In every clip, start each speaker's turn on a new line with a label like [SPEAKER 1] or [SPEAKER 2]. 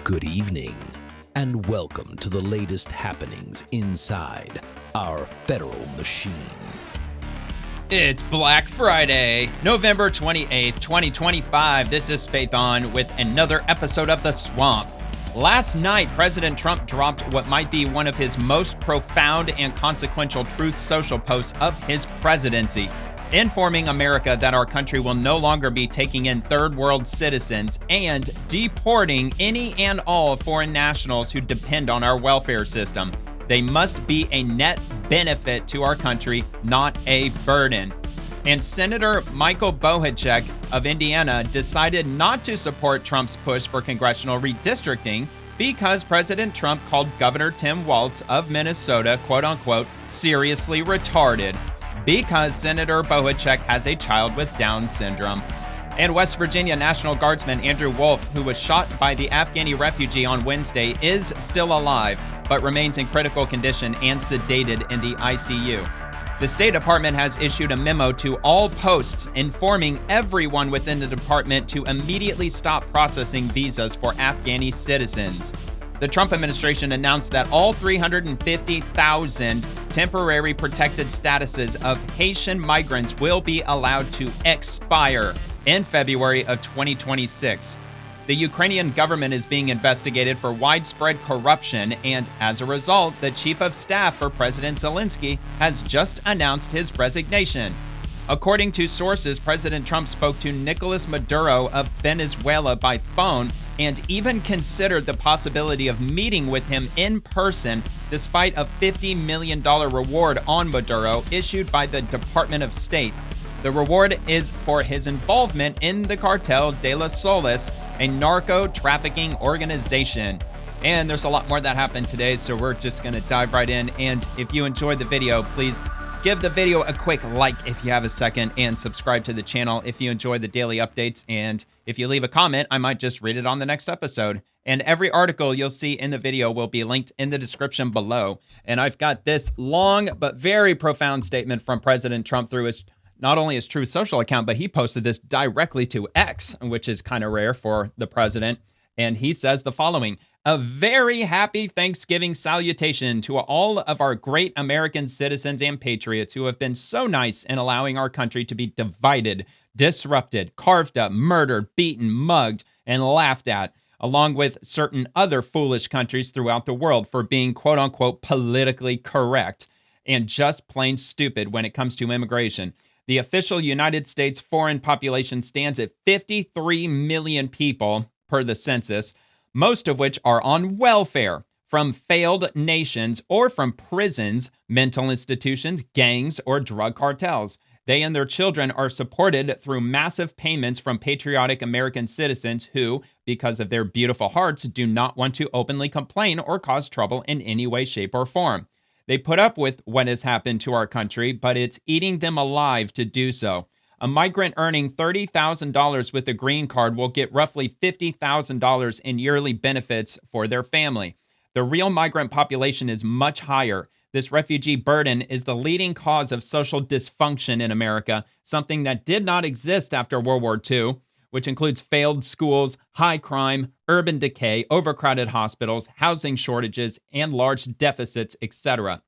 [SPEAKER 1] Good evening, and welcome to the latest happenings inside our federal machine.
[SPEAKER 2] It's Black Friday, November 28th, 2025. This is Spathon with another episode of The Swamp. Last night, President Trump dropped what might be one of his most profound and consequential Truth Social posts of his presidency, informing America that our country will no longer be taking in third world citizens and deporting any and all foreign nationals who depend on our welfare system. They must be a net benefit to our country, not a burden. And Senator Michael Bohacek of Indiana decided not to support Trump's push for congressional redistricting because President Trump called Governor Tim Walz of Minnesota, quote unquote, seriously retarded, because Senator Bohacek has a child with Down syndrome. And West Virginia National Guardsman Andrew Wolf, who was shot by the Afghani refugee on Wednesday, is still alive, but remains in critical condition and sedated in the ICU. The State Department has issued a memo to all posts informing everyone within the department to immediately stop processing visas for Afghani citizens. The Trump administration announced that all 350,000 temporary protected statuses of Haitian migrants will be allowed to expire in February of 2026. The Ukrainian government is being investigated for widespread corruption, and as a result, the chief of staff for President Zelensky has just announced his resignation. According to sources, President Trump spoke to Nicolas Maduro of Venezuela by phone and even considered the possibility of meeting with him in person despite a $50 million reward on Maduro issued by the Department of State. The reward is for his involvement in the Cartel de los Soles, a narco-trafficking organization. And there's a lot more that happened today, so we're just going to dive right in. And if you enjoyed the video, please give the video a quick like if you have a second, and subscribe to the channel if you enjoy the daily updates. And if you leave a comment, I might just read it on the next episode. And every article you'll see in the video will be linked in the description below. And I've got this long but very profound statement from President Trump through his not only his Truth Social account, but he posted this directly to X, which is kind of rare for the president. And he says the following: a very happy Thanksgiving salutation to all of our great American citizens and patriots who have been so nice in allowing our country to be divided, disrupted, carved up, murdered, beaten, mugged, and laughed at, along with certain other foolish countries throughout the world for being quote unquote politically correct and just plain stupid when it comes to immigration. The official United States foreign population stands at 53 million people per the census, most of which are on welfare from failed nations or from prisons, mental institutions, gangs, or drug cartels. They and their children are supported through massive payments from patriotic American citizens who, because of their beautiful hearts, do not want to openly complain or cause trouble in any way, shape, or form. They put up with what has happened to our country, but it's eating them alive to do so. A migrant earning $30,000 with a green card will get roughly $50,000 in yearly benefits for their family. The real migrant population is much higher. This refugee burden is the leading cause of social dysfunction in America, something that did not exist after World War II, which includes failed schools, high crime, urban decay, overcrowded hospitals, housing shortages, and large deficits, etc.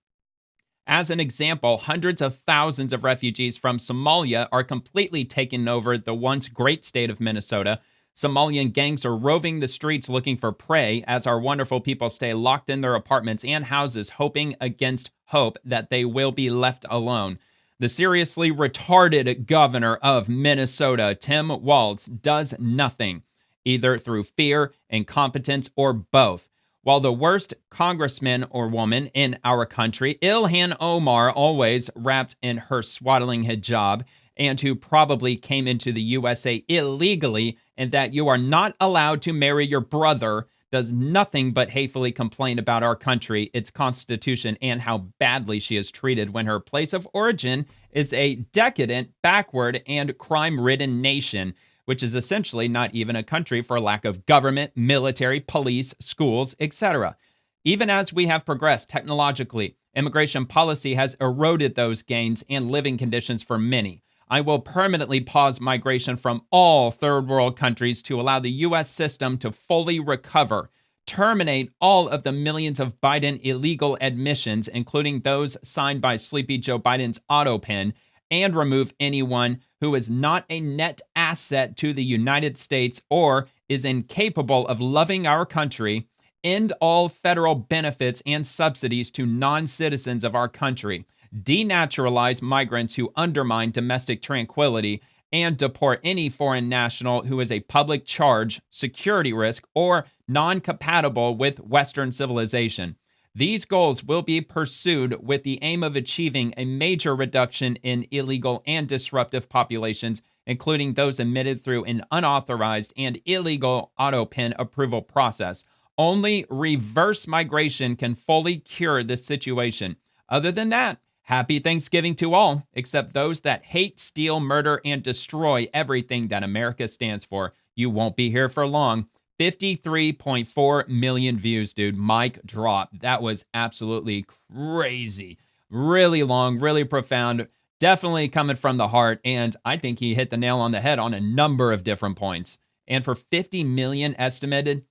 [SPEAKER 2] As an example, hundreds of thousands of refugees from Somalia are completely taking over the once great state of Minnesota. Somalian gangs are roving the streets looking for prey as our wonderful people stay locked in their apartments and houses, hoping against hope that they will be left alone. The seriously retarded governor of Minnesota, Tim Walz, does nothing, either through fear, incompetence, or both. While the worst congressman or woman in our country, Ilhan Omar, always wrapped in her swaddling hijab, and who probably came into the USA illegally, and that you are not allowed to marry your brother, does nothing but hatefully complain about our country, its constitution, and how badly she is treated when her place of origin is a decadent, backward, and crime-ridden nation, which is essentially not even a country for lack of government, military, police, schools, etc. Even as we have progressed technologically, immigration policy has eroded those gains and living conditions for many. I will permanently pause migration from all third world countries to allow the U.S. system to fully recover. terminate all of the millions of Biden illegal admissions, including those signed by Sleepy Joe Biden's auto pen, and remove anyone who is not a net asset to the United States or is incapable of loving our country, end all federal benefits and subsidies to non-citizens of our country, denaturalize migrants who undermine domestic tranquility, and deport any foreign national who is a public charge, security risk, or non-compatible with Western civilization. These goals will be pursued with the aim of achieving a major reduction in illegal and disruptive populations, including those admitted through an unauthorized and illegal auto pen approval process. Only reverse migration can fully cure this situation. Other than that, happy Thanksgiving to all, except those that hate, steal, murder, and destroy everything that America stands for. You won't be here for long. 53.4 million views, dude. Mic drop. That was absolutely crazy. Really long, really profound. Definitely coming from the heart. And I think he hit the nail on the head on a number of different points. And for 50 million estimated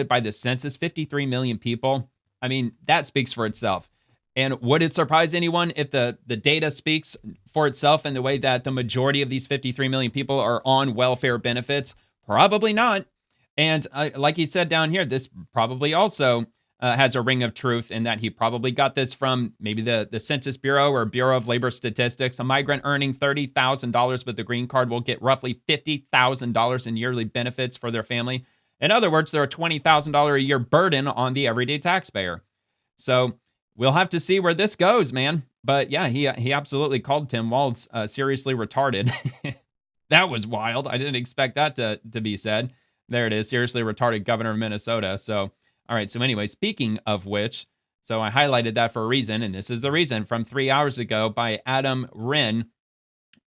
[SPEAKER 2] by the census, 53 million people, I mean, that speaks for itself. And would it surprise anyone if the data speaks for itself in the way that the majority of these 53 million people are on welfare benefits? Probably not. And like he said down here, this probably also has a ring of truth in that he probably got this from maybe the Census Bureau or Bureau of Labor Statistics. A migrant earning $30,000 with the green card will get roughly $50,000 in yearly benefits for their family. In other words, they're a $20,000 a year burden on the everyday taxpayer. So we'll have to see where this goes, man. But yeah, he absolutely called Tim Walz seriously retarded. That was wild. I didn't expect that to be said. There it is, seriously retarded governor of Minnesota. So, all right. So anyway, speaking of which, so I highlighted that for a reason, and this is the reason, from 3 hours ago by Adam Wren,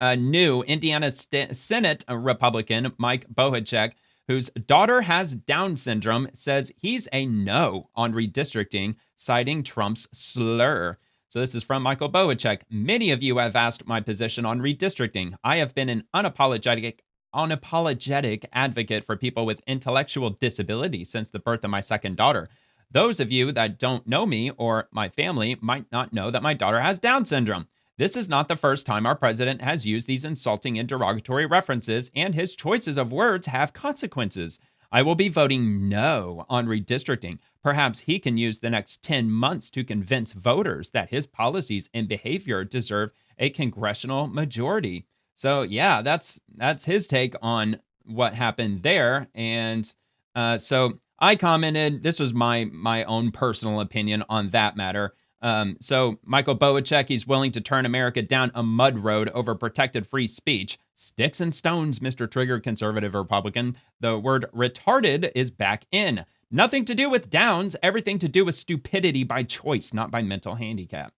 [SPEAKER 2] a new Indiana Senate Republican, Mike Bohacek, whose daughter has Down syndrome, says he's a no on redistricting, citing Trump's slur. So this is from Michael Bohacek. Many of you have asked my position on redistricting. I have been an unapologetic advocate for people with intellectual disability since the birth of my second daughter. Those of you that don't know me or my family might not know that my daughter has Down syndrome. This is not the first time our president has used these insulting and derogatory references, and his choices of words have consequences. I will be voting no on redistricting. Perhaps he can use the next 10 months to convince voters that his policies and behavior deserve a congressional majority. So yeah, that's his take on what happened there. And so I commented, this was my own personal opinion on that matter. So Michael Bohacek, he's willing to turn America down a mud road over protected free speech. Sticks and stones, Mr. Trigger Conservative Republican. The word retarded is back in. Nothing to do with downs, everything to do with stupidity by choice, not by mental handicap.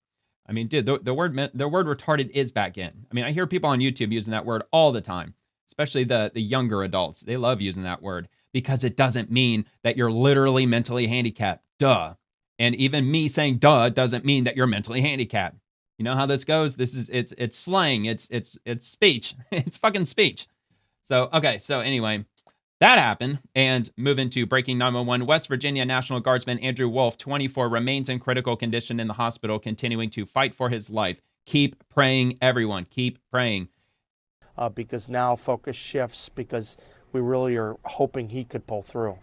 [SPEAKER 2] I mean, dude, the word retarded is back in. I mean, I hear people on YouTube using that word all the time, especially the younger adults. They love using that word because it doesn't mean that you're literally mentally handicapped. Duh. And even me saying duh doesn't mean that you're mentally handicapped. You know how this goes? It's slang. It's speech. It's fucking speech. So, okay. So anyway, that happened. And move into breaking 911. West Virginia National Guardsman Andrew Wolf, 24, remains in critical condition in the hospital, continuing to fight for his life. Keep praying, everyone. Keep praying.
[SPEAKER 3] Because now focus shifts because we really are hoping he could pull through.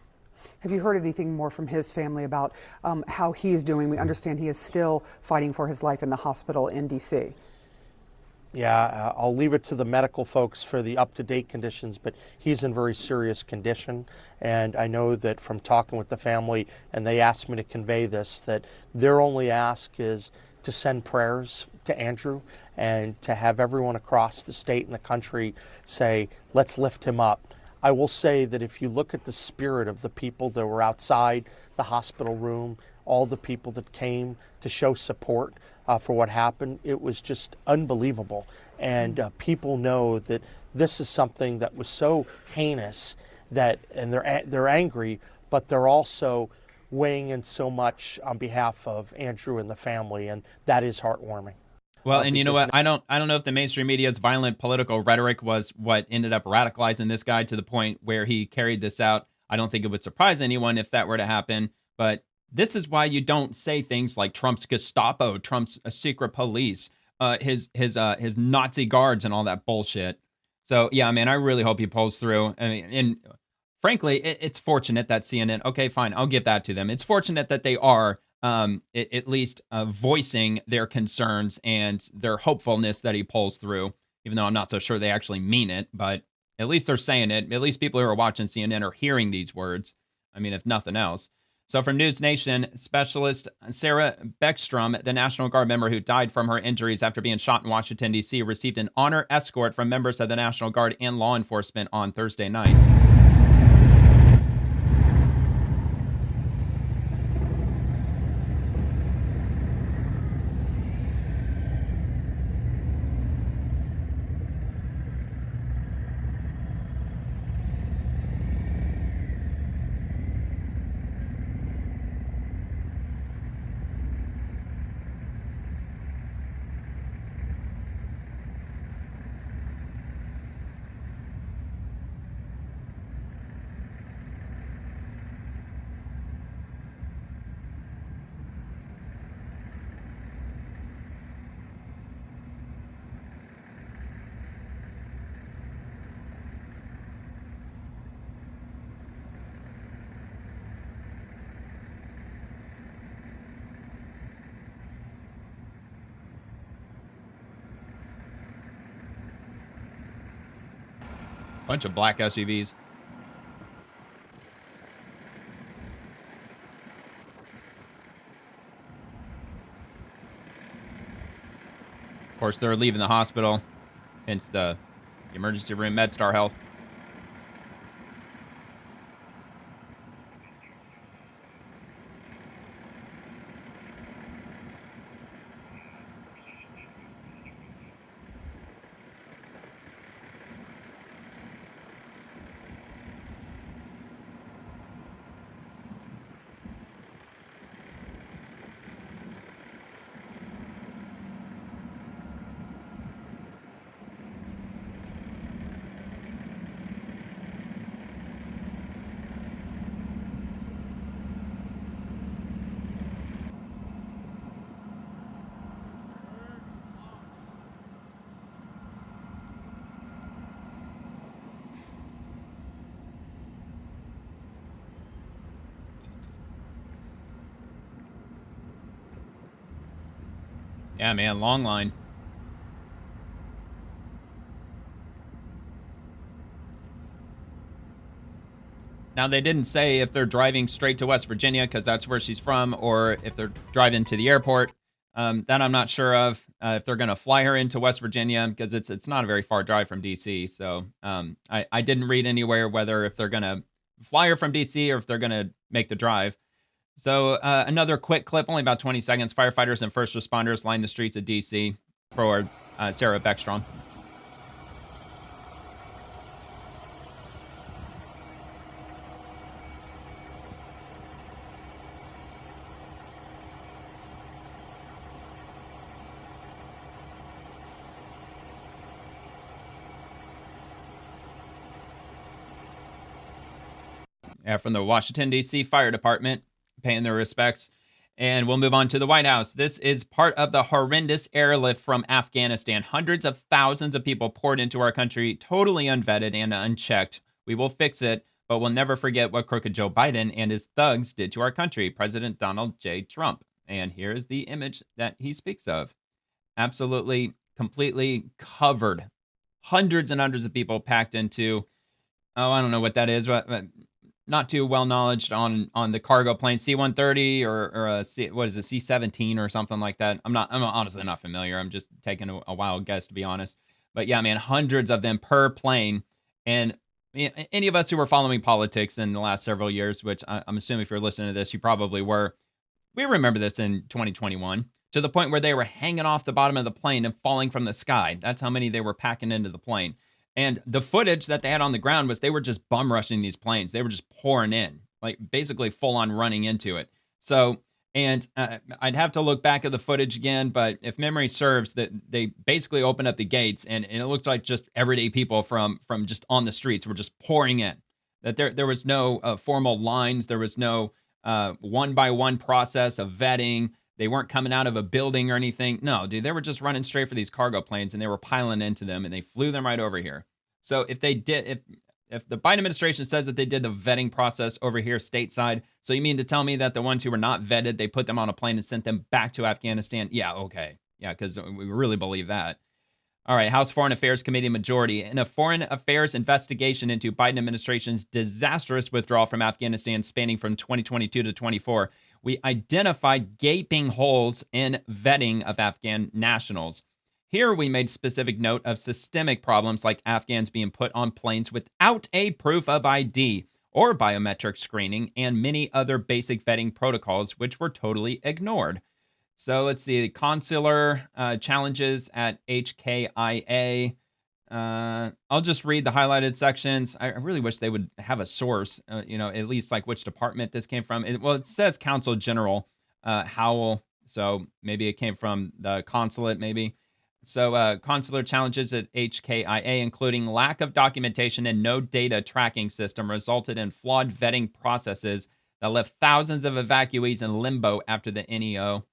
[SPEAKER 4] Have you heard anything more from his family about how he's doing? We understand he is still fighting for his life in the hospital in D.C.
[SPEAKER 3] Yeah, I'll leave it to the medical folks for the up-to-date conditions, but he's in very serious condition. And I know that from talking with the family, and they asked me to convey this, that their only ask is to send prayers to Andrew and to have everyone across the state and the country say, let's lift him up. I will say that if you look at the spirit of the people that were outside the hospital room, all the people that came to show support for what happened, it was just unbelievable. And people know that this is something that was so heinous that, and they're angry, but they're also weighing in so much on behalf of Andrew and the family, and that is heartwarming.
[SPEAKER 2] Well, and you know what? I don't know if the mainstream media's violent political rhetoric was what ended up radicalizing this guy to the point where he carried this out. I don't think it would surprise anyone if that were to happen. But this is why you don't say things like Trump's Gestapo, Trump's secret police, his Nazi guards, and all that bullshit. So yeah, man, I really hope he pulls through. I mean, and frankly, it's fortunate that CNN. Okay, fine, I'll give that to them. It's fortunate that they are at least voicing their concerns and their hopefulness that he pulls through. Even though I'm not so sure they actually mean it, but at least they're saying it. At least people who are watching CNN are hearing these words. I mean, if nothing else. So from News Nation, specialist Sarah Beckstrom, the National Guard member who died from her injuries after being shot in Washington, D.C., received an honor escort from members of the National Guard and law enforcement on Thursday night. Bunch of black SUVs. Of course, they're leaving the hospital, hence the emergency room, MedStar Health. Yeah, man, long line. Now, they didn't say if they're driving straight to West Virginia, because that's where she's from, or if they're driving to the airport. That I'm not sure of. If they're going to fly her into West Virginia, because it's not a very far drive from D.C. So I didn't read anywhere whether if they're going to fly her from D.C. or if they're going to make the drive. So another quick clip, only about 20 seconds. Firefighters and first responders line the streets of D.C. for Sarah Beckstrom. From the Washington, D.C. Fire Department, paying their respects. And we'll move on to the White House. This is part of the horrendous airlift from Afghanistan. Hundreds of thousands of people poured into our country, totally unvetted and unchecked. We will fix it, but we'll never forget what crooked Joe Biden and his thugs did to our country, President Donald J. Trump. And here's the image that he speaks of. Absolutely, completely covered. Hundreds and hundreds of people packed into, I don't know what that is, but not too well knowledged on the cargo plane, C-130 or a what is it, C-17 or something like that. I'm honestly not familiar. I'm just taking a wild guess, to be honest. But yeah, man, hundreds of them per plane. And any of us who were following politics in the last several years, which I'm assuming if you're listening to this, you probably were, we remember this in 2021, to the point where they were hanging off the bottom of the plane and falling from the sky. That's how many they were packing into the plane. And the footage that they had on the ground was they were just bum rushing these planes. They were just pouring in, like basically full on running into it. So, and I'd have to look back at the footage again, but if memory serves, that they basically opened up the gates and it looked like just everyday people from just on the streets were just pouring in. that there was no formal lines. There was no one-by-one process of vetting. They weren't coming out of a building or anything. No, dude, they were just running straight for these cargo planes, and they were piling into them, and they flew them right over here. So if they did, if the Biden administration says that they did the vetting process over here stateside, so you mean to tell me that the ones who were not vetted, they put them on a plane and sent them back to Afghanistan? Yeah, okay. Yeah, because we really believe that. All right, House Foreign Affairs Committee majority. In a foreign affairs investigation into Biden administration's disastrous withdrawal from Afghanistan spanning from 2022 to 24, we identified gaping holes in vetting of Afghan nationals. Here we made specific note of systemic problems like Afghans being put on planes without a proof of ID or biometric screening and many other basic vetting protocols which were totally ignored. So let's see, consular challenges at HKIA. I'll just read the highlighted sections. I really wish they would have a source, at least like which department this came from. It says Consul General Howell, so maybe it came from the consulate, maybe. So consular challenges at HKIA, including lack of documentation and no data tracking system, resulted in flawed vetting processes that left thousands of evacuees in limbo after the NEO.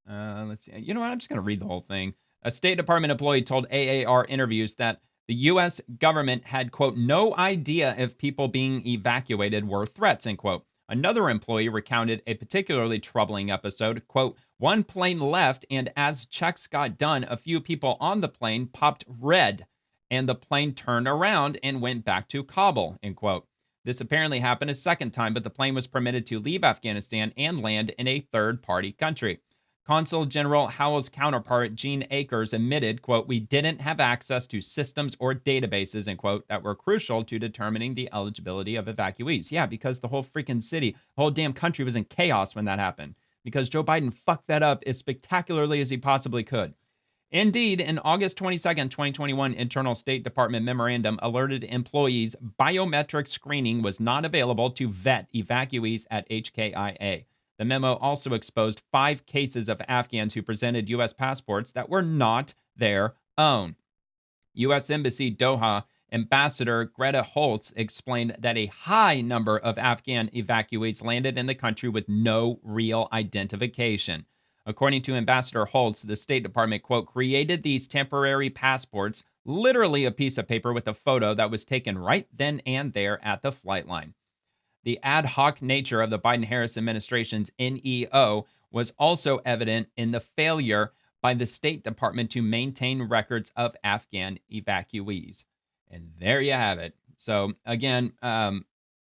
[SPEAKER 2] Let's see. You know what? I'm just going to read the whole thing. A State Department employee told AAR interviews that the U.S. government had, quote, no idea if people being evacuated were threats, end quote. Another employee recounted a particularly troubling episode. Quote, one plane left, and as checks got done, a few people on the plane popped red, and the plane turned around and went back to Kabul, end quote. This apparently happened a second time, but the plane was permitted to leave Afghanistan and land in a third-party country. Consul General Howell's counterpart, Gene Akers, admitted, quote, we didn't have access to systems or databases, end quote, that were crucial to determining the eligibility of evacuees. Yeah, because the whole freaking city, the whole damn country was in chaos when that happened. Because Joe Biden fucked that up as spectacularly as he possibly could. Indeed, in August 22nd, 2021, Internal State Department memorandum alerted employees biometric screening was not available to vet evacuees at HKIA. The memo also exposed 5 cases of Afghans who presented U.S. passports that were not their own. U.S. Embassy Doha Ambassador Greta Holtz explained that a high number of Afghan evacuees landed in the country with no real identification. According to Ambassador Holtz, the State Department, quote, created these temporary passports, literally a piece of paper with a photo that was taken right then and there at the flight line. The ad hoc nature of the Biden-Harris administration's NEO was also evident in the failure by the State Department to maintain records of Afghan evacuees. And there you have it. So again,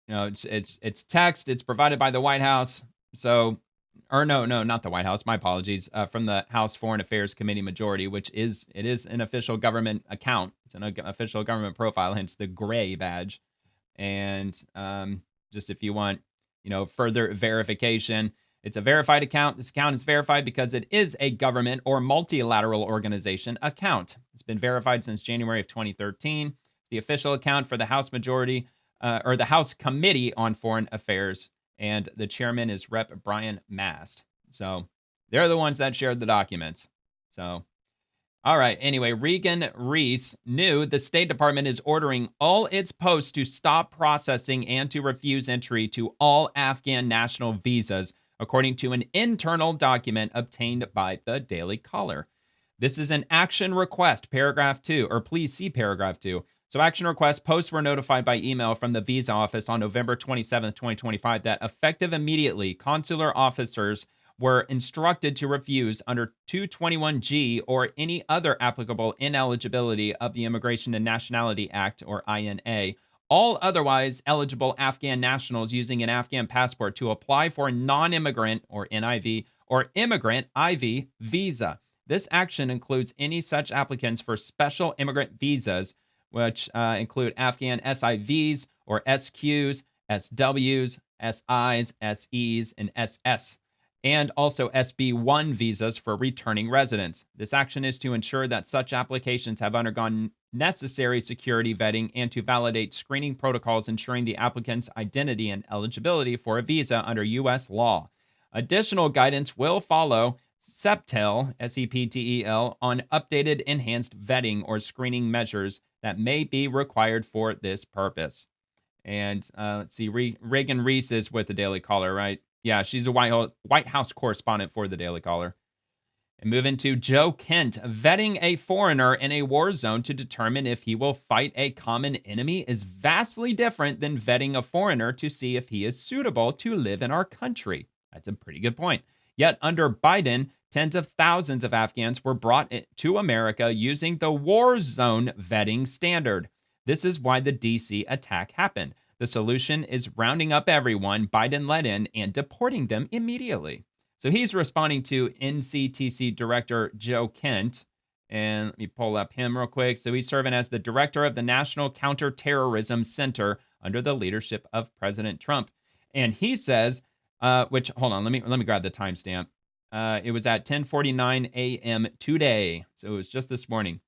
[SPEAKER 2] it's text. It's provided by the White House. So, or no, not the White House. My apologies. From the House Foreign Affairs Committee majority, which is an official government account. It's an official government profile, hence the gray badge. And just if you want, further verification, it's a verified account. This account is verified because it is a government or multilateral organization account. It's been verified since January of 2013. The official account for the House majority or the House Committee on Foreign Affairs, and the chairman is Rep. Brian Mast. So they're the ones that shared the documents. So, all right. Anyway, Regan Reese knew the State Department is ordering all its posts to stop processing and to refuse entry to all Afghan national visas, according to an internal document obtained by the Daily Caller. This is an action request, paragraph 2, or please see paragraph 2. So action request posts were notified by email from the visa office on November 27, 2025, that effective immediately, consular officers were instructed to refuse under 221G or any other applicable ineligibility of the Immigration and Nationality Act, or INA, all otherwise eligible Afghan nationals using an Afghan passport to apply for a non-immigrant, or NIV, or immigrant IV visa. This action includes any such applicants for special immigrant visas, which include Afghan SIVs or SQs, SWs, SIs, SEs, and SS, and also SB1 visas for returning residents. This action is to ensure that such applications have undergone necessary security vetting and to validate screening protocols ensuring the applicant's identity and eligibility for a visa under U.S. law. Additional guidance will follow SEPTEL, SEPTEL, on updated enhanced vetting or screening measures that may be required for this purpose. And let's see, Reagan Reese is with the Daily Caller, right? Yeah, she's a White House correspondent for the Daily Caller. And moving to Joe Kent, vetting a foreigner in a war zone to determine if he will fight a common enemy is vastly different than vetting a foreigner to see if he is suitable to live in our country. That's a pretty good point. Yet under Biden, tens of thousands of Afghans were brought to America using the war zone vetting standard. This is why the D.C. attack happened. The solution is rounding up everyone Biden let in and deporting them immediately. So he's responding to NCTC Director Joe Kent. And let me pull up him real quick. So he's serving as the director of the National Counterterrorism Center under the leadership of President Trump. And he says, hold on, let me grab the timestamp. It was at 10:49 a.m. today. So it was just this morning.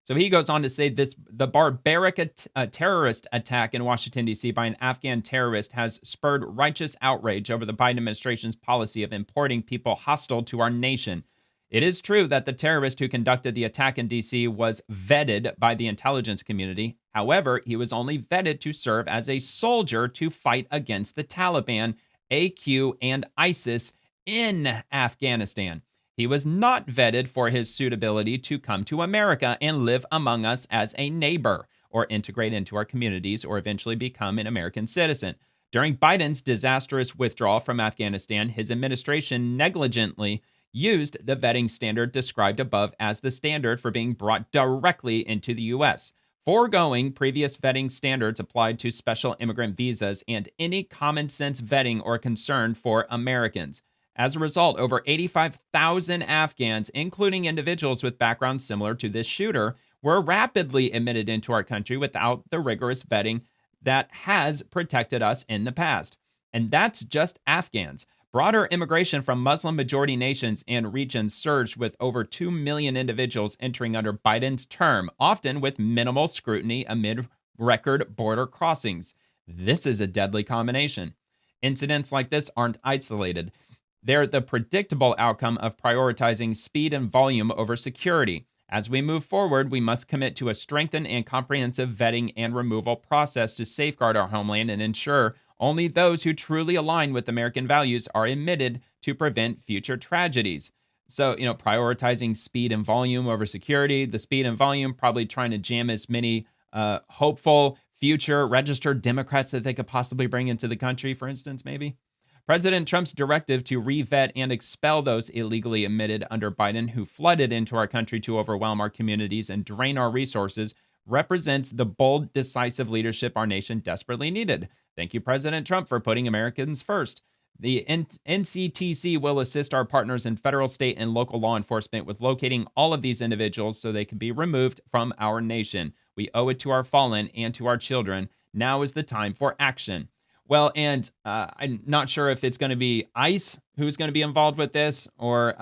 [SPEAKER 2] So he goes on to say the barbaric terrorist attack in Washington, D.C. by an Afghan terrorist has spurred righteous outrage over the Biden administration's policy of importing people hostile to our nation. It is true that the terrorist who conducted the attack in D.C. was vetted by the intelligence community. However, he was only vetted to serve as a soldier to fight against the Taliban, AQ, and ISIS in Afghanistan. He was not vetted for his suitability to come to America and live among us as a neighbor, or integrate into our communities, or eventually become an American citizen. During Biden's disastrous withdrawal from Afghanistan, his administration negligently used the vetting standard described above as the standard for being brought directly into the U.S., foregoing previous vetting standards applied to special immigrant visas and any common sense vetting or concern for Americans. As a result, over 85,000 Afghans, including individuals with backgrounds similar to this shooter, were rapidly admitted into our country without the rigorous vetting that has protected us in the past. And that's just Afghans. Broader immigration from Muslim-majority nations and regions surged with over 2 million individuals entering under Biden's term, often with minimal scrutiny amid record border crossings. This is a deadly combination. Incidents like this aren't isolated. They're the predictable outcome of prioritizing speed and volume over security. As we move forward, we must commit to a strengthened and comprehensive vetting and removal process to safeguard our homeland and ensure only those who truly align with American values are admitted to prevent future tragedies. So, prioritizing speed and volume over security, the speed and volume, probably trying to jam as many hopeful future registered Democrats that they could possibly bring into the country, for instance, maybe. President Trump's directive to re-vet and expel those illegally admitted under Biden who flooded into our country to overwhelm our communities and drain our resources represents the bold, decisive leadership our nation desperately needed. Thank you, President Trump, for putting Americans first. The NCTC will assist our partners in federal, state, and local law enforcement with locating all of these individuals so they can be removed from our nation. We owe it to our fallen and to our children. Now is the time for action. Well, and I'm not sure if it's going to be ICE who's going to be involved with this, or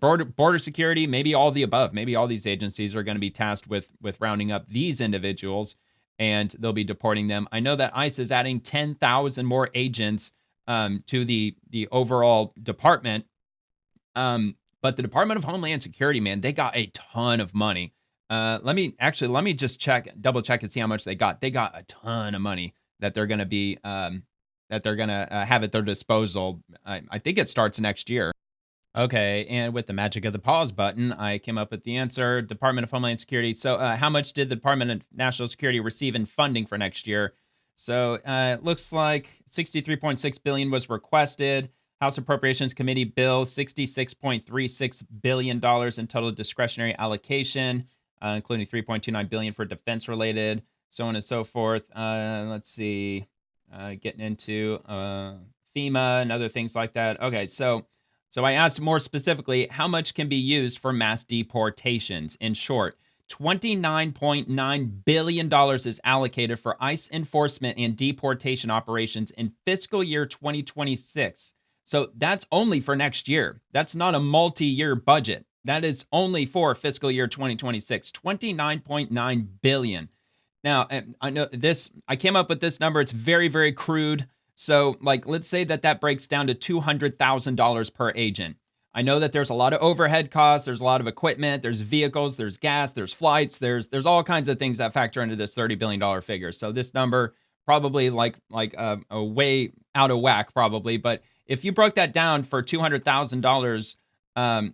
[SPEAKER 2] border security, maybe all the above. Maybe all these agencies are going to be tasked with rounding up these individuals, and they'll be deporting them. I know that ICE is adding 10,000 more agents to the overall department, but the Department of Homeland Security, man, they got a ton of money. Let me just double check and see how much they got. They got a ton of money that they're going to be have at their disposal. I think it starts next year. Okay, and with the magic of the pause button, I came up with the answer. Department of Homeland Security. So how much did the Department of National Security receive in funding for next year? So it looks like $63.6 billion was requested. House Appropriations Committee bill, $66.36 billion in total discretionary allocation, including $3.29 billion for defense-related, so on and so forth. Let's see, getting into FEMA and other things like that. Okay, so I asked more specifically, how much can be used for mass deportations? In short, $29.9 billion is allocated for ICE enforcement and deportation operations in fiscal year 2026. So that's only for next year. That's not a multi-year budget. That is only for fiscal year 2026, $29.9 billion. Now, I know this, I came up with this number. It's very, very crude. So, let's say that breaks down to $200,000 per agent. I know that there's a lot of overhead costs. There's a lot of equipment. There's vehicles. There's gas. There's flights. There's all kinds of things that factor into this $30 billion figure. So this number probably like a way out of whack, probably. But if you broke that down for $200,000,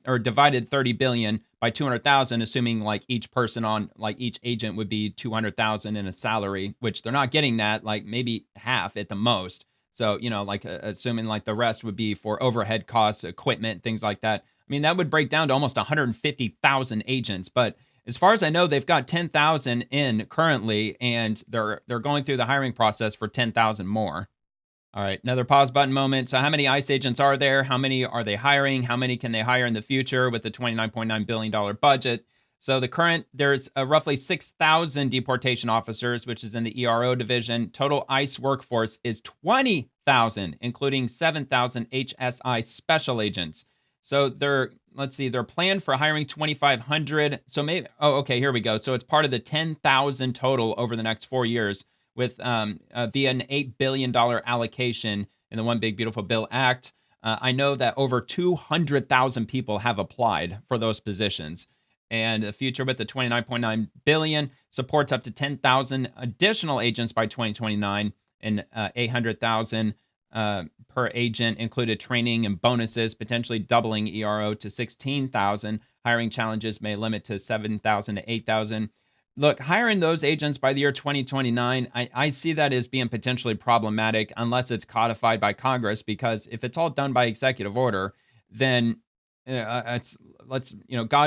[SPEAKER 2] or divided 30 billion by 200,000, assuming like each person on like each agent would be 200,000 in a salary, which they're not getting that, like maybe half at the most. So, like assuming like the rest would be for overhead costs, equipment, things like that. I mean, that would break down to almost 150,000 agents. But as far as I know, they've got 10,000 in currently, and they're going through the hiring process for 10,000 more. All right, another pause button moment. So how many ICE agents are there? How many are they hiring? How many can they hire in the future with the $29.9 billion budget? So there's roughly 6,000 deportation officers, which is in the ERO division. Total ICE workforce is 20,000, including 7,000 HSI special agents. So they're planned for hiring 2,500. So okay, here we go. So it's part of the 10,000 total over the next 4 years, with via an $8 billion allocation in the One Big Beautiful Bill Act. I know that over 200,000 people have applied for those positions. And the future with the $29.9 billion supports up to 10,000 additional agents by 2029, and 800,000 per agent, included training and bonuses, potentially doubling ERO to 16,000. Hiring challenges may limit to 7,000 to 8,000. Look, hiring those agents by the year 2029, I see that as being potentially problematic unless it's codified by Congress, because if it's all done by executive order, then God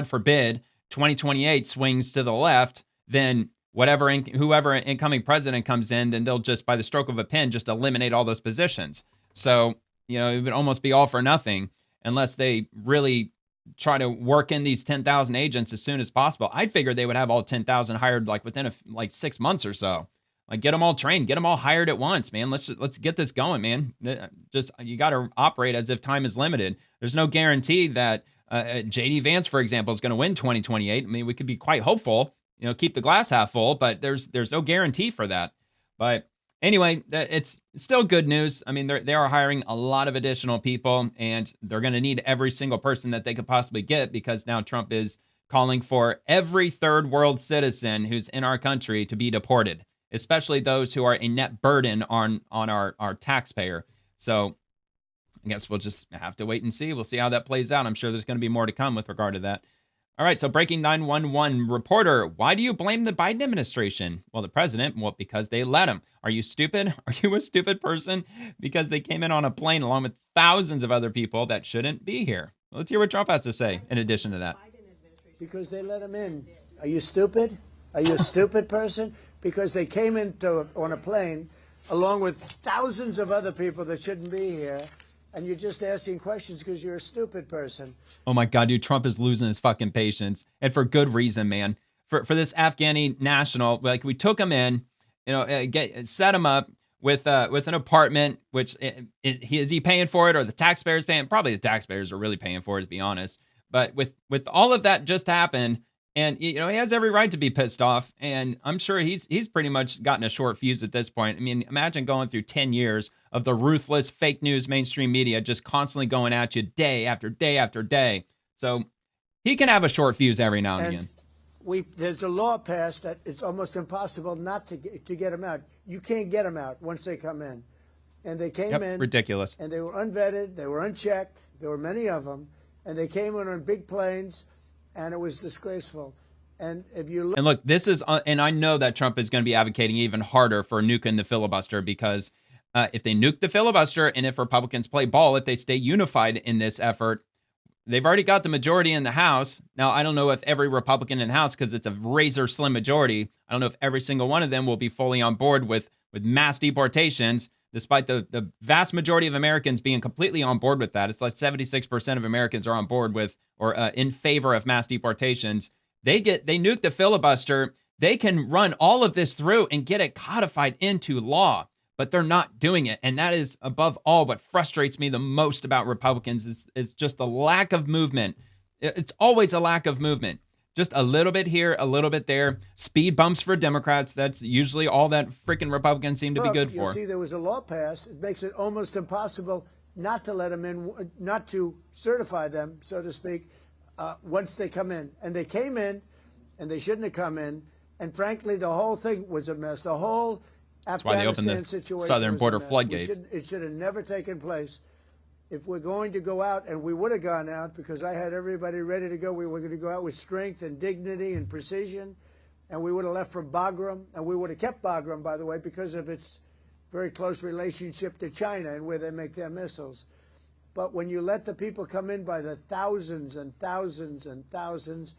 [SPEAKER 2] forbid, 2028 swings to the left, then whoever incoming president comes in, then they'll just, by the stroke of a pen, just eliminate all those positions. So, it would almost be all for nothing unless they really try to work in these 10,000 agents as soon as possible. I'd figure they would have all 10,000 hired like within 6 months or so. Like, get them all trained, get them all hired at once, man. Let's get this going, man. You got to operate as if time is limited. There's no guarantee that J.D. Vance, for example, is going to win 2028. I mean, we could be quite hopeful, keep the glass half full, but there's no guarantee for that. But anyway, it's still good news. I mean, they are hiring a lot of additional people, and they're going to need every single person that they could possibly get, because now Trump is calling for every third world citizen who's in our country to be deported, especially those who are a net burden on our taxpayer. So I guess we'll just have to wait and see. We'll see how that plays out. I'm sure there's going to be more to come with regard to that. All right, so breaking 911 reporter, why do you blame the Biden administration? Well, the president, because they let him. Are you stupid? Are you a stupid person? Because they came in on a plane along with thousands of other people that shouldn't be here. Let's hear what Trump has to say in addition to that.
[SPEAKER 5] Because they let him in. Are you stupid? Are you a stupid person? Because they came on a plane along with thousands of other people that shouldn't be here. And you're just asking questions because you're a stupid person. Oh my God, dude, Trump is losing his fucking patience. And for good reason, man. For this Afghani national, like, we took him in, set him up with an apartment, which is he paying for it, or the taxpayers paying? Probably the taxpayers are really paying for it, to be honest. But with all of that just happened, and he has every right to be pissed off, and I'm sure he's pretty much gotten a short fuse at this point. I mean, imagine going through 10 years of the ruthless fake news mainstream media just constantly going at you day after day after day. So he can have a short fuse every now and again. There's a law passed that it's almost impossible not to get them out. You can't get them out once they come in. And they came in.
[SPEAKER 2] Ridiculous.
[SPEAKER 5] And they were unvetted. They were unchecked. There were many of them. And they came in on big planes, and it was disgraceful. And if you look,
[SPEAKER 2] and look, this is, and I know that Trump is going to be advocating even harder for nuking the filibuster, because if they nuke the filibuster, and if Republicans play ball, if they stay unified in this effort, they've already got the majority in the House. Now, I don't know if every Republican in the House, because it's a razor slim majority, I don't know if every single one of them will be fully on board with mass deportations, despite the vast majority of Americans being completely on board with that. It's like 76% of Americans are on board with, or in favor of mass deportations. They nuke the filibuster. They can run all of this through and get it codified into law, but they're not doing it. And that is, above all, what frustrates me the most about Republicans is just the lack of movement. It's always a lack of movement. Just a little bit here, a little bit there. Speed bumps for Democrats. That's usually all that freaking Republicans seem to be good for.
[SPEAKER 5] You see, there was a law passed. It makes it almost impossible not to let them in, not to certify them, so to speak, once they come in. And they came in, and they shouldn't have come in. And frankly, the whole thing was a mess. The whole
[SPEAKER 2] That's why they opened the
[SPEAKER 5] situation
[SPEAKER 2] southern
[SPEAKER 5] was a
[SPEAKER 2] border
[SPEAKER 5] mess.
[SPEAKER 2] floodgates.
[SPEAKER 5] It should have never taken place. If we're going to go out, and we would have gone out because I had everybody ready to go, we were going to go out with strength and dignity and precision, and we would have left from Bagram, and we would have kept Bagram, by the way, because of its very close relationship to China and where they make their missiles. But when you let the people come in by the thousands and thousands and thousands,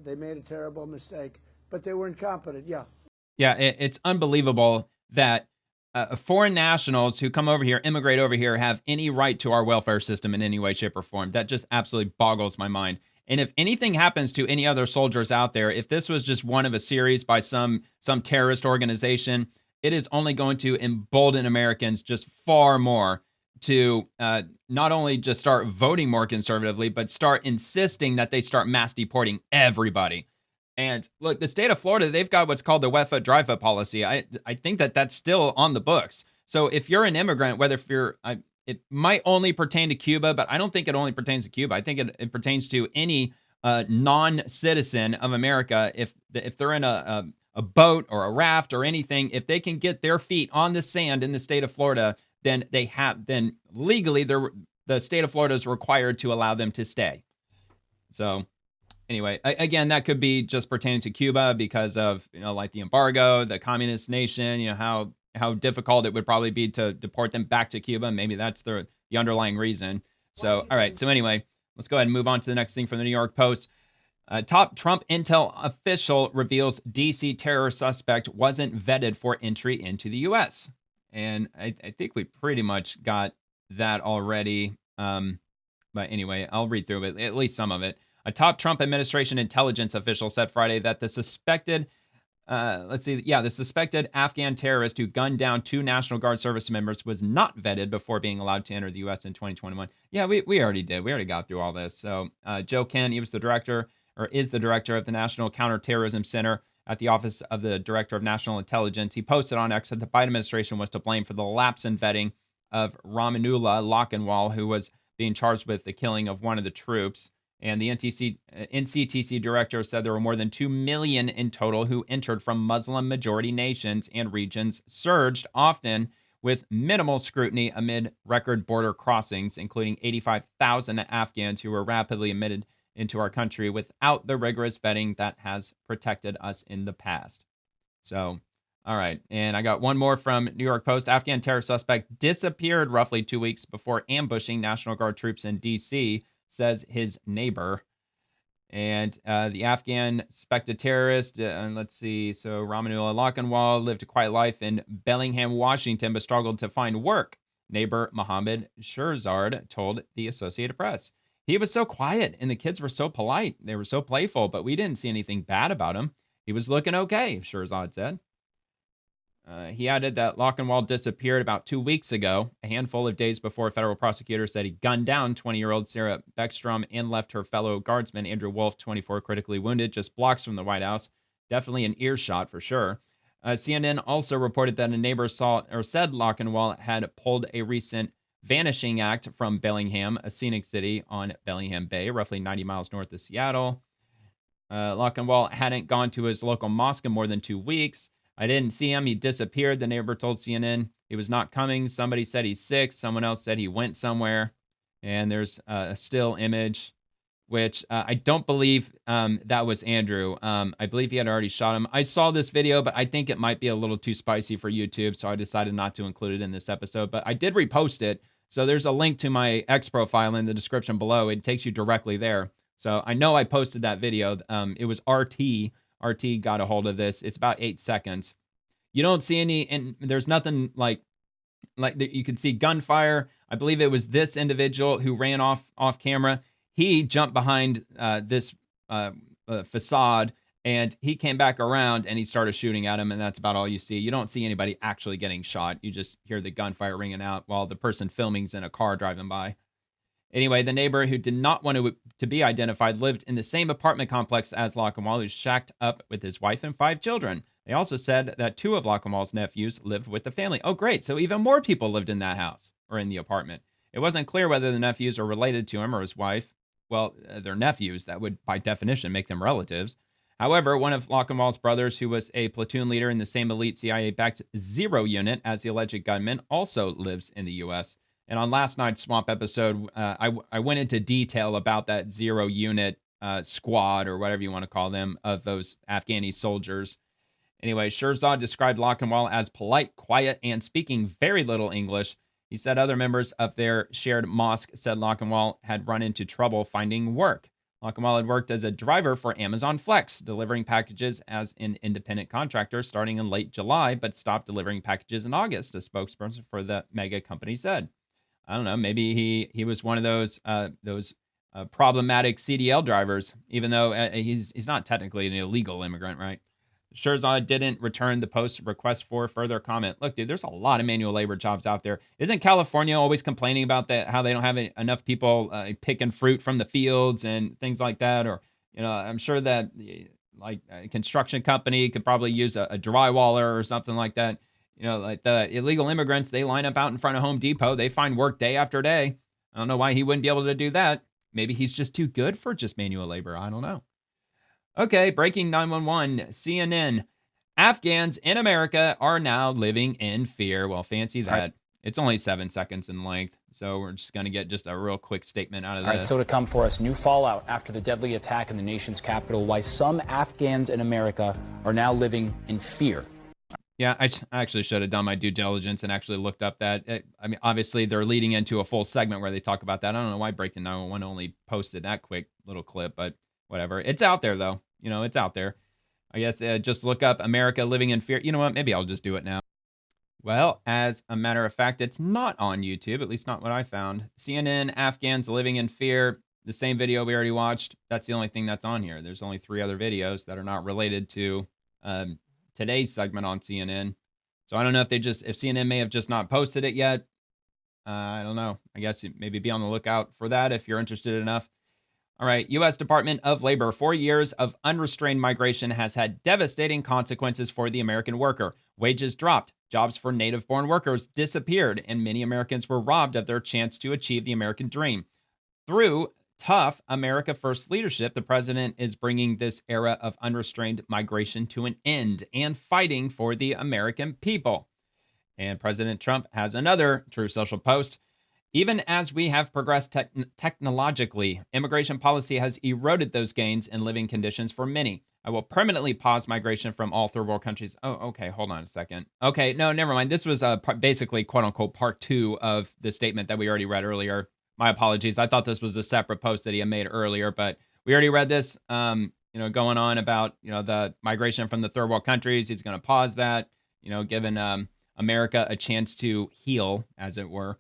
[SPEAKER 5] they made a terrible mistake. But they were incompetent, yeah.
[SPEAKER 2] Yeah, it's unbelievable that foreign nationals who come over here, immigrate over here, have any right to our welfare system in any way, shape, or form. That just absolutely boggles my mind. And if anything happens to any other soldiers out there, if this was just one of a series by some terrorist organization, it is only going to embolden Americans just far more to not only just start voting more conservatively, but start insisting that they start mass deporting everybody. And look, the state of Florida, they've got what's called the wet foot, dry foot policy. I think that that's still on the books. So if you're an immigrant, whether if you're, it might only pertain to Cuba, but I don't think it only pertains to Cuba. I think it pertains to any non-citizen of America. If they're in a boat or a raft or anything, if they can get their feet on the sand in the state of Florida, then legally the state of Florida is required to allow them to stay. So anyway, again, that could be just pertaining to Cuba because of, like the embargo, the communist nation, how difficult it would probably be to deport them back to Cuba. Maybe that's the underlying reason. So, all right. So anyway, let's go ahead and move on to the next thing from the New York Post. Top Trump intel official reveals D.C. terror suspect wasn't vetted for entry into the U.S. And I think we pretty much got that already. But anyway, I'll read through it, at least some of it. A top Trump administration intelligence official said Friday that the suspected Afghan terrorist who gunned down 2 National Guard service members was not vetted before being allowed to enter the U.S. in 2021. Yeah, we already did. We already got through all this. So Joe Kent, he was the director, or is the director of the National Counterterrorism Center at the Office of the Director of National Intelligence. He posted on X that the Biden administration was to blame for the lapse in vetting of Ramanullah Lockenwall, who was being charged with the killing of one of the troops. And the NCTC director said there were more than 2 million in total who entered from Muslim-majority nations and regions, surged often with minimal scrutiny amid record border crossings, including 85,000 Afghans who were rapidly admitted into our country without the rigorous vetting that has protected us in the past. So, all right. And I got one more from New York Post. Afghan terror suspect disappeared roughly 2 weeks before ambushing National Guard troops in D.C., says his neighbor. And the Afghan suspected terrorist, let's see, so Ramanullah Lockenwall lived a quiet life in Bellingham, Washington, but struggled to find work. Neighbor Mohammed Shirzad told the Associated Press. He was so quiet, and the kids were so polite. They were so playful, but we didn't see anything bad about him. He was looking okay, Shirzad said. He added that Lockenwall disappeared about 2 weeks ago, a handful of days before federal prosecutors said he gunned down 20-year-old Sarah Beckstrom and left her fellow Guardsman, Andrew Wolf, 24, critically wounded, just blocks from the White House. Definitely an earshot for sure. CNN also reported that a neighbor said Lockenwall had pulled a recent vanishing act from Bellingham, a scenic city on Bellingham Bay, roughly 90 miles north of Seattle. Lockenwall hadn't gone to his local mosque in more than 2 weeks. I didn't see him. He disappeared, the neighbor told CNN. He was not coming. Somebody said he's sick. Someone else said he went somewhere. And there's a still image, which I don't believe that was Andrew. I believe he had already shot him. I saw this video, but I think it might be a little too spicy for YouTube, so I decided not to include it in this episode. But I did repost it. So there's a link to my X profile in the description below. It takes you directly there. So I know I posted that video. It was RT. RT got a hold of this. It's about 8 seconds. You don't see any, and there's nothing like you can see gunfire. I believe it was this individual who ran off camera. He jumped behind this facade, and he came back around and he started shooting at him, and that's about all you see. You don't see anybody actually getting shot. You just hear the gunfire ringing out while the person filming's in a car driving by. Anyway, the neighbor who did not want to be identified lived in the same apartment complex as Lockenwall, who's shacked up with his wife and 5 children. They also said that 2 of Lockenwall's nephews lived with the family. Oh, great. So even more people lived in that house or in the apartment. It wasn't clear whether the nephews are related to him or his wife. Well, they're nephews. That would, by definition, make them relatives. However, one of Lochinwall's brothers, who was a platoon leader in the same elite CIA-backed Zero unit as the alleged gunman, also lives in the U.S. And on last night's Swamp episode, I went into detail about that Zero unit squad, or whatever you want to call them, of those Afghani soldiers. Anyway, Shirzad described Lochinwall as polite, quiet, and speaking very little English. He said other members of their shared mosque said Lochinwall had run into trouble finding work. Lochinwall had worked as a driver for Amazon Flex, delivering packages as an independent contractor starting in late July, but stopped delivering packages in August, a spokesperson for the mega company said. I don't know, maybe he was one of those problematic CDL drivers, even though he's not technically an illegal immigrant, right? Shirzad didn't return the post's request for further comment. Look, dude, there's a lot of manual labor jobs out there. Isn't California always complaining about that, how they don't have enough people picking fruit from the fields and things like that? Or, I'm sure that a construction company could probably use a drywaller or something like that. Like the illegal immigrants, they line up out in front of Home Depot. They find work day after day. I don't know why he wouldn't be able to do that. Maybe he's just too good for just manual labor. I don't know. Okay, breaking 911, CNN. Afghans in America are now living in fear. Well, fancy that. Right. It's only 7 seconds in length, so we're just going to get just a real quick statement out of this.
[SPEAKER 6] All right, so to come for us, new fallout after the deadly attack in the nation's capital, why some Afghans in America are now living in fear.
[SPEAKER 2] Yeah, I actually should have done my due diligence and actually looked up that. I mean, obviously, they're leading into a full segment where they talk about that. I don't know why Breaking 911 only posted that quick little clip, but whatever. It's out there, though. It's out there. I guess just look up America living in fear. You know what? Maybe I'll just do it now. Well, as a matter of fact, it's not on YouTube, at least not what I found. CNN, Afghans living in fear, the same video we already watched. That's the only thing that's on here. There's only 3 other videos that are not related to today's segment on CNN. So I don't know if CNN may have just not posted it yet. I don't know. I guess maybe be on the lookout for that if you're interested enough. All right, U.S. Department of Labor, 4 years of unrestrained migration has had devastating consequences for the American worker. Wages dropped, jobs for native-born workers disappeared, and many Americans were robbed of their chance to achieve the American dream. Through tough America First leadership, the president is bringing this era of unrestrained migration to an end and fighting for the American people. And President Trump has another Truth Social post. Even as we have progressed technologically, immigration policy has eroded those gains in living conditions for many. I will permanently pause migration from all third world countries. Oh, okay, hold on a second. Okay, no, never mind. This was basically, quote unquote, part 2 of the statement that we already read earlier. My apologies. I thought this was a separate post that he had made earlier, but we already read this, going on about, the migration from the third world countries. He's going to pause that, giving America a chance to heal, as it were.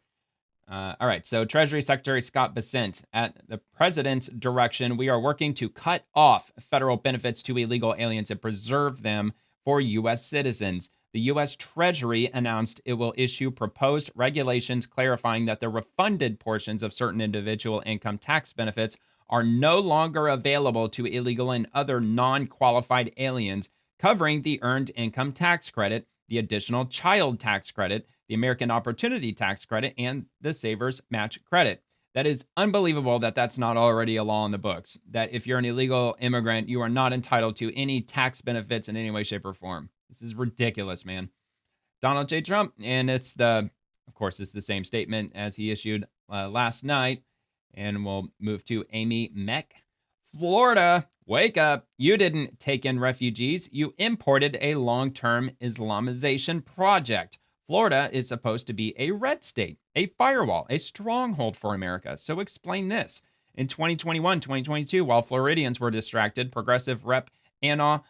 [SPEAKER 2] All right, so Treasury Secretary Scott Bessent, at the president's direction, we are working to cut off federal benefits to illegal aliens and preserve them for U.S. citizens. The U.S. Treasury announced it will issue proposed regulations clarifying that the refunded portions of certain individual income tax benefits are no longer available to illegal and other non-qualified aliens, covering the Earned Income Tax Credit, the Additional Child Tax Credit, the American Opportunity Tax Credit, and the Savers Match Credit. That is unbelievable that that's not already a law in the books, that if you're an illegal immigrant, you are not entitled to any tax benefits in any way, shape, or form. This is ridiculous, man. Donald J. Trump, and it's the same statement as he issued last night. And we'll move to Amy Meck. Florida, wake up. You didn't take in refugees. You imported a long-term Islamization project. Florida is supposed to be a red state, a firewall, a stronghold for America. So explain this. In 2021-2022, while Floridians were distracted, progressive Rep. Anna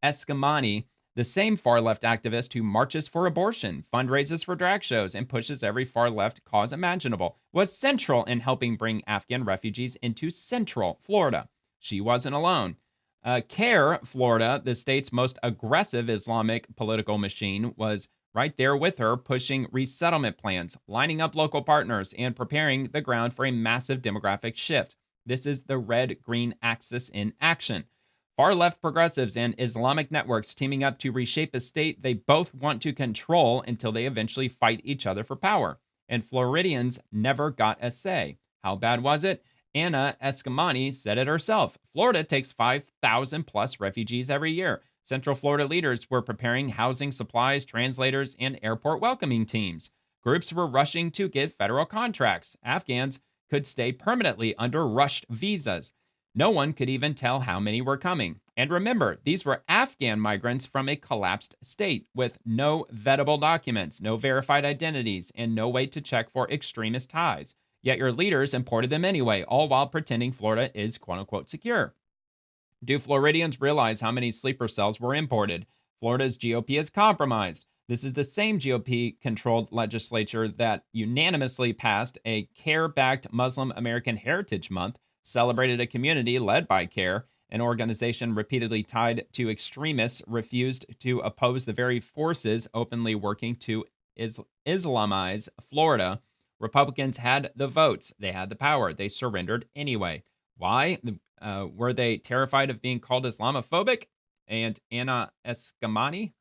[SPEAKER 2] Eskamani, the same far-left activist who marches for abortion, fundraises for drag shows, and pushes every far-left cause imaginable, was central in helping bring Afghan refugees into Central Florida. She wasn't alone. CARE Florida, the state's most aggressive Islamic political machine, was right there with her, pushing resettlement plans, lining up local partners, and preparing the ground for a massive demographic shift. This is the red-green axis in action. Far-left progressives and Islamic networks teaming up to reshape a state they both want to control until they eventually fight each other for power. And Floridians never got a say. How bad was it? Anna Escamani said it herself. Florida takes 5,000 plus refugees every year. Central Florida leaders were preparing housing supplies, translators, and airport welcoming teams. Groups were rushing to get federal contracts. Afghans could stay permanently under rushed visas. No one could even tell how many were coming. And remember, these were Afghan migrants from a collapsed state with no vettable documents, no verified identities, and no way to check for extremist ties. Yet your leaders imported them anyway, all while pretending Florida is quote-unquote secure. Do Floridians realize how many sleeper cells were imported? Florida's GOP is compromised. This is the same GOP-controlled legislature that unanimously passed a CARE-backed Muslim American Heritage Month, celebrated a community led by CARE, an organization repeatedly tied to extremists, refused to oppose the very forces openly working to Islamize Florida. Republicans had the votes. They had the power. They surrendered anyway. Why? Were they terrified of being called Islamophobic? And Anna Escamani,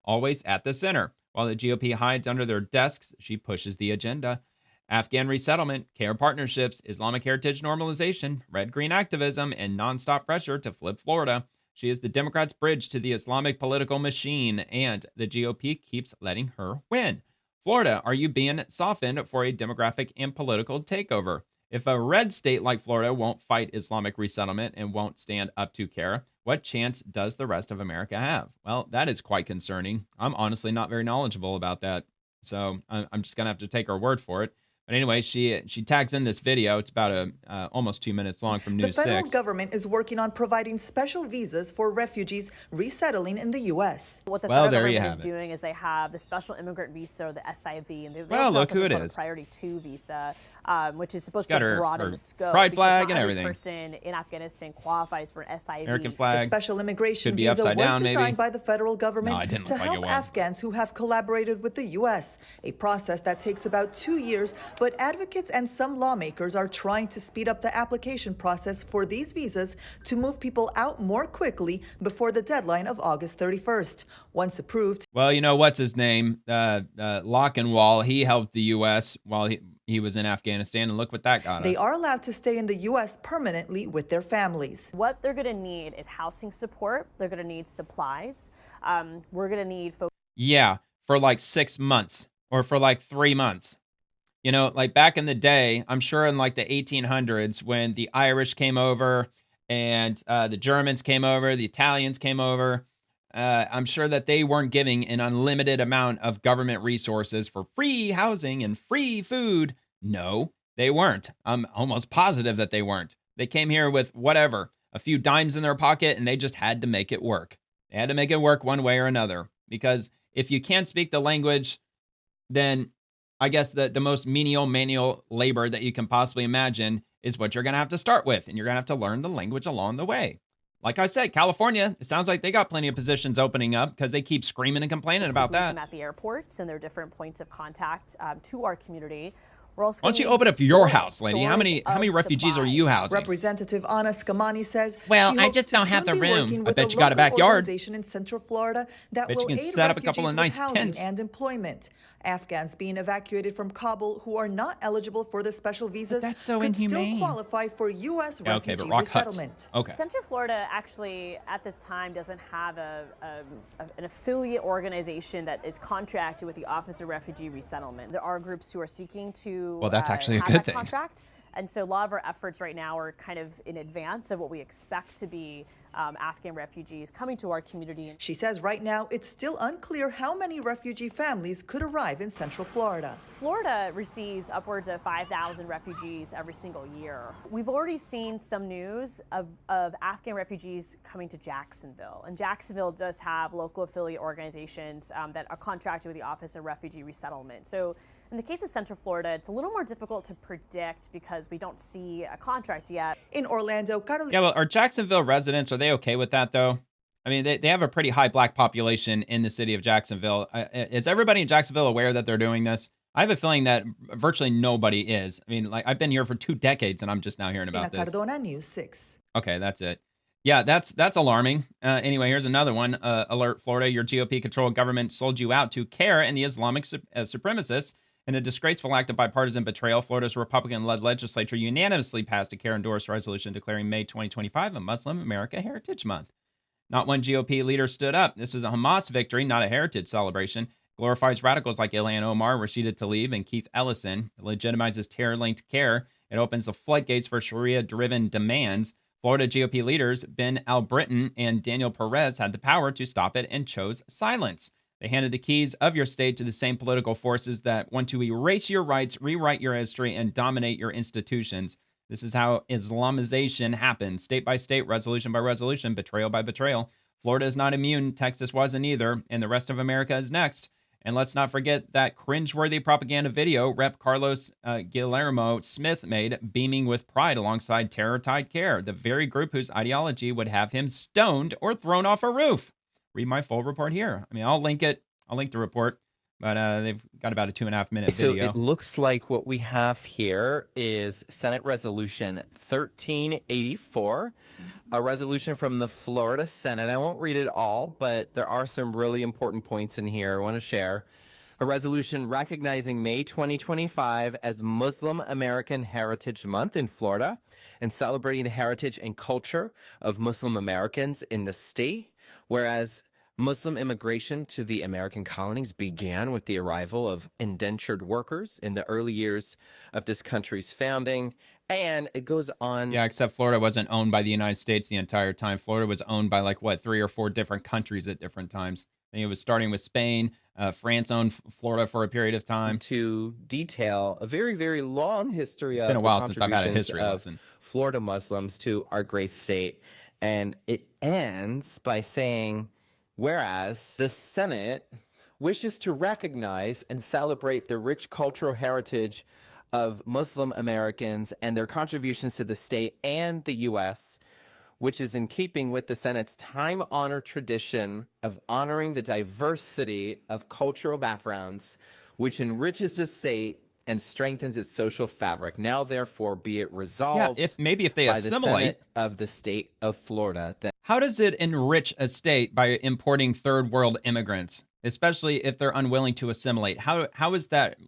[SPEAKER 2] always at the center. While the GOP hides under their desks, she pushes the agenda. Afghan resettlement, care partnerships, Islamic heritage normalization, red-green activism, and nonstop pressure to flip Florida. She is the Democrats' bridge to the Islamic political machine, and the GOP keeps letting her win. Florida, are you being softened for a demographic and political takeover? If a red state like Florida won't fight Islamic resettlement and won't stand up to CARE, what chance does the rest of America have? Well, that is quite concerning. I'm honestly not very knowledgeable about that, so I'm just going to have to take her word for it. But anyway, she tags in this video. It's about almost 2 minutes long from News 6.
[SPEAKER 7] The federal government is working on providing special visas for refugees resettling in the U.S.
[SPEAKER 8] What the federal government is doing is they have the special immigrant visa, or the SIV, and they also have something called a Priority 2 visa, which is supposed to broaden the scope.
[SPEAKER 2] Pride flag and everything.
[SPEAKER 8] Every person in Afghanistan qualifies for an SIV.
[SPEAKER 2] American flag.
[SPEAKER 7] The special immigration visa was designed by the federal government to help Afghans who have collaborated with the U.S., a process that takes about 2 years, but advocates and some lawmakers are trying to speed up the application process for these visas to move people out more quickly before the deadline of August 31st. Once approved.
[SPEAKER 2] Well, you know, what's his name? Lockenwall, he helped the U.S. while he was in Afghanistan, and look what that got us.
[SPEAKER 7] They are allowed to stay in the U.S. permanently with their families.
[SPEAKER 8] What they're going to need is housing support. They're going to need supplies. We're going to need folks.
[SPEAKER 2] Yeah, for like 6 months or for like 3 months. You know, like back in the day, I'm sure in like the 1800s when the Irish came over and the Germans came over, the Italians came over, I'm sure that they weren't giving an unlimited amount of government resources for free housing and free food. No, they weren't. I'm almost positive that they weren't. They came here with whatever, a few dimes in their pocket, and they just had to make it work. They had to make it work one way or another, because if you can't speak the language, then I guess the most menial manual labor that you can possibly imagine is what you're going to have to start with, and you're going to have to learn the language along the way. Like I said, California, it sounds like they got plenty of positions opening up because they keep screaming and complaining about that.
[SPEAKER 8] At the airports and their different points of contact to our community. We're also
[SPEAKER 2] Why don't you open up your house, lady? How many refugees are you housing?
[SPEAKER 7] Representative Anna Scamani says,
[SPEAKER 2] well, I just don't have the room. I bet you got a backyard.
[SPEAKER 7] In Central Florida that
[SPEAKER 2] bet
[SPEAKER 7] will
[SPEAKER 2] you can
[SPEAKER 7] aid
[SPEAKER 2] set up a couple of nice
[SPEAKER 7] housing
[SPEAKER 2] tents
[SPEAKER 7] and employment. Afghans being evacuated from Kabul who are not eligible for the special visas
[SPEAKER 2] that's so
[SPEAKER 7] could
[SPEAKER 2] inhumane.
[SPEAKER 7] Still qualify for U.S. refugee
[SPEAKER 2] but rock
[SPEAKER 7] resettlement.
[SPEAKER 2] Huts. Okay.
[SPEAKER 8] Central Florida actually, at this time, doesn't have an affiliate organization that is contracted with the Office of Refugee Resettlement. There are groups who are seeking to
[SPEAKER 2] well, that's actually a
[SPEAKER 8] have
[SPEAKER 2] good
[SPEAKER 8] that
[SPEAKER 2] thing.
[SPEAKER 8] Contract. And so a lot of our efforts right now are kind of in advance of what we expect to be Afghan refugees coming to our community.
[SPEAKER 7] She says right now it's still unclear how many refugee families could arrive in Central Florida.
[SPEAKER 8] Florida receives upwards of 5,000 refugees every single year. We've already seen some news of Afghan refugees coming to Jacksonville. And Jacksonville does have local affiliate organizations that are contracted with the Office of Refugee Resettlement. So in the case of Central Florida, it's a little more difficult to predict because we don't see a contract yet.
[SPEAKER 7] In Orlando,
[SPEAKER 2] yeah, well, are Jacksonville residents, are they okay with that, though? I mean, they have a pretty high black population in the city of Jacksonville. Is everybody in Jacksonville aware that they're doing this? I have a feeling that virtually nobody is. I mean, like, I've been here for 2 decades, and I'm just now hearing about this.
[SPEAKER 7] Cardona, News 6.
[SPEAKER 2] Okay, that's it. Yeah, that's alarming. Anyway, here's another one. Alert, Florida, your GOP-controlled government sold you out to CARE and the Islamic supremacists In a disgraceful act of bipartisan betrayal, Florida's Republican-led legislature unanimously passed a CARE-endorsed resolution declaring May 2025 a Muslim America Heritage Month. Not one GOP leader stood up. This was a Hamas victory, not a heritage celebration. Glorifies radicals like Ilhan Omar, Rashida Tlaib, and Keith Ellison. It legitimizes terror-linked care. It opens the floodgates for Sharia-driven demands. Florida GOP leaders Ben Albritton and Daniel Perez had the power to stop it and chose silence. They handed the keys of your state to the same political forces that want to erase your rights, rewrite your history, and dominate your institutions. This is how Islamization happens, state by state, resolution by resolution, betrayal by betrayal. Florida is not immune, Texas wasn't either, and the rest of America is next. And let's not forget that cringeworthy propaganda video Rep. Carlos Guillermo Smith made, beaming with pride alongside Terror-Tide Care, the very group whose ideology would have him stoned or thrown off a roof. Read my full report here. I mean, I'll link it. I'll link the report. But they've got about a 2.5-minute video.
[SPEAKER 9] So it looks like what we have here is Senate Resolution 1384, a resolution from the Florida Senate. I won't read it all, but there are some really important points in here I want to share. A resolution recognizing May 2025 as Muslim American Heritage Month in Florida and celebrating the heritage and culture of Muslim Americans in the state, whereas Muslim immigration to the American colonies began with the arrival of indentured workers in the early years of this country's founding. And it goes on.
[SPEAKER 2] Yeah, except Florida wasn't owned by the United States the entire time. Florida was owned by 3 or 4 different countries at different times. I think it was starting with Spain. France owned Florida for a period of time.
[SPEAKER 9] To detail a very, very long history
[SPEAKER 2] it's been a while since I've had a history lesson.
[SPEAKER 9] Florida Muslims to our great state. And it ends by saying, whereas the Senate wishes to recognize and celebrate the rich cultural heritage of Muslim Americans and their contributions to the state and the U.S., which is in keeping with the Senate's time-honored tradition of honoring the diversity of cultural backgrounds, which enriches the state and strengthens its social fabric. Now, therefore, be it resolved
[SPEAKER 2] if they
[SPEAKER 9] by
[SPEAKER 2] assimilate
[SPEAKER 9] the Senate of the state of Florida.
[SPEAKER 2] How does it enrich a state by importing third world immigrants, especially if they're unwilling to assimilate? How is that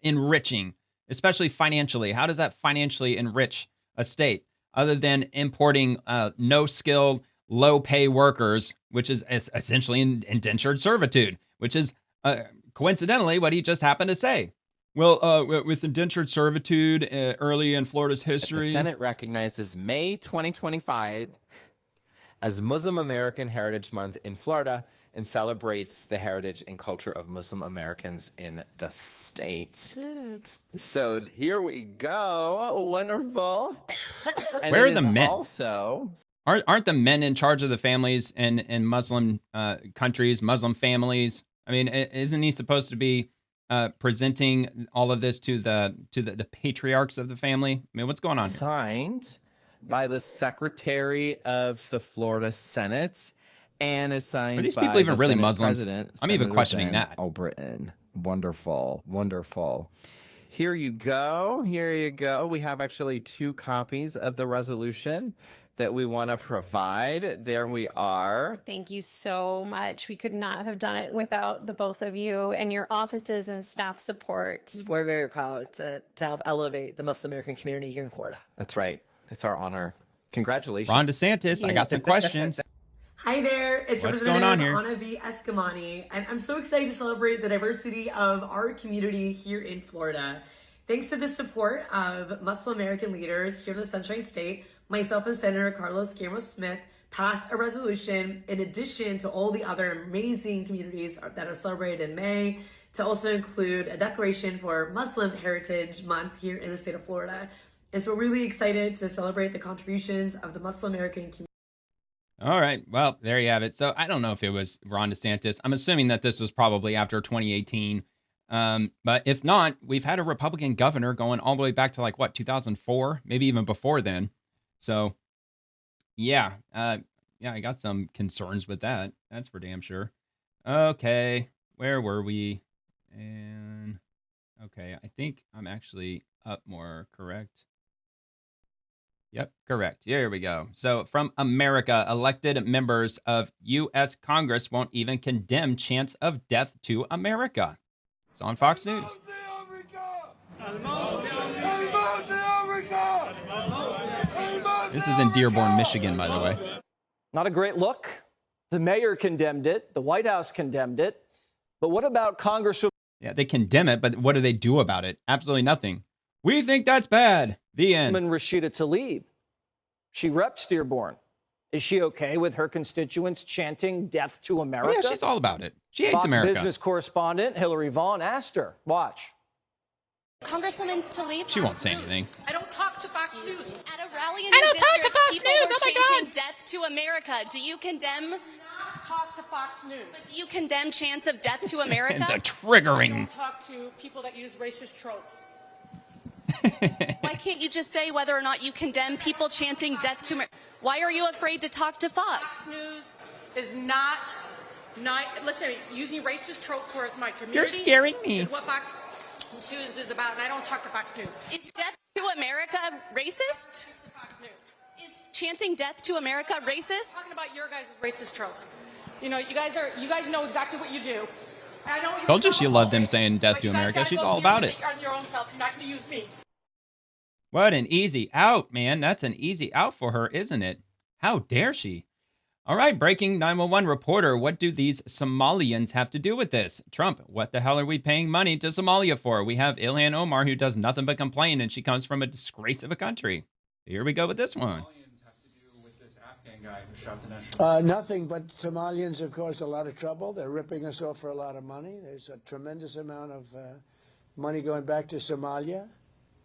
[SPEAKER 2] enriching, especially financially? How does that financially enrich a state other than importing no-skilled, low-pay workers, which is essentially indentured servitude, which is coincidentally what he just happened to say. Well, with indentured servitude early in Florida's history.
[SPEAKER 9] The Senate recognizes May 2025 as Muslim American Heritage Month in Florida and celebrates the heritage and culture of Muslim Americans in the state. So here we go. Wonderful.
[SPEAKER 2] Where are the men?
[SPEAKER 9] Also,
[SPEAKER 2] aren't the men in charge of the families in Muslim countries, Muslim families? I mean, isn't he supposed to be presenting all of this to the patriarchs of the family? I mean, what's going on here?
[SPEAKER 9] Signed by the Secretary of the Florida Senate and is signed by
[SPEAKER 2] Are these people even really
[SPEAKER 9] Senate
[SPEAKER 2] Muslims?
[SPEAKER 9] President,
[SPEAKER 2] I'm even
[SPEAKER 9] Senator
[SPEAKER 2] questioning
[SPEAKER 9] Ben
[SPEAKER 2] that.
[SPEAKER 9] Albritton. Wonderful. Wonderful. Here you go. Here you go. We have actually 2 copies of the resolution that we want to provide. There we are.
[SPEAKER 10] Thank you so much. We could not have done it without the both of you and your offices and staff support.
[SPEAKER 11] We're very proud to help elevate the Muslim American community here in Florida.
[SPEAKER 9] That's right. It's our honor. Congratulations.
[SPEAKER 2] Ron DeSantis, I got some questions.
[SPEAKER 12] Hi there, it's
[SPEAKER 2] What's going on here?
[SPEAKER 12] Anna B. Escamani, and I'm so excited to celebrate the diversity of our community here in Florida. Thanks to the support of Muslim American leaders here in the Sunshine State, myself and Senator Carlos Guillermo Smith passed a resolution in addition to all the other amazing communities that are celebrated in May, to also include a declaration for Muslim Heritage Month here in the state of Florida. And so we're really excited to celebrate the contributions of the Muslim American community.
[SPEAKER 2] All right. Well, there you have it. So I don't know if it was Ron DeSantis. I'm assuming that this was probably after 2018. But if not, we've had a Republican governor going all the way back to 2004, maybe even before then. So yeah, I got some concerns with that. That's for damn sure. Okay. Where were we? And okay, I think I'm actually up more, correct? Yep, correct. Here we go. So from America, elected members of U.S. Congress won't even condemn chance of death to America. It's on Fox News. This is in Dearborn, Michigan, by the way.
[SPEAKER 13] Not a great look. The mayor condemned it. The White House condemned it. But what about Congresswoman?
[SPEAKER 2] Yeah, they condemn it, but what do they do about it? Absolutely nothing. We think that's bad. The end.
[SPEAKER 13] Rashida Tlaib. She reps Dearborn. Is she okay with her constituents chanting death to America?
[SPEAKER 2] Oh, yeah, she's all about it. She hates
[SPEAKER 13] Fox
[SPEAKER 2] America.
[SPEAKER 13] Business correspondent Hillary Vaughn asked her. Watch.
[SPEAKER 14] Congresswoman Tlaib.
[SPEAKER 2] She won't say anything.
[SPEAKER 14] I don't talk to Fox News. At a rally in
[SPEAKER 2] I
[SPEAKER 14] your
[SPEAKER 2] don't talk to
[SPEAKER 14] district,
[SPEAKER 2] Fox
[SPEAKER 14] people
[SPEAKER 2] News.
[SPEAKER 14] were
[SPEAKER 2] Oh my
[SPEAKER 14] chanting
[SPEAKER 2] God.
[SPEAKER 14] death to America. Do you condemn?
[SPEAKER 5] Do not talk to Fox News.
[SPEAKER 14] But do you condemn chants of death to America?
[SPEAKER 2] The triggering.
[SPEAKER 5] I don't talk to people that use racist tropes.
[SPEAKER 14] Why can't you just say whether or not you condemn people chanting death to America? Why are you afraid to talk to Fox?
[SPEAKER 5] Fox News is not listen, using racist tropes towards my community.
[SPEAKER 2] You're scaring me.
[SPEAKER 5] Is what Fox News is about, and I don't talk to Fox News.
[SPEAKER 14] Is death to America racist?
[SPEAKER 5] Fox News.
[SPEAKER 14] Is chanting death to America racist?
[SPEAKER 5] I'm talking about your guys' racist tropes. You know, you guys know exactly what you do. I know you
[SPEAKER 2] Told you she loved them saying death to America. She's all about it.
[SPEAKER 5] On your own self, you're not going to use me.
[SPEAKER 2] What an easy out, man. That's an easy out for her, isn't it? How dare she? All right, breaking 911 reporter. What do these Somalians have to do with this? Trump, what the hell are we paying money to Somalia for? We have Ilhan Omar, who does nothing but complain, and she comes from a disgrace of a country. Here we go with this one.
[SPEAKER 5] Nothing but Somalians, of course, a lot of trouble. They're ripping us off for a lot of money. There's a tremendous amount of money going back to Somalia.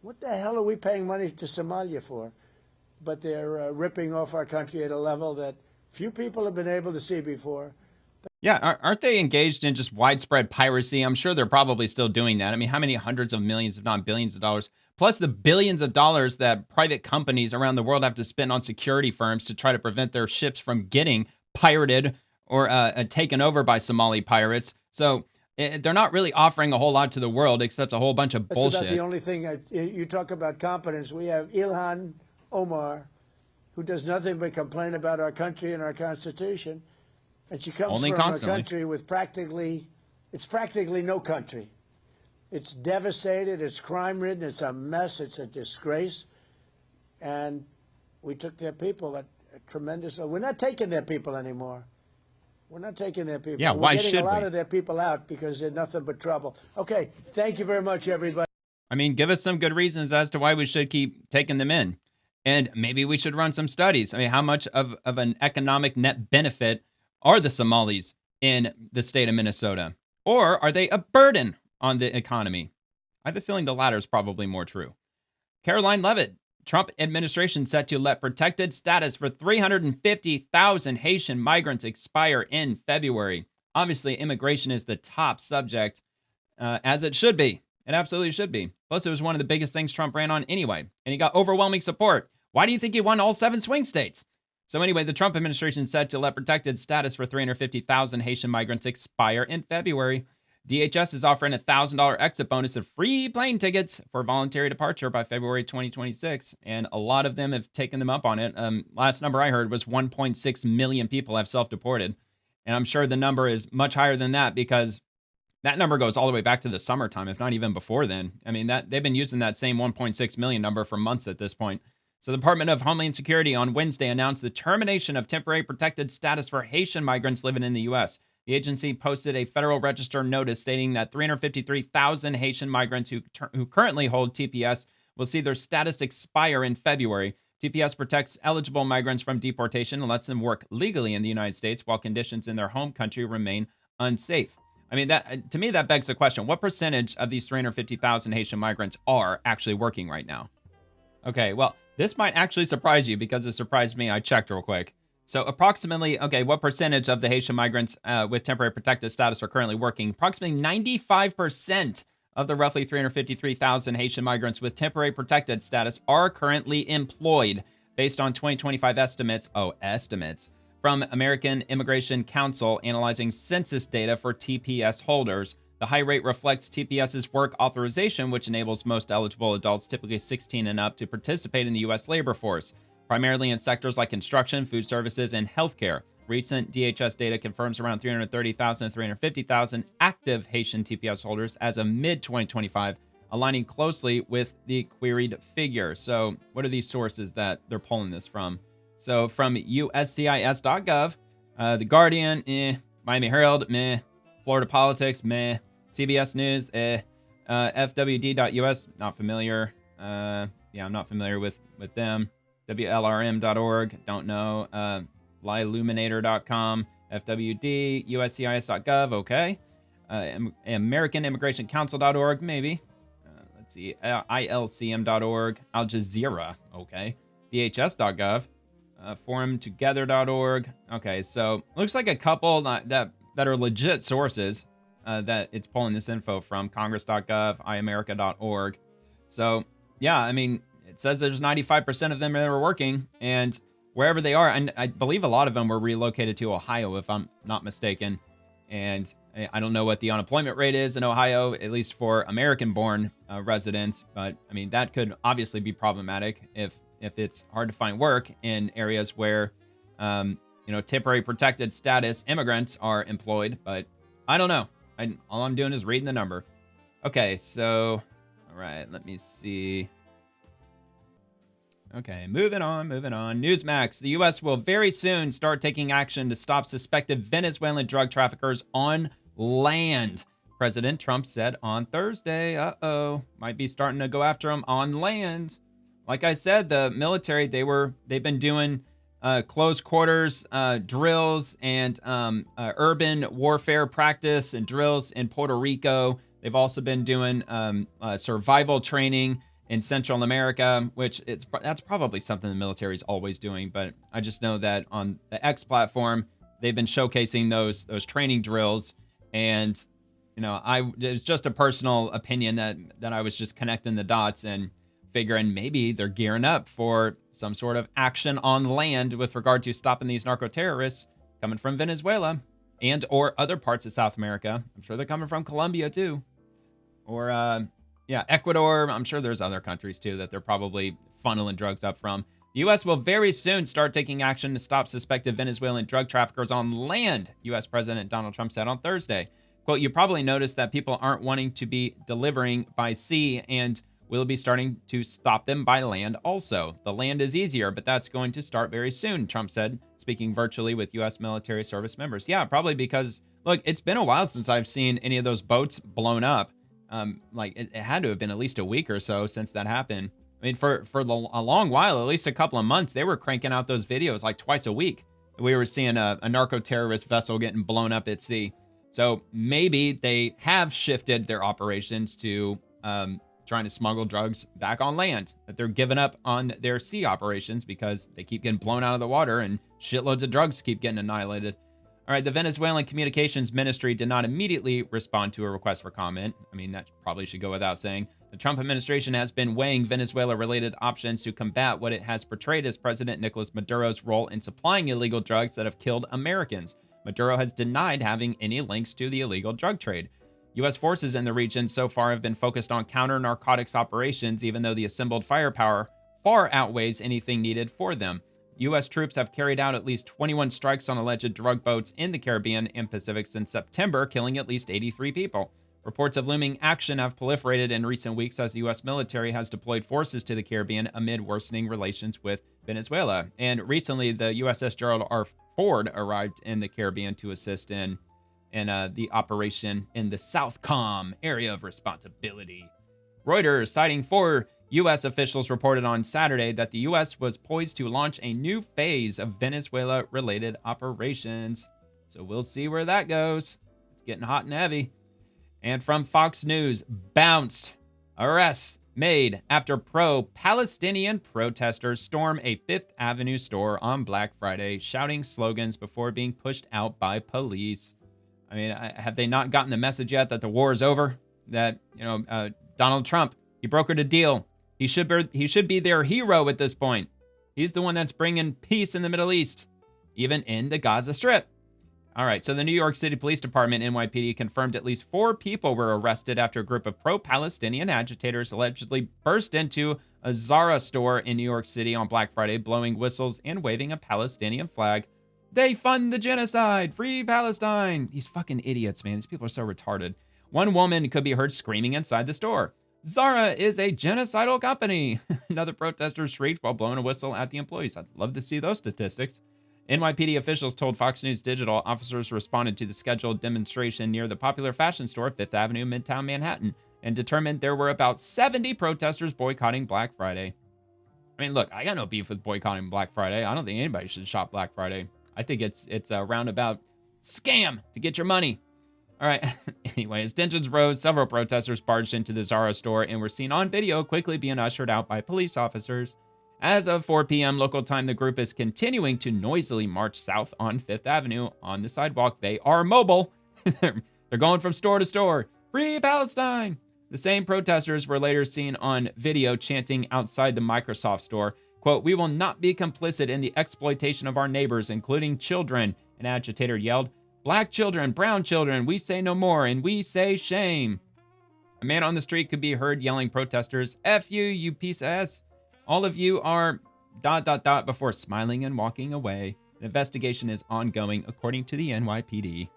[SPEAKER 5] What the hell are we paying money to Somalia for? But they're ripping off our country at a level that few people have been able to see before.
[SPEAKER 2] Yeah, aren't they engaged in just widespread piracy? I'm sure they're probably still doing that. I mean, how many hundreds of millions, if not billions of dollars, plus the billions of dollars that private companies around the world have to spend on security firms to try to prevent their ships from getting pirated or taken over by Somali pirates. So they're not really offering a whole lot to the world except a whole bunch of bullshit.
[SPEAKER 5] That's about the only thing. You talk about competence. We have Ilhan Omar, who does nothing but complain about our country and our Constitution. And she comes from a country with practically no country. It's devastated, it's crime-ridden, it's a mess, it's a disgrace. And we took their people at a tremendous... We're not taking their people anymore. We're not taking their people.
[SPEAKER 2] Yeah, why should we?
[SPEAKER 5] We're getting a lot of their people out because they're nothing but trouble. Okay, thank you very much, everybody.
[SPEAKER 2] I mean, give us some good reasons as to why we should keep taking them in. And maybe we should run some studies. I mean, how much of an economic net benefit are the Somalis in the state of Minnesota? Or are they a burden on the economy? I have a feeling the latter is probably more true. Caroline Leavitt, Trump administration set to let protected status for 350,000 Haitian migrants expire in February. Obviously, immigration is the top subject, as it should be. It absolutely should be. Plus, it was one of the biggest things Trump ran on anyway, and he got overwhelming support. Why do you think he won all 7 swing states? So anyway, the Trump administration said to let protected status for 350,000 Haitian migrants expire in February. DHS is offering a $1,000 exit bonus of free plane tickets for voluntary departure by February 2026, and a lot of them have taken them up on it. Last number I heard was 1.6 million people have self-deported, and I'm sure the number is much higher than that because that number goes all the way back to the summertime, if not even before then. I mean, that they've been using that same 1.6 million number for months at this point. So the Department of Homeland Security on Wednesday announced the termination of temporary protected status for Haitian migrants living in the U.S. The agency posted a Federal Register notice stating that 353,000 Haitian migrants who currently hold TPS will see their status expire in February. TPS protects eligible migrants from deportation and lets them work legally in the United States while conditions in their home country remain unsafe. I mean, that to me, that begs the question, what percentage of these 350,000 Haitian migrants are actually working right now? Okay, well, this might actually surprise you because it surprised me. I checked real quick. So approximately, okay, what percentage of the Haitian migrants with temporary protected status are currently working? Approximately 95% of the roughly 353,000 Haitian migrants with temporary protected status are currently employed based on 2025 estimates from American Immigration Council analyzing census data for TPS holders. The high rate reflects TPS's work authorization, which enables most eligible adults, typically 16 and up, to participate in the U.S. labor force, primarily in sectors like construction, food services, and healthcare. Recent DHS data confirms around 330,000 to 350,000 active Haitian TPS holders as of mid-2025, aligning closely with the queried figure. So what are these sources that they're pulling this from? So from USCIS.gov, The Guardian, Miami Herald, meh, Florida Politics, meh, CBS News, FWD.us, not familiar. I'm not familiar with them. WLRM.org, don't know. Liluminator.com, FWD, USCIS.gov, okay. AmericanImmigrationCouncil.org, maybe. Let's see, ILCM.org, Al Jazeera, okay. DHS.gov, ForumTogether.org. Okay, so looks like a couple that are legit sources that it's pulling this info from. Congress.gov, iamerica.org. So, yeah, I mean, it says there's 95% of them that are working, and wherever they are, and I believe a lot of them were relocated to Ohio, if I'm not mistaken. And I don't know what the unemployment rate is in Ohio, at least for American-born residents. But, I mean, that could obviously be problematic if it's hard to find work in areas where, temporary protected status immigrants are employed. But I don't know. All I'm doing is reading the number. Okay, so, all right, let me see. Okay, moving on. Newsmax. The U.S. will very soon start taking action to stop suspected Venezuelan drug traffickers on land, President Trump said on Thursday. Might be starting to go after them on land. Like I said, the military, they've been doing close quarters drills and urban warfare practice and drills in Puerto Rico. They've also been doing survival training in Central America, which that's probably something the military is always doing. But I just know that on the X platform, they've been showcasing those training drills. And, it's just a personal opinion that I was just connecting the dots and figuring maybe they're gearing up for some sort of action on land with regard to stopping these narco-terrorists coming from Venezuela and or other parts of South America. I'm sure they're coming from Colombia too. Or, Ecuador. I'm sure there's other countries too that they're probably funneling drugs up from. The U.S. will very soon start taking action to stop suspected Venezuelan drug traffickers on land, U.S. President Donald Trump said on Thursday. Quote, you probably noticed that people aren't wanting to be delivering by sea, and we'll be starting to stop them by land also. The land is easier, but that's going to start very soon, Trump said, speaking virtually with U.S. military service members. Yeah, probably because, look, it's been a while since I've seen any of those boats blown up. It had to have been at least a week or so since that happened. I mean, for a long while, at least a couple of months, they were cranking out those videos like twice a week. We were seeing a narco-terrorist vessel getting blown up at sea. So maybe they have shifted their operations to trying to smuggle drugs back on land, that they're giving up on their sea operations because they keep getting blown out of the water and shitloads of drugs keep getting annihilated. All right, the Venezuelan Communications Ministry did not immediately respond to a request for comment. I mean, that probably should go without saying. The Trump administration has been weighing Venezuela-related options to combat what it has portrayed as President Nicolas Maduro's role in supplying illegal drugs that have killed Americans. Maduro has denied having any links to the illegal drug trade. U.S. forces in the region so far have been focused on counter-narcotics operations, even though the assembled firepower far outweighs anything needed for them. U.S. troops have carried out at least 21 strikes on alleged drug boats in the Caribbean and Pacific since September, killing at least 83 people. Reports of looming action have proliferated in recent weeks as the U.S. military has deployed forces to the Caribbean amid worsening relations with Venezuela. And recently, the USS Gerald R. Ford arrived in the Caribbean to assist in the operation in the Southcom area of responsibility. Reuters, citing 4 U.S. officials, reported on Saturday that the U.S. was poised to launch a new phase of Venezuela-related operations. So we'll see where that goes. It's getting hot and heavy. And from Fox News, bounced. Arrests made after pro-Palestinian protesters storm a Fifth Avenue store on Black Friday, shouting slogans before being pushed out by police. I mean, have they not gotten the message yet that the war is over? That, Donald Trump, he brokered a deal. He should be their hero at this point. He's the one that's bringing peace in the Middle East, even in the Gaza Strip. All right, so the New York City Police Department, NYPD, confirmed at least 4 people were arrested after a group of pro-Palestinian agitators allegedly burst into a Zara store in New York City on Black Friday, blowing whistles and waving a Palestinian flag. They fund the genocide! Free Palestine! These fucking idiots, man. These people are so retarded. One woman could be heard screaming inside the store. Zara is a genocidal company. Another protester shrieked while blowing a whistle at the employees. I'd love to see those statistics. NYPD officials told Fox News Digital officers responded to the scheduled demonstration near the popular fashion store, 5th Avenue, Midtown Manhattan, and determined there were about 70 protesters boycotting Black Friday. I mean, look, I got no beef with boycotting Black Friday. I don't think anybody should shop Black Friday. I think it's a roundabout scam to get your money. All right. Anyway, as tensions rose, several protesters barged into the Zara store and were seen on video quickly being ushered out by police officers. As of 4 p.m. local time, the group is continuing to noisily march south on 5th Avenue on the sidewalk. They are mobile. They're going from store to store. Free Palestine! The same protesters were later seen on video chanting outside the Microsoft store, quote, "We will not be complicit in the exploitation of our neighbors, including children," an agitator yelled. "Black children, brown children, we say no more, and we say shame." A man on the street could be heard yelling protesters, "F you, you piece of ass. All of you are ... before smiling and walking away. The investigation is ongoing, according to the NYPD.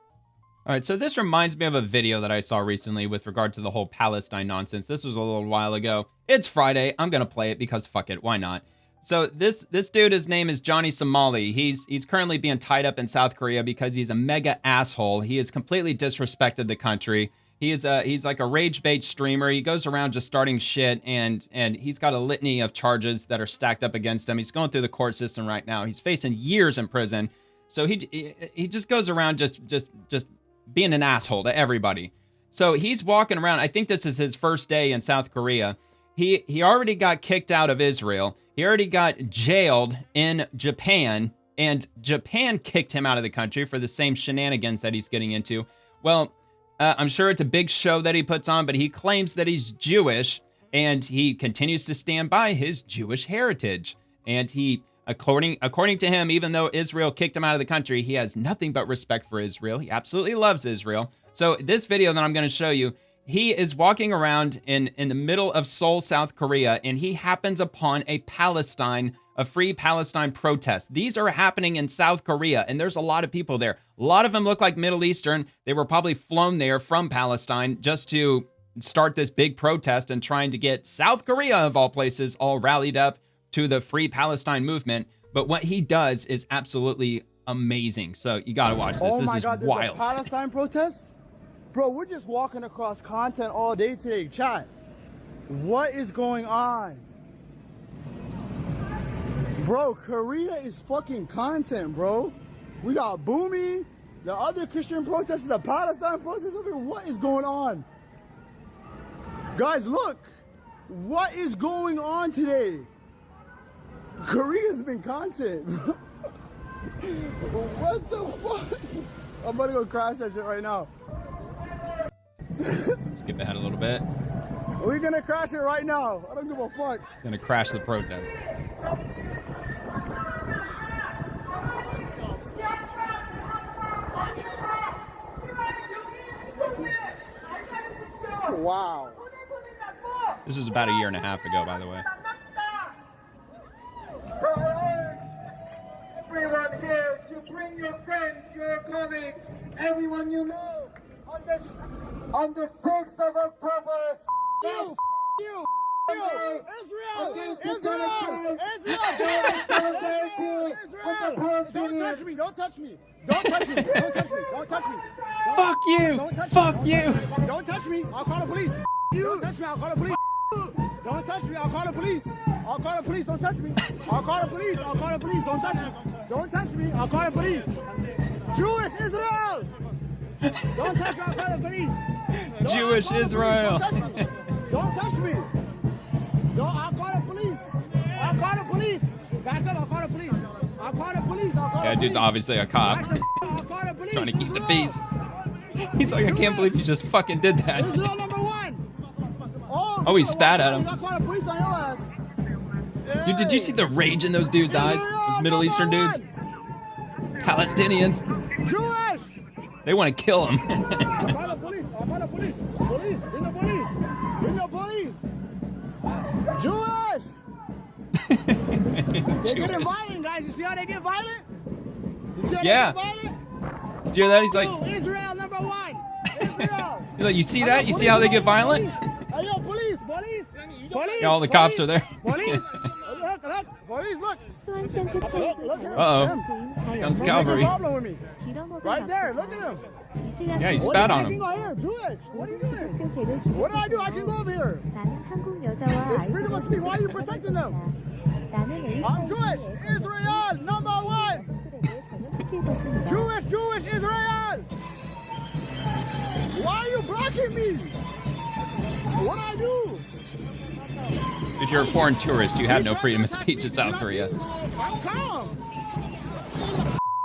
[SPEAKER 2] All right, so this reminds me of a video that I saw recently with regard to the whole Palestine nonsense. This was a little while ago. It's Friday. I'm going to play it because fuck it. Why not? So this dude, his name is Johnny Somali. He's currently being tied up in South Korea because he's a mega asshole. He has completely disrespected the country. He's like a rage bait streamer. He goes around just starting shit, and he's got a litany of charges that are stacked up against him. He's going through the court system right now. He's facing years in prison. So he just goes around just being an asshole to everybody. So he's walking around. I think this is his first day in South Korea. He already got kicked out of Israel. He already got jailed in Japan, and Japan kicked him out of the country for the same shenanigans that he's getting into. Well, I'm sure it's a big show that he puts on, but he claims that he's Jewish, and he continues to stand by his Jewish heritage. And he, according to him, even though Israel kicked him out of the country, he has nothing but respect for Israel. He absolutely loves Israel. So this video that I'm going to show you, he is walking around in the middle of Seoul, South Korea, and he happens upon a Free Palestine protest. These are happening in South Korea, and there's a lot of people there. A lot of them look like Middle Eastern. They were probably flown there from Palestine just to start this big protest and trying to get South Korea, of all places, all rallied up to the Free Palestine movement. But what he does is absolutely amazing. So you got to watch this.
[SPEAKER 15] Oh
[SPEAKER 2] this is
[SPEAKER 15] God,
[SPEAKER 2] wild.
[SPEAKER 15] A Palestine protest? Bro, we're just walking across content all day today. Chat, what is going on? Bro, Korea is fucking content, bro. We got Boomy, the other Christian protesters, the Palestine protesters. What is going on? Guys, look. What is going on today? Korea's been content. What the fuck? I'm about to go crash that shit right now.
[SPEAKER 2] Skip ahead a little bit.
[SPEAKER 15] We're gonna crash it right now. I don't give a fuck.
[SPEAKER 2] Gonna crash the protest.
[SPEAKER 15] Wow.
[SPEAKER 2] This is about a year and a half ago, by the way.
[SPEAKER 15] Everyone here to bring your friends, your colleagues, everyone you know on the 6th of October. You, Israel! Israel! Don't touch me! Don't touch me! Don't touch me! Don't touch me! Don't touch me!
[SPEAKER 2] Fuck you! Fuck you!
[SPEAKER 15] Don't touch me! I'll call the police! Don't touch me! I'll call the police! Don't touch me! I'll call the police! I'll call the police! Don't touch me! I'll call the police! I'll call the police! Don't touch me! Don't touch me! I'll call the police! Jewish Israel! Don't touch me! I'll call the police!
[SPEAKER 2] Jewish Israel!
[SPEAKER 15] Don't touch me! I'll call the police! I'll call the police! Back up! I'll call the police! I'll call the police! I'll call the police!
[SPEAKER 2] Dude's obviously a cop. Trying to keep the peace. He's like, I can't believe you just fucking did that.
[SPEAKER 15] Israel #1!
[SPEAKER 2] Oh, he spat at him.
[SPEAKER 15] I'll call the police on your ass!
[SPEAKER 2] Dude, did you see the rage in those dudes' eyes? Those Middle Eastern dudes? Palestinians.
[SPEAKER 15] Jewish!
[SPEAKER 2] They want to kill him.
[SPEAKER 15] I'll call the police! I'll call the police! Police! Bring the police! Bring the police! Jewish! They're getting violent, guys. You see how they get violent? You see how they get violent?
[SPEAKER 2] Did you hear that? He's like,
[SPEAKER 15] Israel #1! Israel!
[SPEAKER 2] he's like, you see that? You see how they get violent?
[SPEAKER 15] Hey, yo, police, boy!
[SPEAKER 2] Yeah, all the cops are there.
[SPEAKER 15] Police! Look! Police, look!
[SPEAKER 2] Uh-oh. Comes cavalry.
[SPEAKER 15] Problem with me. Right there, look at him.
[SPEAKER 2] Yeah, he spat on him.
[SPEAKER 15] Jewish, what are you doing? What do I do? I can go over here. It's freedom of speech. Why are you protecting them? I'm Jewish. Israel, number one. Jewish, Israel. Why are you blocking me? What do I do?
[SPEAKER 2] If you're a foreign tourist, you have no freedom of speech in South Korea.
[SPEAKER 15] I'm calm.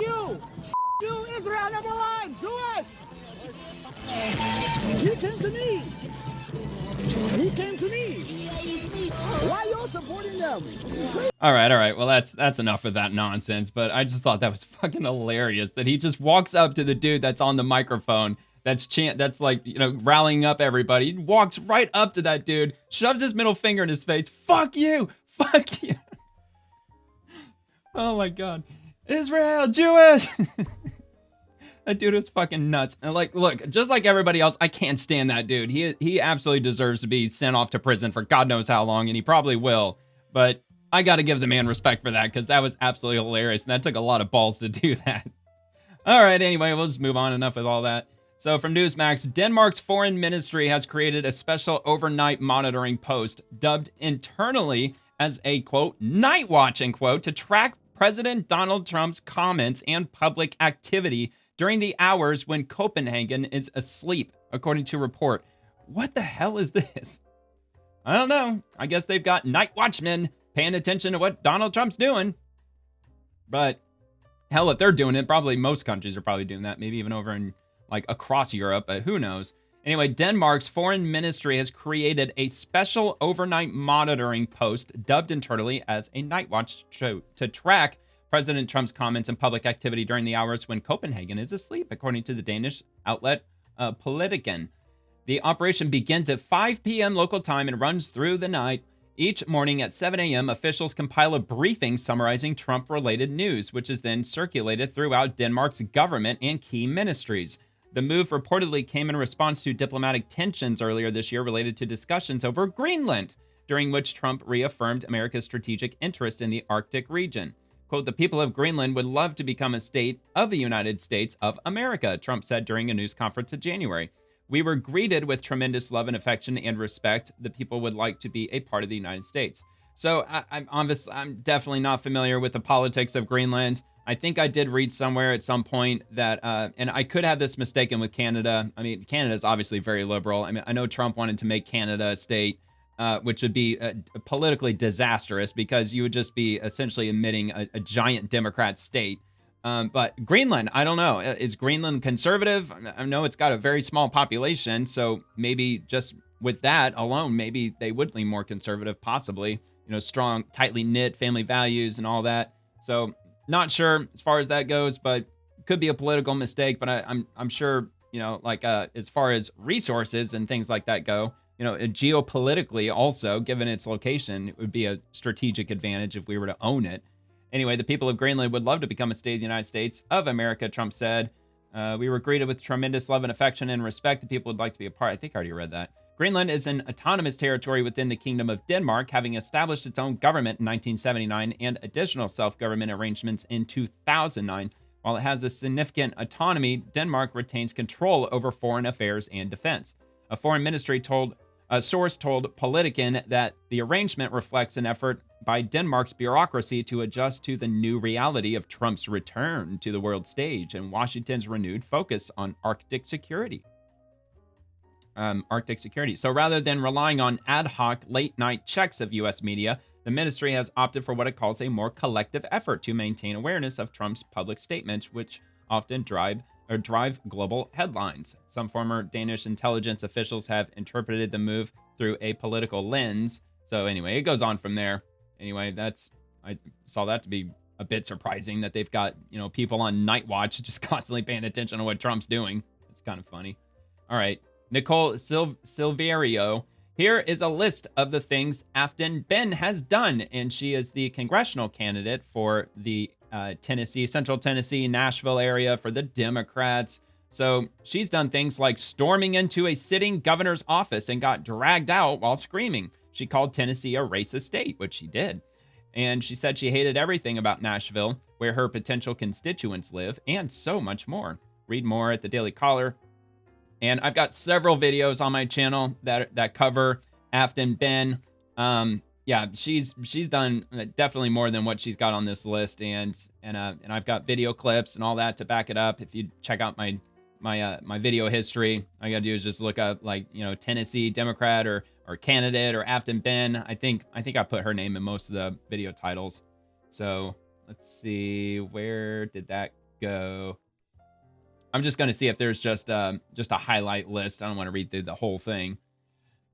[SPEAKER 15] You, Israel, number one, Jewish. He came to me. He came to me. Why are you supporting them?
[SPEAKER 2] All right. Well, that's enough of that nonsense. But I just thought that was fucking hilarious that he just walks up to the dude that's on the microphone. That's like, you know, rallying up everybody. He walks right up to that dude, shoves his middle finger in his face. Fuck you. Fuck you. Oh my God. Israel, Jewish. That dude is fucking nuts. And like, look, just like everybody else, I can't stand that dude. He absolutely deserves to be sent off to prison for God knows how long, and he probably will. But I got to give the man respect for that, because that was absolutely hilarious, and that took a lot of balls to do that. All right, anyway, we'll just move on. Enough with all that. So from Newsmax, Denmark's foreign ministry has created a special overnight monitoring post dubbed internally as a, quote, night watch, end quote, to track President Donald Trump's comments and public activity during the hours when Copenhagen is asleep, according to a report. What the hell is this? I don't know. I guess they've got night watchmen paying attention to what Donald Trump's doing. But hell, if they're doing it, probably most countries are probably doing that. Maybe even over in, like, across Europe, but who knows? Anyway, Denmark's foreign ministry has created a special overnight monitoring post dubbed internally as a night watch show to track President Trump's comments and public activity during the hours when Copenhagen is asleep, according to the Danish outlet Politiken. The operation begins at 5 p.m. local time and runs through the night. Each morning at 7 a.m., officials compile a briefing summarizing Trump-related news, which is then circulated throughout Denmark's government and key ministries. The move reportedly came in response to diplomatic tensions earlier this year related to discussions over Greenland, during which Trump reaffirmed America's strategic interest in the Arctic region. Quote, the people of Greenland would love to become a state of the United States of America, Trump said during a news conference in January. We were greeted with tremendous love and affection and respect. The people would like to be a part of the United States. So I'm definitely not familiar with the politics of Greenland. I think I did read somewhere at some point that, and I could have this mistaken with Canada. I mean, Canada is obviously very liberal. I mean, I know Trump wanted to make Canada a state, which would be politically disastrous because you would just be essentially admitting a giant Democrat state. But Greenland, I don't know. Is Greenland conservative? I know it's got a very small population, so maybe just with that alone, maybe they would lean more conservative, possibly. You know, strong, tightly knit family values and all that. So not sure as far as that goes, but could be a political mistake. But I'm sure, you know, like as far as resources and things like that go, you know, geopolitically also, given its location, it would be a strategic advantage if we were to own it. Anyway, the people of Greenland would love to become a state of the United States of America, Trump said. We were greeted with tremendous love and affection and respect. The people would like to be a part. I think I already read that. Greenland is an autonomous territory within the Kingdom of Denmark, having established its own government in 1979 and additional self-government arrangements in 2009. While it has a significant autonomy, Denmark retains control over foreign affairs and defense. A foreign ministry source told Politiken that the arrangement reflects an effort by Denmark's bureaucracy to adjust to the new reality of Trump's return to the world stage and Washington's renewed focus on Arctic security. So rather than relying on ad hoc late-night checks of U.S. media, the ministry has opted for what it calls a more collective effort to maintain awareness of Trump's public statements, which often drive global headlines. Some former Danish intelligence officials have interpreted the move through a political lens. So anyway, it goes on from there. Anyway, I saw that to be a bit surprising that they've got, you know, people on night watch just constantly paying attention to what Trump's doing. It's kind of funny. All right. Nicole Silverio. Here is a list of the things Afton Ben has done, and she is the congressional candidate for the Central Tennessee, Nashville area for the Democrats. So she's done things like storming into a sitting governor's office and got dragged out while screaming. she called Tennessee a racist state, which she did. And she said she hated everything about Nashville, where her potential constituents live, and so much more. Read more at the Daily Caller. And I've got several videos on my channel that cover Afton Ben. Yeah, she's done definitely more than what she's got on this list, and I've got video clips and all that to back it up. If you check out my video history, all you gotta do is just look up, like, you know, Tennessee Democrat or candidate or Afton Ben. I think I put her name in most of the video titles. So let's see, where did that go? I'm just gonna see if there's just a highlight list. I don't want to read through the whole thing.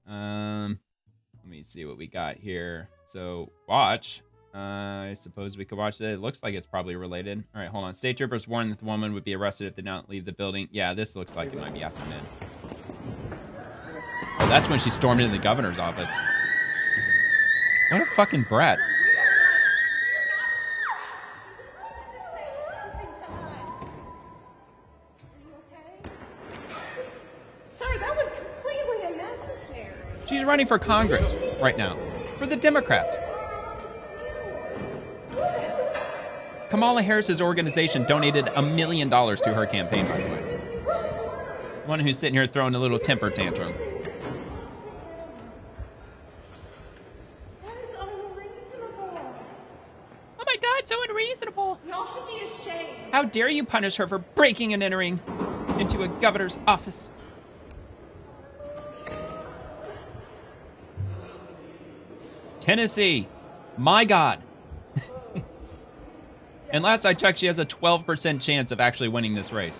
[SPEAKER 2] Let me see what we got here. So watch. I suppose we could watch it. It looks like it's probably related. All right, hold on. State troopers warned that the woman would be arrested if they did not leave the building. Yeah, this looks like it might be Afton Ben. Oh, that's when she stormed into the governor's office. What a fucking brat. She's running for Congress right now, for the Democrats. Kamala Harris's organization donated $1 million to her campaign, by the way. One who's sitting here throwing a little temper tantrum.
[SPEAKER 16] That is unreasonable.
[SPEAKER 2] Oh my God, so unreasonable.
[SPEAKER 16] Y'all should be ashamed.
[SPEAKER 2] How dare you punish her for breaking and entering into a governor's office? Tennessee, my God. And last I checked, she has a 12% chance of actually winning this race.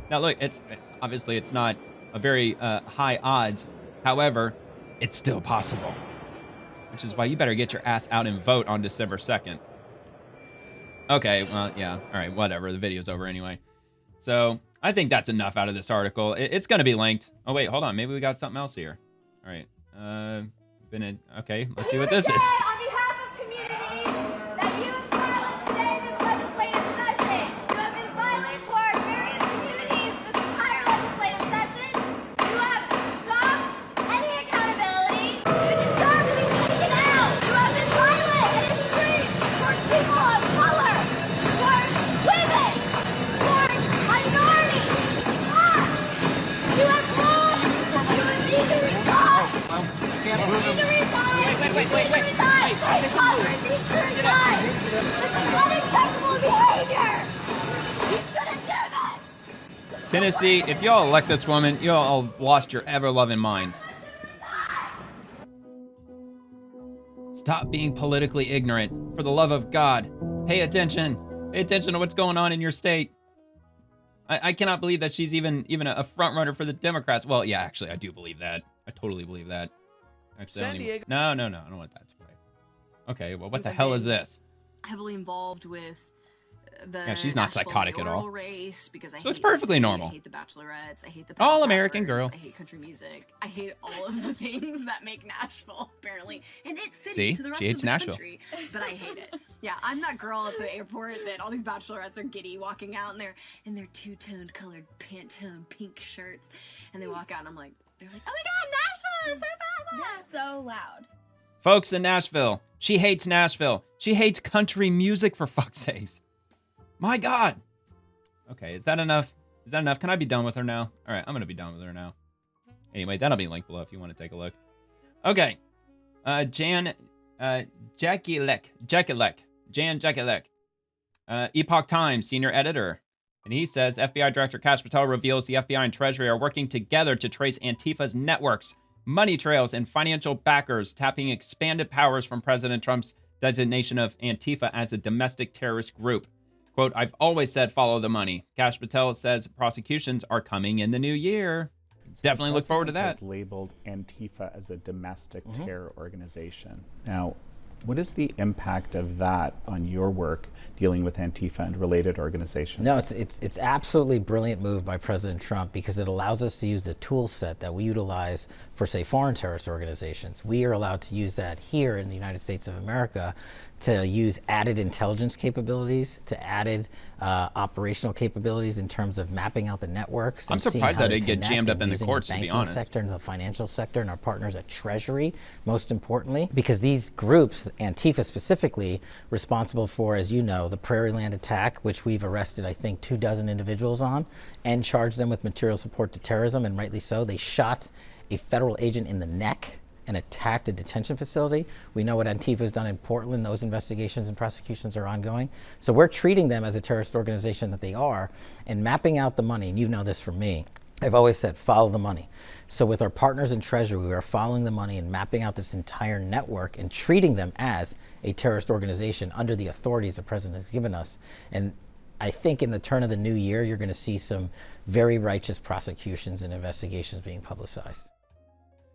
[SPEAKER 2] Now look, it's obviously it's not a very high odds. However, it's still possible. Which is why you better get your ass out and vote on December 2nd. Okay, well, yeah, all right, whatever. The video's over anyway. So I think that's enough out of this article. It's going to be linked. Oh, wait, hold on. Maybe we got something else here. All right. Okay, let's see what this is.
[SPEAKER 16] On behalf of communities that you have silenced today in this legislative session, you have been violent to our various communities this entire legislative session. You have stopped any accountability. You deserve to be taken out. You have been violent and extreme towards people of color, towards women, towards minorities. You have ruled. You need to resign.
[SPEAKER 2] Tennessee, if y'all elect this woman, y'all lost your ever-loving minds. Stop being politically ignorant. For the love of God, pay attention. Pay attention to what's going on in your state. I cannot believe that she's even a front runner for the Democrats. Well, yeah, actually, I do believe that. I totally believe that. Actually, no, I don't want that to play. Okay, well, what the hell is this?
[SPEAKER 17] Heavily involved with the
[SPEAKER 2] yeah, she's not psychotic at all.
[SPEAKER 17] Race because
[SPEAKER 2] so it's perfectly normal.
[SPEAKER 17] I hate the Bachelorettes. I hate the
[SPEAKER 2] all-American girl.
[SPEAKER 17] I hate country music. I hate all of the things that make Nashville, apparently. And it's city to the rest of the country. But I hate it. Yeah, I'm that girl at the airport that all these Bachelorettes are giddy walking out in their two-toned colored Pantone pink shirts. And they walk out and I'm like, they're like, oh my God, Nashville is so bad.
[SPEAKER 16] They're so loud.
[SPEAKER 2] Folks in Nashville, she hates Nashville. She hates country music, for fuck's sakes. My God. Okay, is that enough? Is that enough? Can I be done with her now? All right, I'm going to be done with her now. Anyway, that'll be linked below if you want to take a look. Okay. Jan Jekielek. Epoch Times senior editor. And he says, FBI Director Kash Patel reveals the FBI and Treasury are working together to trace Antifa's networks, money trails, and financial backers, tapping expanded powers from President Trump's designation of Antifa as a domestic terrorist group. Quote, I've always said follow the money. Kash Patel says prosecutions are coming in the new year. Definitely look forward to that.
[SPEAKER 18] Has labeled Antifa as a domestic terror organization. Now, What is the impact of that on your work dealing with Antifa and related organizations?
[SPEAKER 19] No, it's absolutely brilliant move by President Trump, because it allows us to use the tool set that we utilize for, say, foreign terrorist organizations. We are allowed to use that here in the United States of America to use added intelligence capabilities, to added operational capabilities in terms of mapping out the networks.
[SPEAKER 2] I'm surprised that didn't get jammed up in the courts, to be honest.
[SPEAKER 19] The banking sector and the financial sector and our partners at Treasury, most importantly, because these groups, Antifa specifically, responsible for, as you know, the Prairie Land attack, which we've arrested, I think, 24 individuals on and charged them with material support to terrorism, and rightly so. They shot a federal agent in the neck and attacked a detention facility. We know what Antifa has done in Portland. Those investigations and prosecutions are ongoing. So we're treating them as a terrorist organization that they are, and mapping out the money, and you know this from me, I've always said, follow the money. So with our partners in Treasury, we are following the money and mapping out this entire network and treating them as a terrorist organization under the authorities the president has given us. And I think in the turn of the new year, you're going to see some very righteous prosecutions and investigations being publicized.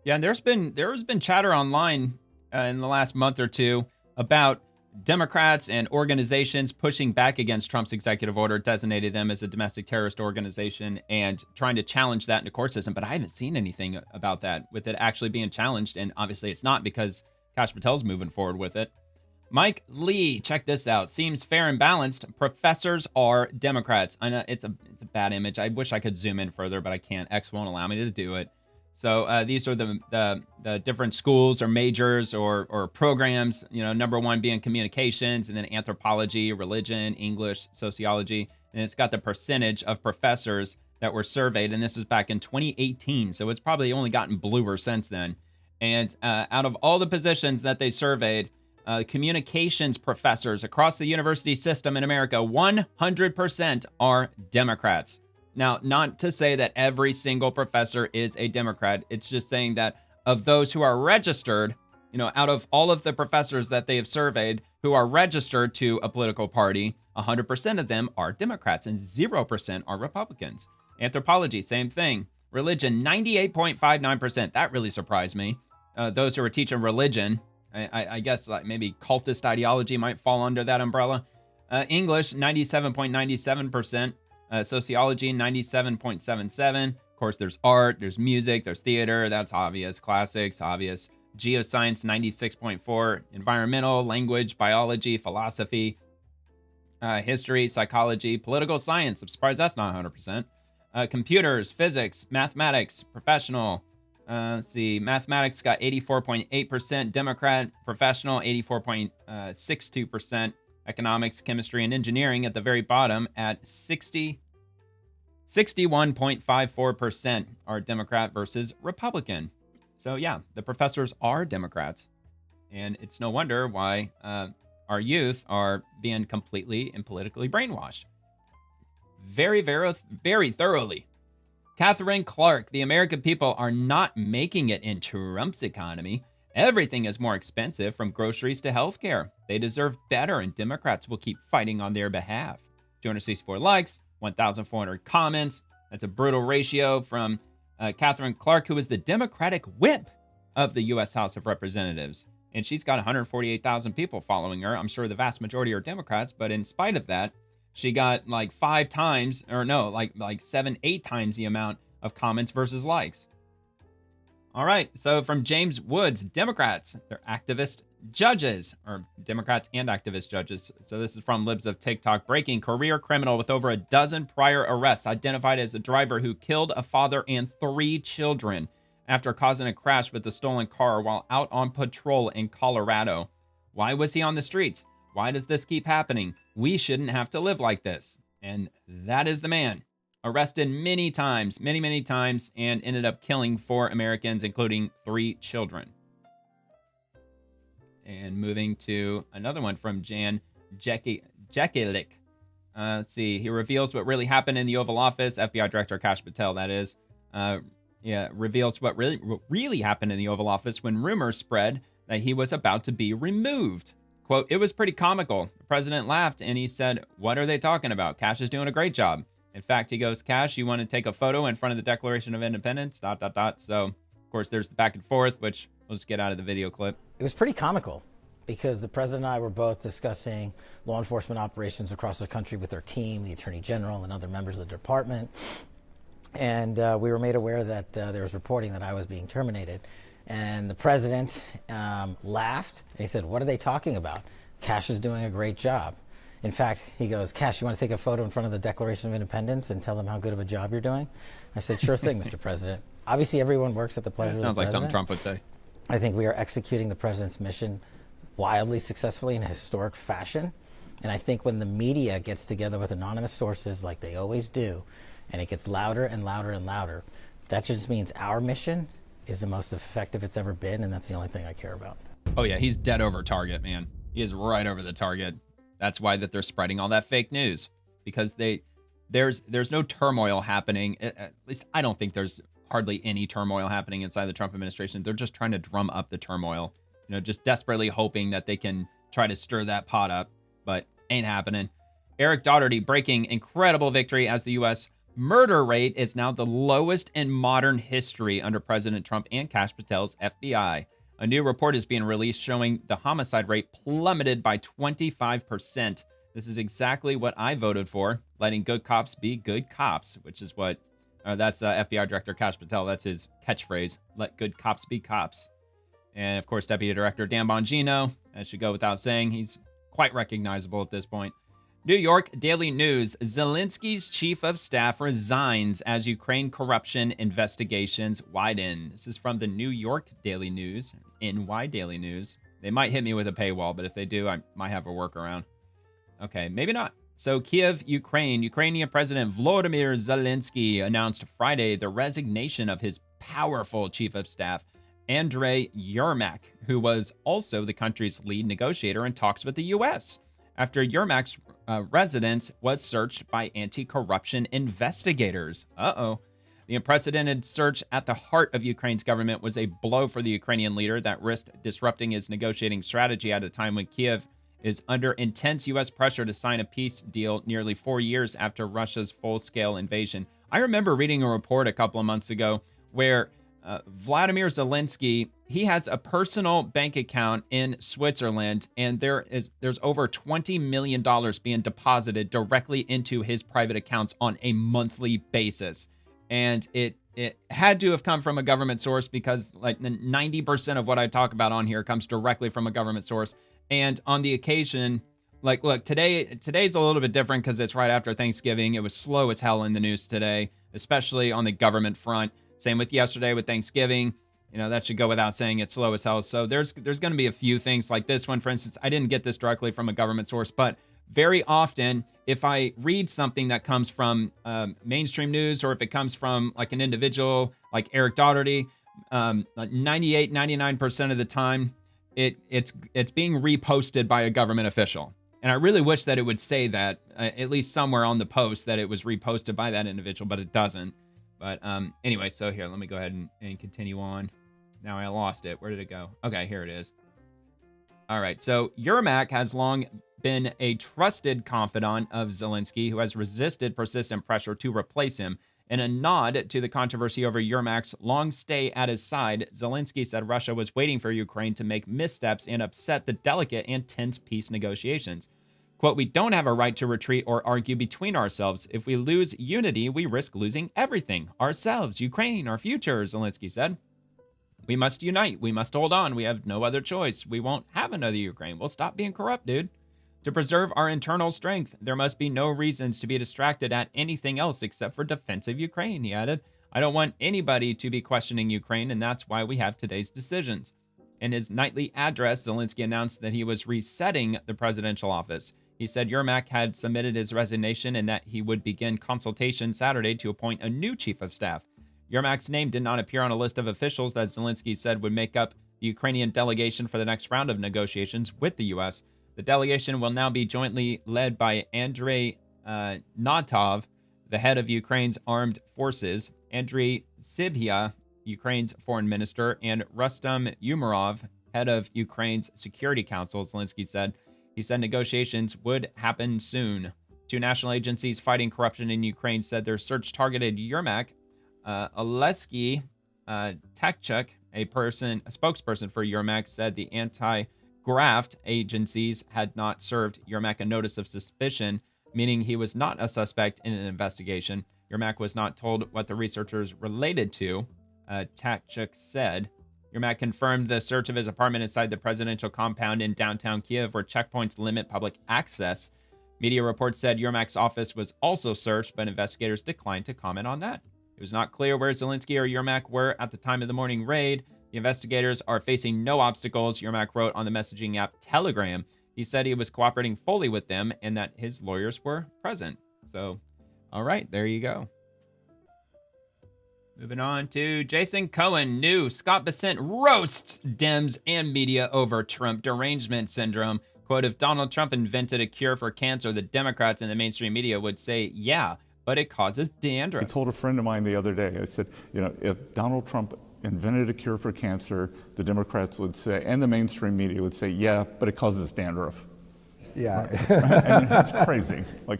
[SPEAKER 2] Yeah, and there's been chatter online in the last month or two about Democrats and organizations pushing back against Trump's executive order, designated them as a domestic terrorist organization, and trying to challenge that in the court system. But I haven't seen anything about that, with it actually being challenged. And obviously it's not, because Kash Patel's moving forward with it. Mike Lee, check this out. Seems fair and balanced. Professors are Democrats. I know it's a bad image. I wish I could zoom in further, but I can't. X won't allow me to do it. So these are the different schools or majors or programs, you know, number one being communications, and then anthropology, religion, English, sociology. And it's got the percentage of professors that were surveyed. And this was back in 2018. So it's probably only gotten bluer since then. And out of all the positions that they surveyed, communications professors across the university system in America, 100% are Democrats. Now, not to say that every single professor is a Democrat. It's just saying that of those who are registered, you know, out of all of the professors that they have surveyed who are registered to a political party, 100% of them are Democrats and 0% are Republicans. Anthropology, same thing. Religion, 98.59%. That really surprised me. Those who are teaching religion, I guess like maybe cultist ideology might fall under that umbrella. English, 97.97%. Sociology, 97.77. Of course, there's art, there's music, there's theater. That's obvious. Classics, obvious. Geoscience, 96.4. Environmental, language, biology, philosophy, history, psychology, political science. I'm surprised that's not 100%. Computers, physics, mathematics, professional. Let's see. Mathematics got 84.8%. Democrat, professional, 84.62%. Economics, chemistry, and engineering at the very bottom at 61.54% are Democrat versus Republican. So yeah, the professors are Democrats. And it's no wonder why our youth are being completely and politically brainwashed. Very, very, very thoroughly. Catherine Clark, the American people are not making it in Trump's economy. Everything is more expensive, from groceries to healthcare. They deserve better, and Democrats will keep fighting on their behalf. 264 likes, 1,400 comments. That's a brutal ratio from Catherine Clark, who is the Democratic whip of the U.S. House of Representatives. And she's got 148,000 people following her. I'm sure the vast majority are Democrats, but in spite of that, she got like 8 times the amount of comments versus likes. All right, so from James Woods, Democrats, they're activist judges, or Democrats and activist judges. So this is from Libs of TikTok. Breaking: career criminal with over a dozen prior arrests, identified as a driver who killed a father and 3 children after causing a crash with a stolen car while out on patrol in Colorado. Why was he on the streets? Why does this keep happening? We shouldn't have to live like this. And that is the man. Arrested many times, many times, and ended up killing 4 Americans, including 3 children. And moving to another one from Jan Jekilik. Let's see. He reveals what really happened in the Oval Office. FBI Director Kash Patel, that is. Reveals what really happened in the Oval Office when rumors spread that he was about to be removed. Quote, "It was pretty comical. The president laughed and he said, 'What are they talking about? Kash is doing a great job.' In fact," he goes, "Kash, you want to take a photo in front of the Declaration of Independence, ... So, of course, there's the back and forth, which we'll just get out of the video clip.
[SPEAKER 19] It was pretty comical. because the president and I were both discussing law enforcement operations across the country with our team, the Attorney General and other members of the department. And we were made aware that there was reporting that I was being terminated. And the president laughed and he said, "What are they talking about? Kash is doing a great job." In fact, he goes, "Kash, you want to take a photo in front of the Declaration of Independence and tell them how good of a job you're doing?" I said, "Sure thing, Mr. President." Obviously, everyone works at the pleasure of the
[SPEAKER 2] sounds like
[SPEAKER 19] president.
[SPEAKER 2] something Trump would say.
[SPEAKER 19] I think we are executing the president's mission wildly successfully in a historic fashion. And I think when the media gets together with anonymous sources like they always do, and it gets louder and louder and louder, that just means our mission is the most effective it's ever been, and that's the only thing I care about.
[SPEAKER 2] Oh yeah, he's dead over target, man. He is right over the target. That's why that they're spreading all that fake news, because there's no turmoil happening. At least I don't think there's hardly any turmoil happening inside the Trump administration. They're just trying to drum up the turmoil, just desperately hoping that they can try to stir that pot up, but ain't happening. Eric Daugherty breaking incredible victory as the U.S. murder rate is now the lowest in modern history under President Trump and Kash Patel's FBI. A new report is being released showing the homicide rate plummeted by 25%. This is exactly what I voted for, letting good cops be good cops, which is what, that's FBI Director Kash Patel. That's his catchphrase, let good cops be cops. And of course, Deputy Director Dan Bongino, that should go without saying. He's quite recognizable at this point. New York Daily News, Zelensky's chief of staff resigns as Ukraine corruption investigations widen. This is from the New York Daily News, NY Daily News. They might hit me with a paywall, but if they do, I might have a workaround. Okay, maybe not. So Kiev, Ukraine. Ukrainian President Volodymyr Zelensky announced Friday the resignation of his powerful chief of staff, Andrei Yermak, who was also the country's lead negotiator in talks with the U.S. after Yermak's residence was searched by anti-corruption investigators. The unprecedented search at the heart of Ukraine's government was a blow for the Ukrainian leader that risked disrupting his negotiating strategy at a time when Kiev is under intense U.S. pressure to sign a peace deal nearly 4 years after Russia's full-scale invasion. I remember reading a report a couple of months ago where Vladimir Zelensky, he has a personal bank account in Switzerland, and there's over $20 million being deposited directly into his private accounts on a monthly basis. And it had to have come from a government source, because like 90% of what I talk about on here comes directly from a government source. And on the occasion, like, look, today's a little bit different because it's right after Thanksgiving. It was slow as hell in the news today, especially on the government front. Same with yesterday with Thanksgiving. That should go without saying, it's slow as hell. So there's going to be a few things like this one. For instance, I didn't get this directly from a government source, but very often if I read something that comes from mainstream news, or if it comes from like an individual like Eric Daugherty, 98, 99% of the time, it's being reposted by a government official. And I really wish that it would say that, at least somewhere on the post, that it was reposted by that individual, but it doesn't. But anyway, so here, let me go ahead and continue on. Now I lost it. Where did it go? Okay, here it is. All right, so Yermak has long been a trusted confidant of Zelensky, who has resisted persistent pressure to replace him. In a nod to the controversy over Yermak's long stay at his side, Zelensky said Russia was waiting for Ukraine to make missteps and upset the delicate and tense peace negotiations. Quote, "We don't have a right to retreat or argue between ourselves. If we lose unity, we risk losing everything. Ourselves, Ukraine, our future," Zelensky said. "We must unite. We must hold on. We have no other choice. We won't have another Ukraine. We'll stop being corrupt, dude. To preserve our internal strength, there must be no reasons to be distracted at anything else except for defensive Ukraine," he added. "I don't want anybody to be questioning Ukraine, and that's why we have today's decisions." In his nightly address, Zelensky announced that he was resetting the presidential office. He said Yermak had submitted his resignation and that he would begin consultation Saturday to appoint a new chief of staff. Yermak's name did not appear on a list of officials that Zelensky said would make up the Ukrainian delegation for the next round of negotiations with the U.S. The delegation will now be jointly led by Andrei Natov, the head of Ukraine's armed forces, Andriy Sybiha, Ukraine's foreign minister, and Rustam Umerov, head of Ukraine's Security Council, Zelensky said. He said negotiations would happen soon. Two national agencies fighting corruption in Ukraine said their search targeted Yermak. Oleksiy Tkachuk, a spokesperson for Yermak, said the graft agencies had not served Yermak a notice of suspicion, meaning he was not a suspect in an investigation. Yermak was not told what the researchers related to, Tatchuk said. Yermak confirmed the search of his apartment inside the presidential compound in downtown Kiev, where checkpoints limit public access. Media reports said Yermak's office was also searched, but investigators declined to comment on that. It was not clear where Zelensky or Yermak were at the time of the morning raid. The investigators are facing no obstacles, Yermak wrote on the messaging app Telegram. He said he was cooperating fully with them and that his lawyers were present. So, all right, there you go. Moving on to Jason Cohen. New Scott Bessent roasts Dems and media over Trump derangement syndrome. Quote, if Donald Trump invented a cure for cancer, the Democrats and the mainstream media would say, yeah, but it causes dandruff.
[SPEAKER 20] I told a friend of mine the other day, I said, you know, if Donald Trump invented a cure for cancer, the Democrats would say, and the mainstream media would say, yeah, but it causes dandruff.
[SPEAKER 21] Yeah.
[SPEAKER 20] And it's crazy. Like,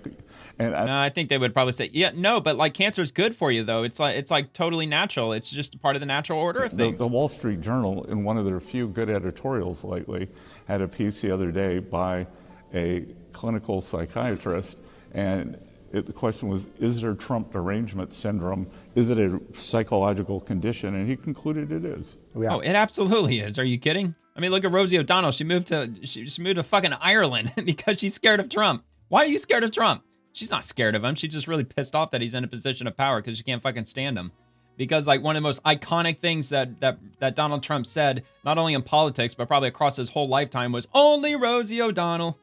[SPEAKER 20] and
[SPEAKER 2] I think they would probably say, yeah, no, but like cancer is good for you though. It's like totally natural. It's just a part of the natural order of things.
[SPEAKER 20] The Wall Street Journal, in one of their few good editorials lately, had a piece the other day by a clinical psychiatrist, and the question was, is there Trump derangement syndrome? Is it a psychological condition? And he concluded it is.
[SPEAKER 2] Yeah. Oh, it absolutely is. Are you kidding? I mean, look at Rosie O'Donnell. She moved to fucking Ireland because she's scared of Trump. Why are you scared of Trump? She's not scared of him. She's just really pissed off that he's in a position of power because she can't fucking stand him. Because like one of the most iconic things that Donald Trump said, not only in politics, but probably across his whole lifetime, was only Rosie O'Donnell.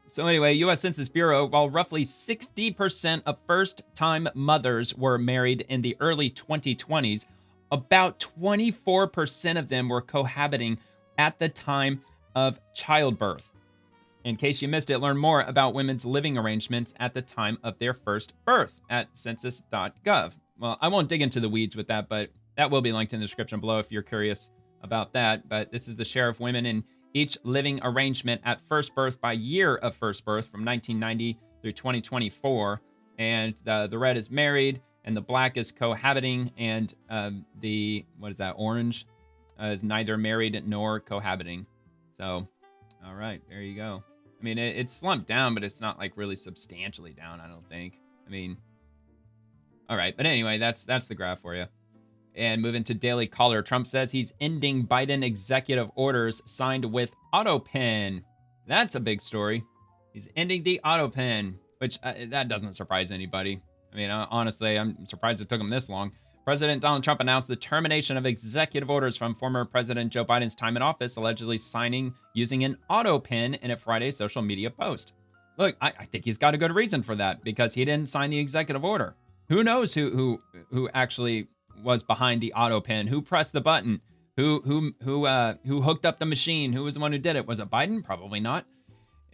[SPEAKER 2] So anyway, U.S. Census Bureau, while roughly 60% of first-time mothers were married in the early 2020s, about 24% of them were cohabiting at the time of childbirth. In case you missed it, learn more about women's living arrangements at the time of their first birth at census.gov. Well, I won't dig into the weeds with that, but that will be linked in the description below if you're curious about that. But this is the share of women in each living arrangement at first birth by year of first birth from 1990 through 2024. And the red is married, and the black is cohabiting, and the, what is that, orange is neither married nor cohabiting. So, all right, there you go. I mean, it's slumped down, but it's not like really substantially down, I don't think. I mean, all right. But anyway, that's the graph for you. And moving to Daily Caller, Trump says he's ending Biden executive orders signed with AutoPen. That's a big story. He's ending the AutoPen, which that doesn't surprise anybody. I mean, honestly, I'm surprised it took him this long. President Donald Trump announced the termination of executive orders from former President Joe Biden's time in office, allegedly signing using an AutoPen in a Friday social media post. Look, I think he's got a good reason for that, because he didn't sign the executive order. Who knows who actually was behind the AutoPen? Who pressed the button? Who hooked up the machine? Who was the one who did it? Was it Biden? Probably not.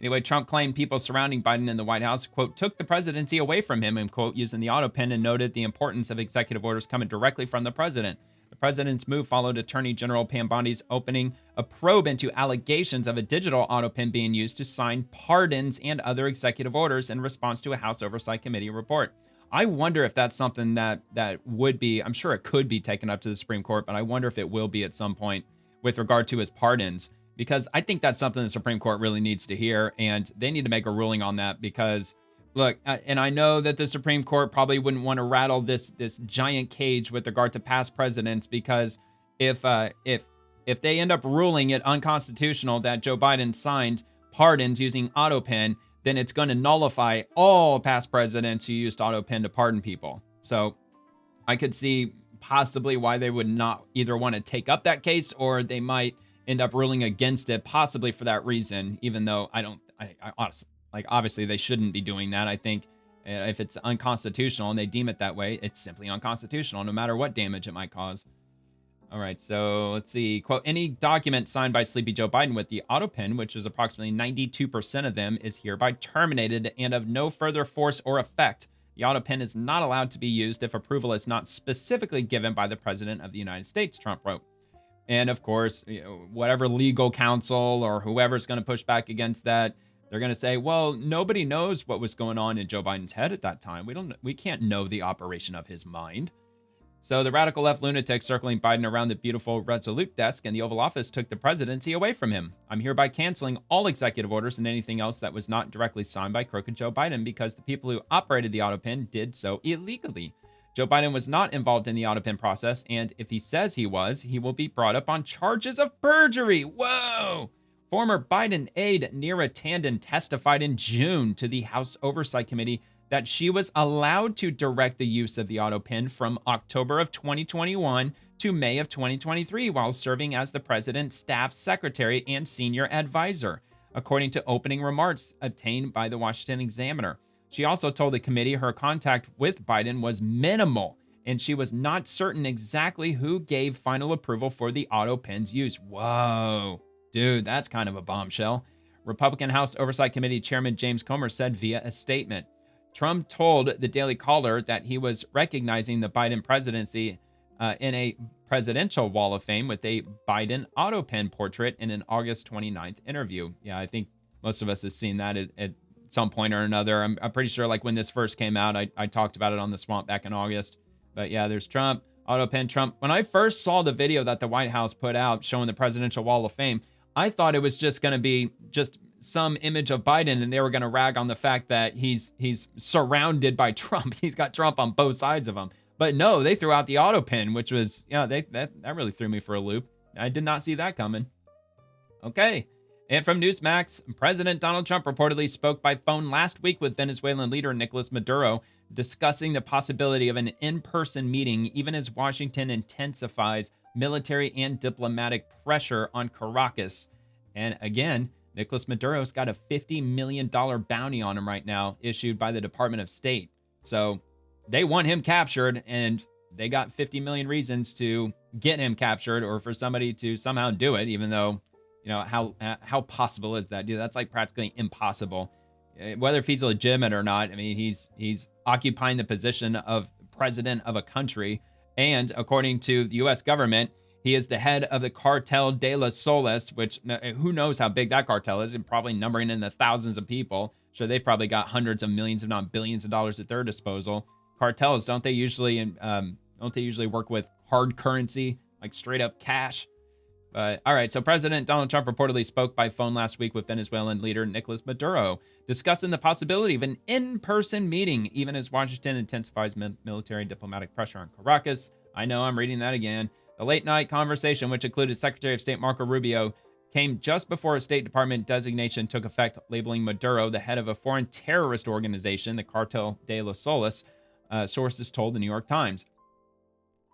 [SPEAKER 2] Anyway, Trump claimed people surrounding Biden in the White House, quote, took the presidency away from him, and quote, using the AutoPen, and noted the importance of executive orders coming directly from the president. The president's move followed Attorney General Pam Bondi's opening a probe into allegations of a digital AutoPen being used to sign pardons and other executive orders in response to a House Oversight Committee report. I wonder if that's something that would be, I'm sure it could be taken up to the Supreme Court, but I wonder if it will be at some point with regard to his pardons, because I think that's something the Supreme Court really needs to hear, and they need to make a ruling on that because, look, and I know that the Supreme Court probably wouldn't want to rattle this giant cage with regard to past presidents, because if they end up ruling it unconstitutional that Joe Biden signed pardons using AutoPen, then it's going to nullify all past presidents who used AutoPen to pardon people. So I could see possibly why they would not either want to take up that case, or they might end up ruling against it, possibly for that reason, even though I honestly, like, obviously they shouldn't be doing that. I think if it's unconstitutional and they deem it that way, it's simply unconstitutional, no matter what damage it might cause. All right, so let's see. Quote, any document signed by Sleepy Joe Biden with the AutoPen, which is approximately 92% of them, is hereby terminated and of no further force or effect. The AutoPen is not allowed to be used if approval is not specifically given by the President of the United States, Trump wrote. And of course, whatever legal counsel or whoever's going to push back against that, they're going to say, well, nobody knows what was going on in Joe Biden's head at that time. We can't know the operation of his mind. So the radical left lunatic circling Biden around the beautiful Resolute desk in the Oval Office took the presidency away from him. I'm hereby canceling all executive orders and anything else that was not directly signed by crooked Joe Biden because the people who operated the auto pen did so illegally. Joe Biden was not involved in the auto pen process, and if he says he was, he will be brought up on charges of perjury. Whoa! Former Biden aide Neera Tanden testified in June to the House Oversight Committee that she was allowed to direct the use of the auto pen from October of 2021 to May of 2023 while serving as the president's staff secretary and senior advisor, according to opening remarks obtained by the Washington Examiner. She also told the committee her contact with Biden was minimal, and she was not certain exactly who gave final approval for the auto pen's use. Whoa, dude, that's kind of a bombshell. Republican House Oversight Committee Chairman James Comer said via a statement, Trump told the Daily Caller that he was recognizing the Biden presidency in a presidential wall of fame with a Biden auto pen portrait in an August 29th interview. Yeah, I think most of us have seen that at some point or another. I'm pretty sure like when this first came out, I talked about it on the Swamp back in August. But yeah, there's Trump, auto pen Trump. When I first saw the video that the White House put out showing the presidential wall of fame, I thought it was just going to be just some image of Biden, and they were going to rag on the fact that he's surrounded by Trump. He's got Trump on both sides of him. But no, they threw out the auto pen, which was, that really threw me for a loop. I did not see that coming. Okay. And from Newsmax, President Donald Trump reportedly spoke by phone last week with Venezuelan leader Nicolas Maduro, discussing the possibility of an in-person meeting, even as Washington intensifies military and diplomatic pressure on Caracas. And again, Nicolas Maduro's got a $50 million bounty on him right now, issued by the Department of State. So they want him captured, and they got 50 million reasons to get him captured or for somebody to somehow do it, even though, how possible is that? Dude, that's like practically impossible. Whether if he's legitimate or not, I mean, he's occupying the position of president of a country. And according to the U.S. government, he is the head of the Cartel de los Soles, which who knows how big that cartel is, and probably numbering in the thousands of people. So they've probably got hundreds of millions, if not billions of dollars at their disposal. Cartels, don't they usually work with hard currency, like straight up cash? But all right, so President Donald Trump reportedly spoke by phone last week with Venezuelan leader Nicolas Maduro, discussing the possibility of an in-person meeting, even as Washington intensifies military and diplomatic pressure on Caracas. I know, I'm reading that again. The late-night conversation, which included Secretary of State Marco Rubio, came just before a State Department designation took effect, labeling Maduro the head of a foreign terrorist organization, the Cartel de los Soles, sources told the New York Times.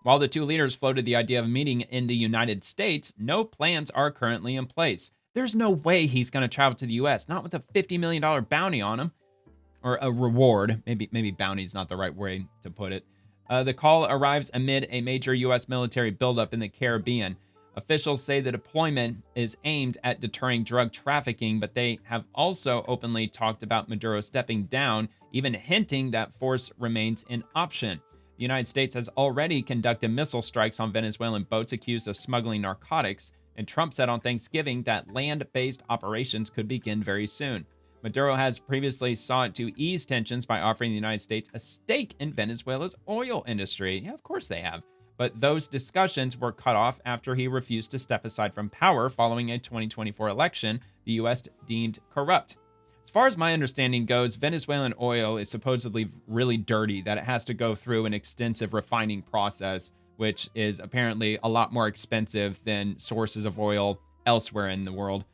[SPEAKER 2] While the two leaders floated the idea of a meeting in the United States, no plans are currently in place. There's no way he's going to travel to the U.S., not with a $50 million bounty on him, or a reward. Maybe bounty is not the right way to put it. The call arrives amid a major U.S. military buildup in the Caribbean. Officials say the deployment is aimed at deterring drug trafficking, but they have also openly talked about Maduro stepping down, even hinting that force remains an option. The United States has already conducted missile strikes on Venezuelan boats accused of smuggling narcotics, and Trump said on Thanksgiving that land-based operations could begin very soon. Maduro has previously sought to ease tensions by offering the United States a stake in Venezuela's oil industry. Yeah, of course they have. But those discussions were cut off after he refused to step aside from power following a 2024 election the U.S. deemed corrupt. As far as my understanding goes, Venezuelan oil is supposedly really dirty, that it has to go through an extensive refining process, which is apparently a lot more expensive than sources of oil elsewhere in the world.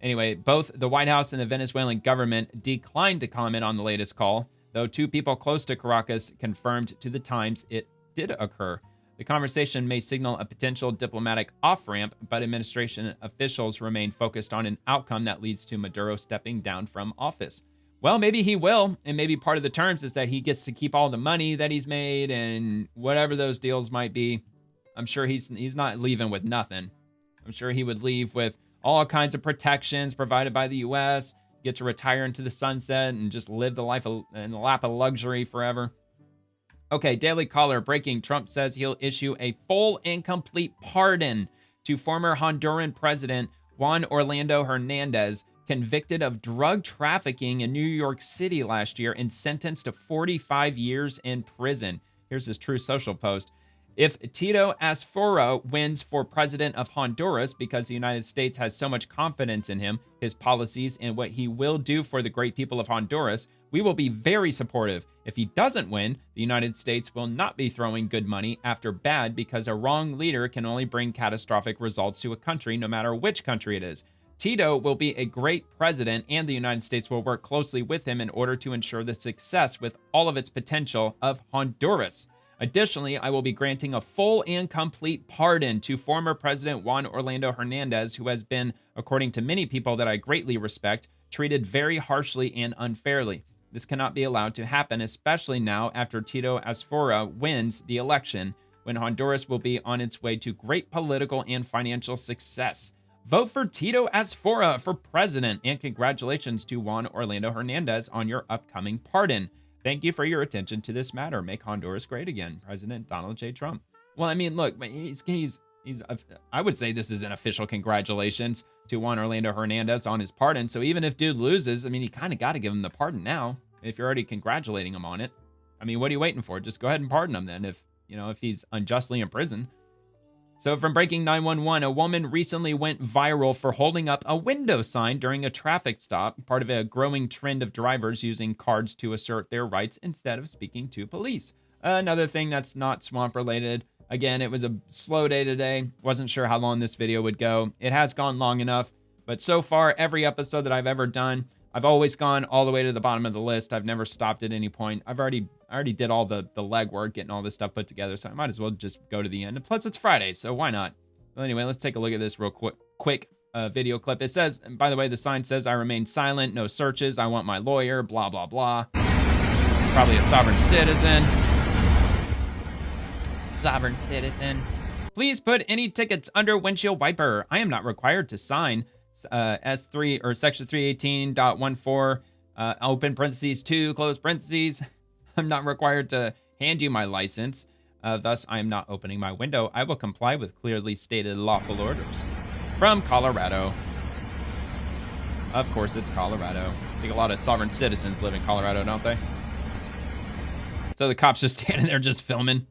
[SPEAKER 2] Anyway, both the White House and the Venezuelan government declined to comment on the latest call, though two people close to Caracas confirmed to the Times it did occur. The conversation may signal a potential diplomatic off-ramp, but administration officials remain focused on an outcome that leads to Maduro stepping down from office. Well, maybe he will, and maybe part of the terms is that he gets to keep all the money that he's made and whatever those deals might be. I'm sure he's not leaving with nothing. I'm sure he would leave with all kinds of protections provided by the U.S., get to retire into the sunset and just live the life in the lap of luxury forever. Okay, Daily Caller breaking. Trump says he'll issue a full and complete pardon to former Honduran President Juan Orlando Hernandez, convicted of drug trafficking in New York City last year and sentenced to 45 years in prison. Here's his Truth Social post. If Tito Asfora wins for president of Honduras because the United States has so much confidence in him, his policies, and what he will do for the great people of Honduras, we will be very supportive. If he doesn't win, the United States will not be throwing good money after bad because a wrong leader can only bring catastrophic results to a country, no matter which country it is. Tito will be a great president, and the United States will work closely with him in order to ensure the success with all of its potential of Honduras. Additionally, I will be granting a full and complete pardon to former President Juan Orlando Hernandez, who has been, according to many people that I greatly respect, treated very harshly and unfairly. This cannot be allowed to happen, especially now after Tito Asfora wins the election, when Honduras will be on its way to great political and financial success. Vote for Tito Asfora for president, and congratulations to Juan Orlando Hernandez on your upcoming pardon. Thank you for your attention to this matter. Make Honduras great again, President Donald J. Trump. Well, I mean, look, I would say this is an official congratulations to Juan Orlando Hernandez on his pardon. So even if dude loses, I mean, you kind of got to give him the pardon now. If you're already congratulating him on it, I mean, what are you waiting for? Just go ahead and pardon him then if he's unjustly in prison. So from Breaking 911, a woman recently went viral for holding up a window sign during a traffic stop, part of a growing trend of drivers using cards to assert their rights instead of speaking to police. Another thing that's not swamp related. Again, it was a slow day today. Wasn't sure how long this video would go. It has gone long enough, but so far, every episode that I've ever done, I've always gone all the way to the bottom of the list. I've never stopped at any point. I already did all the legwork, getting all this stuff put together, so I might as well just go to the end. And plus, it's Friday, so why not? Well, anyway, let's take a look at this real quick video clip. It says, and by the way, the sign says, "I remain silent, no searches, I want my lawyer, blah, blah, blah." Probably a sovereign citizen. Sovereign citizen. Please put any tickets under windshield wiper. I am not required to sign S3 or section 318.14, open parentheses 2, close parentheses. I'm not required to hand you my license. Thus, I am not opening my window. I will comply with clearly stated lawful orders. From Colorado. Of course, it's Colorado. I think a lot of sovereign citizens live in Colorado, don't they? So the cop's just standing there just filming.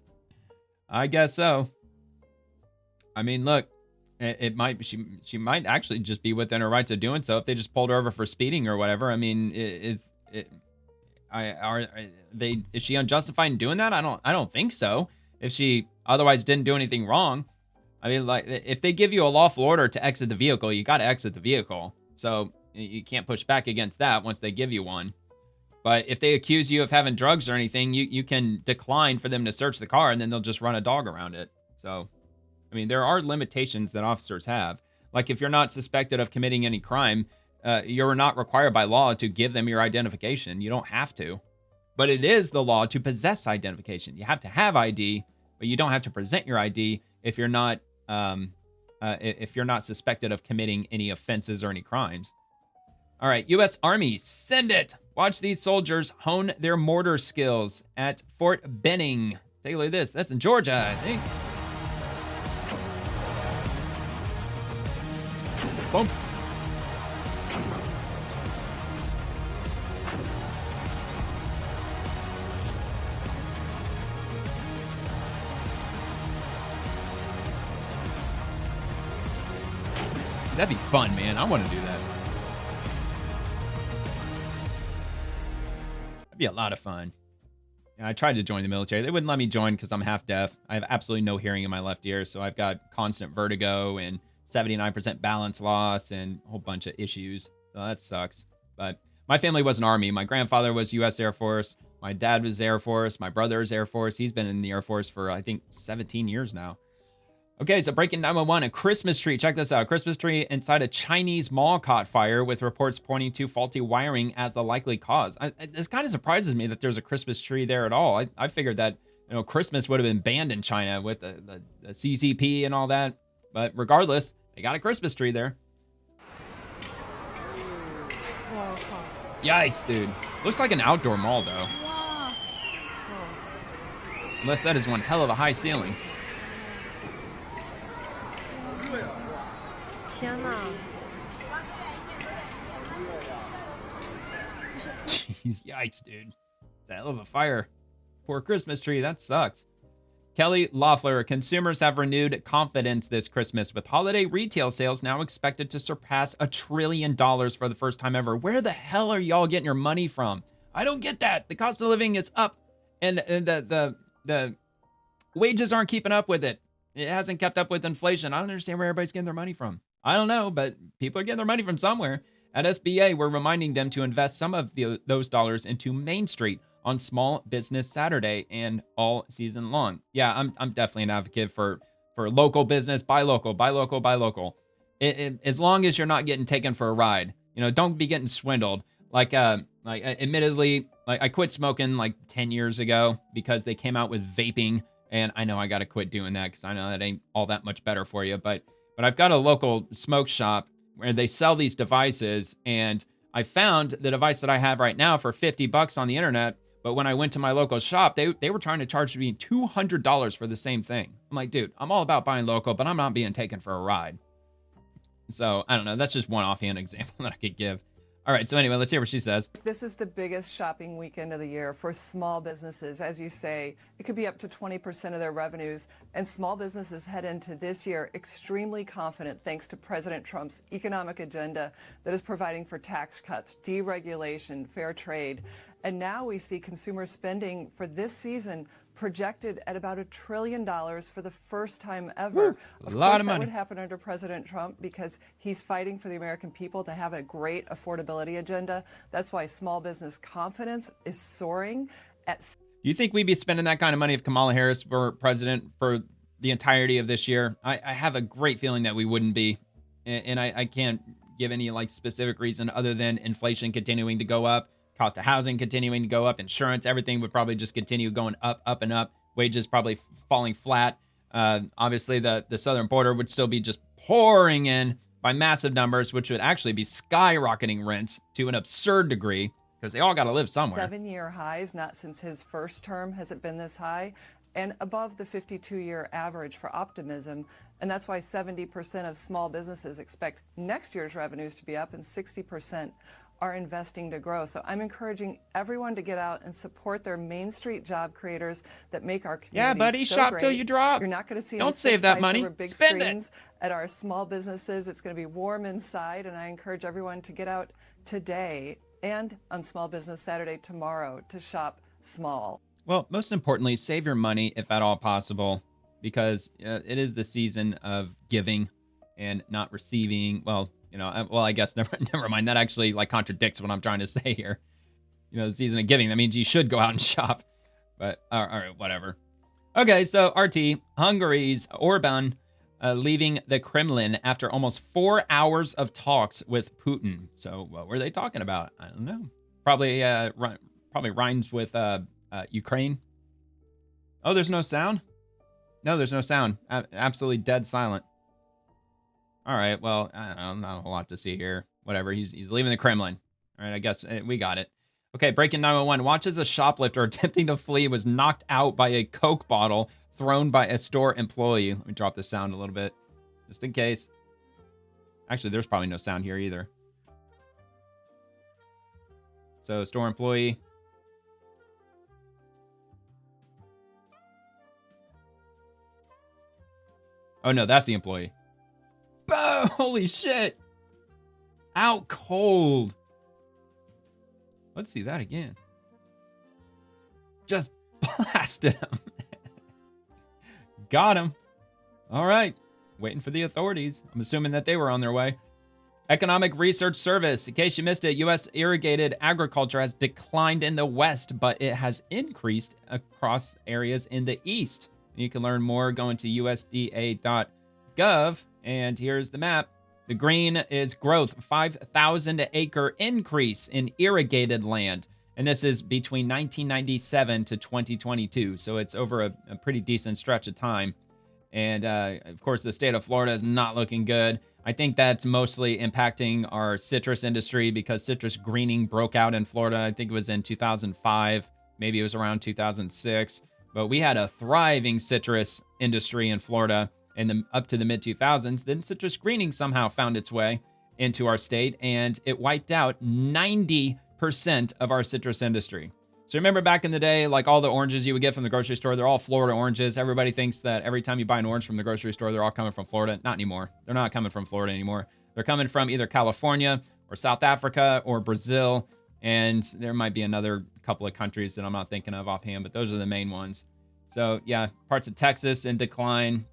[SPEAKER 2] I guess so. I mean, look, she might actually just be within her rights of doing so if they just pulled her over for speeding or whatever. I mean, is she unjustified in doing that? I don't think so. If she otherwise didn't do anything wrong. I mean, like, if they give you a lawful order to exit the vehicle, you got to exit the vehicle. So you can't push back against that once they give you one. But if they accuse you of having drugs or anything, you can decline for them to search the car, and then they'll just run a dog around it. So, I mean, there are limitations that officers have. Like, if you're not suspected of committing any crime, you're not required by law to give them your identification. You don't have to. But it is the law to possess identification. You have to have ID, but you don't have to present your ID if you're not suspected of committing any offenses or any crimes. All right, U.S. Army, send it. Watch these soldiers hone their mortar skills at Fort Benning. Take a look at this. That's in Georgia, I think. Boom. That'd be fun, man. I want to do that. That'd be a lot of fun. Yeah, I tried to join the military. They wouldn't let me join because I'm half deaf. I have absolutely no hearing in my left ear, so I've got constant vertigo and 79% balance loss and a whole bunch of issues. So that sucks. But my family wasn't Army. My grandfather was U.S. Air Force. My dad was Air Force. My brother is Air Force. He's been in the Air Force for, I think, 17 years now. Okay, so breaking 911, a Christmas tree. Check this out. A Christmas tree inside a Chinese mall caught fire with reports pointing to faulty wiring as the likely cause. This kind of surprises me that there's a Christmas tree there at all. I figured that, Christmas would have been banned in China with the CCP and all that. But regardless, they got a Christmas tree there. Yikes, dude. Looks like an outdoor mall, though. Unless that is one hell of a high ceiling. Jeez, yikes, dude. It's a hell of a fire. Poor Christmas tree, that sucks. Kelly Loeffler, consumers have renewed confidence this Christmas with holiday retail sales now expected to surpass $1 trillion for the first time ever. Where the hell are y'all getting your money from? I don't get that. The cost of living is up and the wages aren't keeping up with it. It hasn't kept up with inflation. I don't understand where everybody's getting their money from. I don't know, but people are getting their money from somewhere. At SBA, we're reminding them to invest some of those dollars into Main Street on Small Business Saturday and all season long. Yeah, I'm definitely an advocate for local business. Buy local, buy local, buy local. As long as you're not getting taken for a ride. You know, don't be getting swindled. Admittedly, I quit smoking like 10 years ago because they came out with vaping, and I know I got to quit doing that because I know that ain't all that much better for you. But I've got a local smoke shop where they sell these devices, and I found the device that I have right now for $50 on the internet. But when I went to my local shop, they were trying to charge me $200 for the same thing. I'm like, dude, I'm all about buying local, but I'm not being taken for a ride. So I don't know. That's just one offhand example that I could give. All right. So anyway, let's hear what she says.
[SPEAKER 21] This is the biggest shopping weekend of the year for small businesses. As you say, it could be up to 20% of their revenues. And small businesses head into this year extremely confident thanks to President Trump's economic agenda that is providing for tax cuts, deregulation, fair trade. And now we see consumer spending for this season projected at about $1 trillion for the first time ever. Of
[SPEAKER 2] lot
[SPEAKER 21] course,
[SPEAKER 2] of money.
[SPEAKER 21] that would happen under President Trump because he's fighting for the American people to have a great affordability agenda. That's why small business confidence is soaring.
[SPEAKER 2] Do you think we'd be spending that kind of money if Kamala Harris were president for the entirety of this year? I have a great feeling that we wouldn't be. And I can't give any like specific reason other than inflation continuing to go up. Cost of housing continuing to go up, insurance, everything would probably just continue going up, up, and up. Wages probably falling flat. Obviously, the southern border would still be just pouring in by massive numbers, which would actually be skyrocketing rents to an absurd degree because they all got to live somewhere.
[SPEAKER 21] 7-year highs, not since his first term has it been this high, and above the 52-year average for optimism. And that's why 70% of small businesses expect next year's revenues to be up and 60% are investing to grow. So I'm encouraging everyone to get out and support their Main Street job creators that make our community
[SPEAKER 2] Yeah, buddy,
[SPEAKER 21] so
[SPEAKER 2] shop
[SPEAKER 21] great.
[SPEAKER 2] till you drop.
[SPEAKER 21] You're not going to see
[SPEAKER 2] Don't
[SPEAKER 21] any
[SPEAKER 2] save that
[SPEAKER 21] fistfights
[SPEAKER 2] money.
[SPEAKER 21] over big
[SPEAKER 2] Spend
[SPEAKER 21] screens
[SPEAKER 2] it.
[SPEAKER 21] at our small businesses. It's going to be warm inside, and I encourage everyone to get out today and on Small Business Saturday tomorrow to shop small.
[SPEAKER 2] Well, most importantly, save your money if at all possible, because it is the season of giving and not receiving. Well, I guess never mind. That actually like contradicts what I'm trying to say here. The season of giving. That means you should go out and shop. But all right, whatever. Okay, so RT, Hungary's Orban leaving the Kremlin after almost 4 hours of talks with Putin. So what were they talking about? I don't know. Probably rhymes with Ukraine. Oh, there's no sound? No, there's no sound. Absolutely dead silent. All right, well, I don't know, not a whole lot to see here. Whatever, he's leaving the Kremlin. All right, I guess we got it. Okay, breaking 911. Watch as a shoplifter attempting to flee was knocked out by a Coke bottle thrown by a store employee. Let me drop the sound a little bit, just in case. Actually, there's probably no sound here either. So, store employee. Oh, no, that's the employee. Oh, holy shit. Out cold. Let's see that again. Just blasted him. Got him. All right. Waiting for the authorities. I'm assuming that they were on their way. Economic Research Service. In case you missed it, U.S. irrigated agriculture has declined in the West, but it has increased across areas in the East. You can learn more going to usda.gov. And here's the map. The green is growth, 5,000 acre increase in irrigated land. And this is between 1997 to 2022. So it's over a pretty decent stretch of time. And of course, the state of Florida is not looking good. I think that's mostly impacting our citrus industry because citrus greening broke out in Florida. I think it was in 2005. Maybe it was around 2006. But we had a thriving citrus industry in Florida up to the mid-2000s. Then citrus greening somehow found its way into our state, and it wiped out 90% of our citrus industry. So remember back in the day, like all the oranges you would get from the grocery store, they're all Florida oranges. Everybody thinks that every time you buy an orange from the grocery store, they're all coming from Florida. Not anymore. They're not coming from Florida anymore. They're coming from either California or South Africa or Brazil. And there might be another couple of countries that I'm not thinking of offhand, but those are the main ones. So yeah, parts of Texas in decline,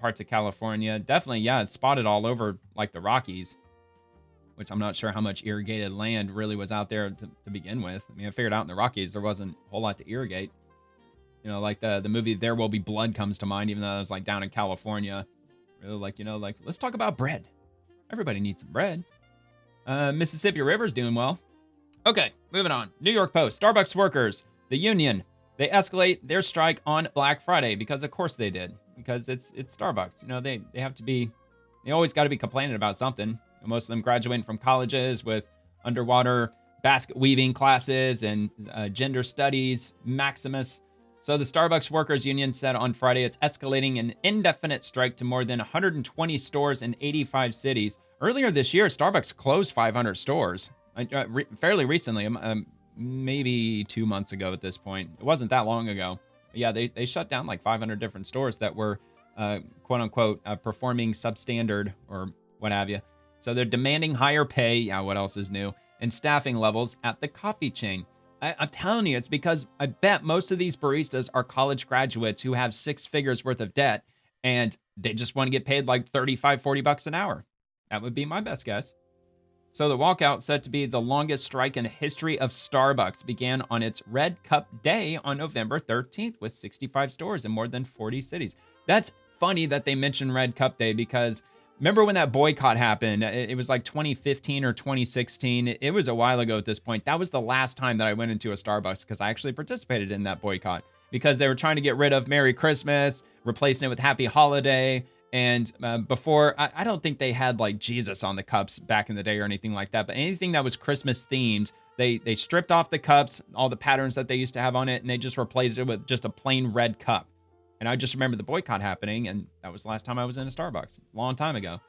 [SPEAKER 2] parts of California. Definitely, yeah, it's spotted all over like the Rockies, which I'm not sure how much irrigated land really was out there to begin with. I mean, I figured out in the Rockies, there wasn't a whole lot to irrigate. You know, like the movie There Will Be Blood comes to mind, even though I was like down in California. Really like, you know, like, let's talk about bread. Everybody needs some bread. Mississippi River's doing well. Okay, moving on. New York Post, Starbucks workers, the union, they escalate their strike on Black Friday because of course they did. Because it's Starbucks. You know, they have to be, they always got to be complaining about something. Most of them graduating from colleges with underwater basket weaving classes and gender studies, Maximus. So the Starbucks Workers Union said on Friday it's escalating an indefinite strike to more than 120 stores in 85 cities. Earlier this year, Starbucks closed 500 stores. Fairly recently, maybe 2 months ago at this point. It wasn't that long ago. But yeah, they shut down like 500 different stores that were, quote unquote, performing substandard or what have you. So they're demanding higher pay, yeah, what else is new, and staffing levels at the coffee chain. I'm telling you, it's because I bet most of these baristas are college graduates who have 6 figures worth of debt, and they just want to get paid like $35-40 an hour. That would be my best guess. So the walkout, said to be the longest strike in the history of Starbucks, began on its Red Cup Day on November 13th with 65 stores in more than 40 cities. That's funny that they mentioned Red Cup Day because remember when that boycott happened? It was like 2015 or 2016. It was a while ago at this point. That was the last time that I went into a Starbucks because I actually participated in that boycott because they were trying to get rid of Merry Christmas, replacing it with Happy Holiday. And before, I don't think they had like Jesus on the cups back in the day or anything like that. But anything that was Christmas themed, they stripped off the cups, all the patterns that they used to have on it, and they just replaced it with just a plain red cup. And I just remember the boycott happening, and that was the last time I was in a Starbucks, a long time ago.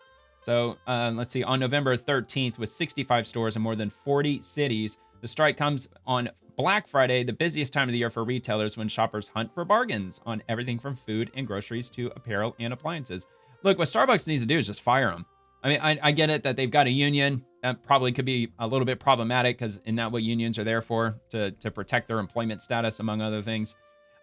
[SPEAKER 2] So let's see, on November 13th, with 65 stores in more than 40 cities, the strike comes on Black Friday, the busiest time of the year for retailers when shoppers hunt for bargains on everything from food and groceries to apparel and appliances. Look, what Starbucks needs to do is just fire them. I mean, I get it that they've got a union. That probably could be a little bit problematic because isn't that what unions are there for? To protect their employment status, among other things.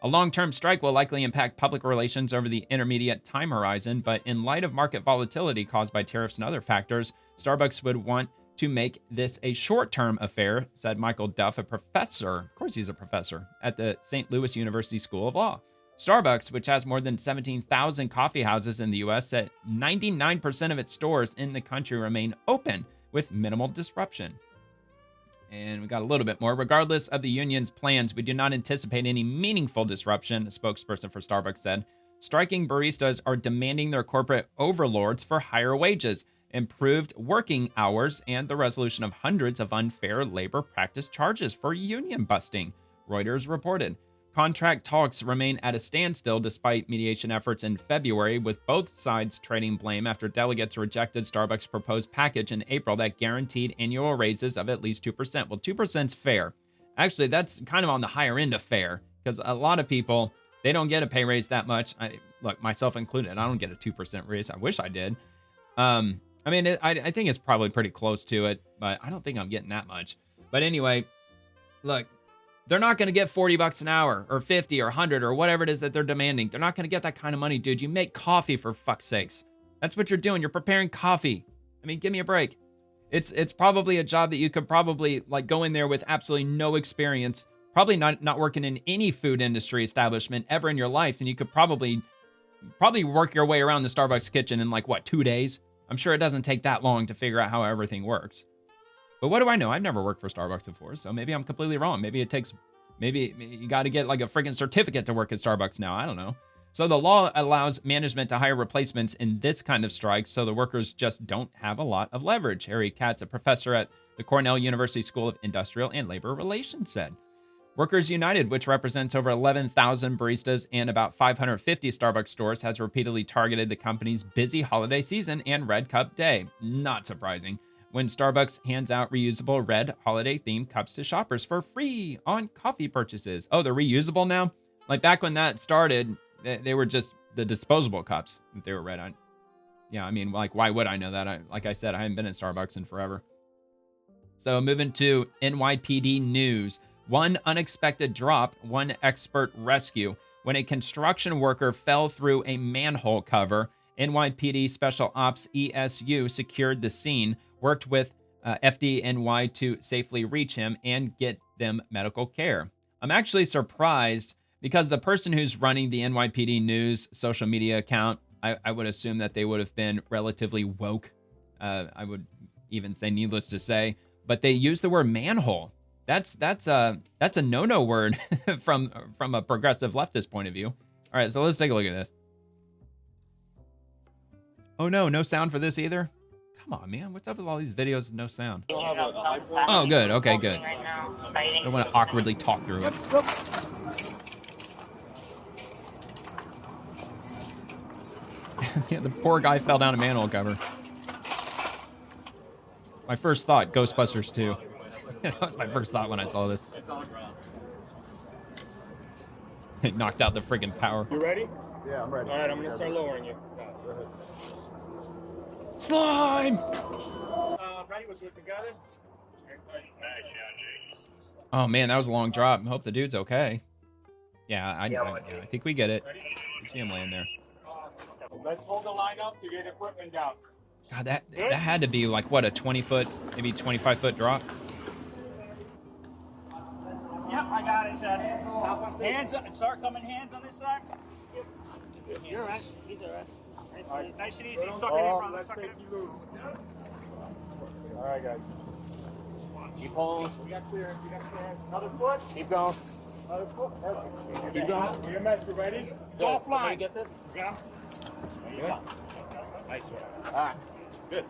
[SPEAKER 2] A long-term strike will likely impact public relations over the intermediate time horizon, but in light of market volatility caused by tariffs and other factors, Starbucks would want to make this a short-term affair, said Michael Duff, a professor, of course he's a professor, at the St. Louis University School of Law. Starbucks, which has more than 17,000 coffee houses in the U.S., said 99% of its stores in the country remain open with minimal disruption. And we got a little bit more. Regardless of the union's plans, we do not anticipate any meaningful disruption, a spokesperson for Starbucks said. Striking baristas are demanding their corporate overlords for higher wages, improved working hours, and the resolution of hundreds of unfair labor practice charges for union busting, Reuters reported. Contract talks remain at a standstill despite mediation efforts in February, with both sides trading blame after delegates rejected Starbucks' proposed package in April that guaranteed annual raises of at least 2%. Well, 2% is fair. Actually, that's kind of on the higher end of fair, because a lot of people, they don't get a pay raise that much. Look, myself included, I don't get a 2% raise. I wish I did. I mean, I think it's probably pretty close to it, but I don't think I'm getting that much. But anyway, look, they're not going to get $40 an hour or 50 or 100 or whatever it is that they're demanding. They're not going to get that kind of money, dude. You make coffee, for fuck's sakes. That's what you're doing. You're preparing coffee. I mean, give me a break. It's probably a job that you could probably like go in there with absolutely no experience, probably not working in any food industry establishment ever in your life, and you could probably work your way around the Starbucks kitchen in like, what, 2 days? I'm sure it doesn't take that long to figure out how everything works. But what do I know? I've never worked for Starbucks before, so maybe I'm completely wrong. Maybe you got to get like a friggin' certificate to work at Starbucks now. I don't know. So the law allows management to hire replacements in this kind of strike, so the workers just don't have a lot of leverage. Harry Katz, a professor at the Cornell University School of Industrial and Labor Relations, said. Workers United, which represents over 11,000 baristas and about 550 Starbucks stores, has repeatedly targeted the company's busy holiday season and Red Cup Day. Not surprising. when Starbucks hands out reusable red holiday-themed cups to shoppers for free on coffee purchases. Oh, they're reusable now? Like back when that started, they were just the disposable cups that they were red on. Yeah, I mean, like, why would I know that? Like I said, I haven't been in Starbucks in forever. So moving to NYPD news. One unexpected drop, one expert rescue. When a construction worker fell through a manhole cover, NYPD Special Ops ESU secured the scene, worked with FDNY to safely reach him and get them medical care. I'm actually surprised because the person who's running the NYPD news social media account, I would assume that they would have been relatively woke. I would even say needless to say, but they use the word manhole. That's a no-no word from a progressive leftist point of view. All right, so let's take a look at this. Oh no sound for this either? Come on, man. What's up with all these videos with no sound? Oh, good. Okay, good. I don't want to awkwardly talk through it. Yeah, the poor guy fell down a manhole cover. My first thought, Ghostbusters 2. That was my first thought when I saw this. It knocked out the friggin' power.
[SPEAKER 15] You ready? Yeah, I'm ready. All right, I'm gonna start lowering you. Go ahead.
[SPEAKER 2] Slime!
[SPEAKER 15] Ready? We'll sit together.
[SPEAKER 2] Oh man, that was a long drop. I hope the dude's okay. Yeah, I think we get it. You see him laying there.
[SPEAKER 15] Let's hold the line up to get equipment down.
[SPEAKER 2] God, that had to be like, what, a 20-foot, maybe 25-foot drop?
[SPEAKER 15] Yep, I got it, Chad. Hands up. Start coming hands on this side. You're all right. He's all right. Nice and easy. Suck it in, brother. Suck it in. All right, guys. Keep holding. We got clear. Another foot. Keep going. Another foot. Perfect. Keep going. We're mess. You ready? Go flying. Get this? Yeah. There you go. Nice one. All right. Good.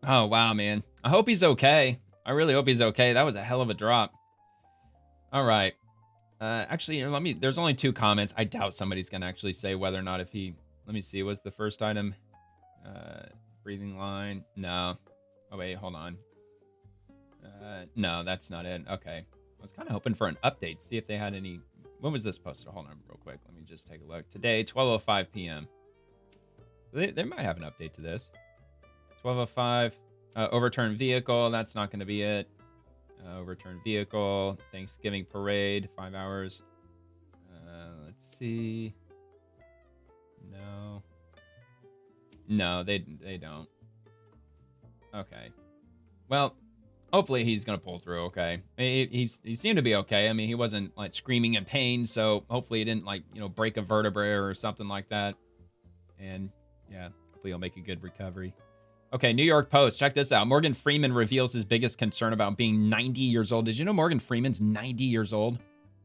[SPEAKER 2] Oh, wow, man. I hope he's okay. I really hope he's okay. That was a hell of a drop. All right. Actually, there's only 2 comments. I doubt somebody's going to actually say whether or not if he, let me see, was the first item breathing line? No. Oh, wait, hold on. No, that's not it. Okay. I was kind of hoping for an update, see if they had any, when was this posted? Hold on real quick. Let me just take a look. Today, 12:05 p.m. They might have an update to this. 12:05, overturned vehicle. That's not going to be it. Overturned vehicle. Thanksgiving parade. 5 hours. Let's see. No, they don't. Okay. Well, hopefully he's gonna pull through. Okay. He seemed to be okay. I mean, he wasn't like screaming in pain, so hopefully he didn't like break a vertebrae or something like that. And yeah, hopefully he'll make a good recovery. Okay, New York Post. Check this out. Morgan Freeman reveals his biggest concern about being 90 years old. Did you know Morgan Freeman's 90 years old?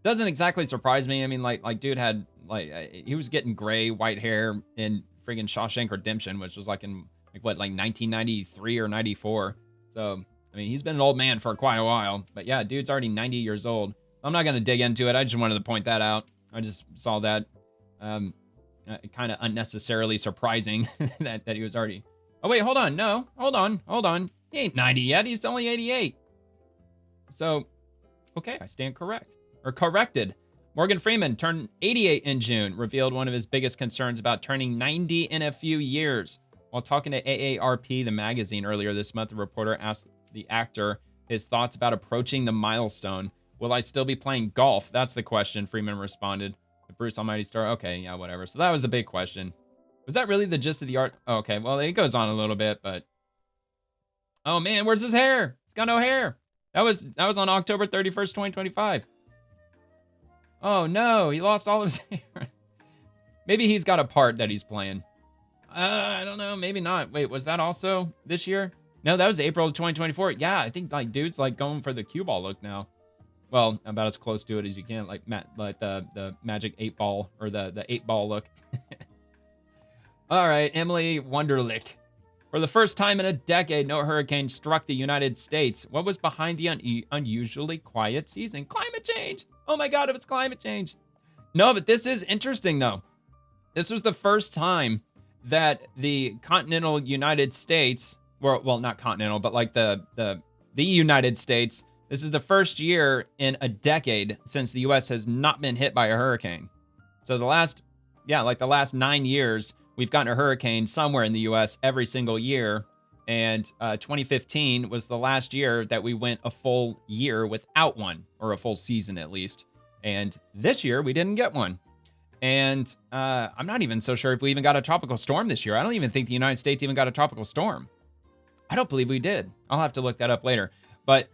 [SPEAKER 2] Doesn't exactly surprise me. I mean, like dude had he was getting gray, white hair in friggin' Shawshank Redemption, which was like in like 1993 or 94. So I mean, he's been an old man for quite a while. But yeah, dude's already 90 years old. I'm not gonna dig into it. I just wanted to point that out. I just saw that. Kind of unnecessarily surprising that he was already. Oh, wait, hold on. No, hold on. He ain't 90 yet. He's only 88. So, okay, I stand corrected. Morgan Freeman turned 88 in June, revealed one of his biggest concerns about turning 90 in a few years. While talking to AARP, the magazine, earlier this month, the reporter asked the actor his thoughts about approaching the milestone. Will I still be playing golf? That's the question, Freeman responded. The Bruce Almighty star. Okay, yeah, whatever. So that was the big question. Was that really the gist of the art? Oh, okay, well, it goes on a little bit, but... Oh, man, where's his hair? He's got no hair. That was on October 31st, 2025. Oh, no, he lost all of his hair. Maybe he's got a part that he's playing. I don't know, maybe not. Wait, was that also this year? No, that was April of 2024. Yeah, I think, like, dude's, like, going for the cue ball look now. Well, about as close to it as you can, like the magic 8-ball, or the 8-ball look. All right, Emily Wunderlich. For the first time in a decade, no hurricane struck the United States. What was behind the unusually quiet season? Climate change. Oh my God, if it's climate change. No, but this is interesting, though. This was the first time that the continental United States well, not continental, but like the United States, this is the first year in a decade since the U.S. has not been hit by a hurricane. So the last 9 years, we've gotten a hurricane somewhere in the U.S. every single year. And 2015 was the last year that we went a full year without one, or a full season at least. And this year, we didn't get one. And I'm not even so sure if we even got a tropical storm this year. I don't even think the United States even got a tropical storm. I don't believe we did. I'll have to look that up later. But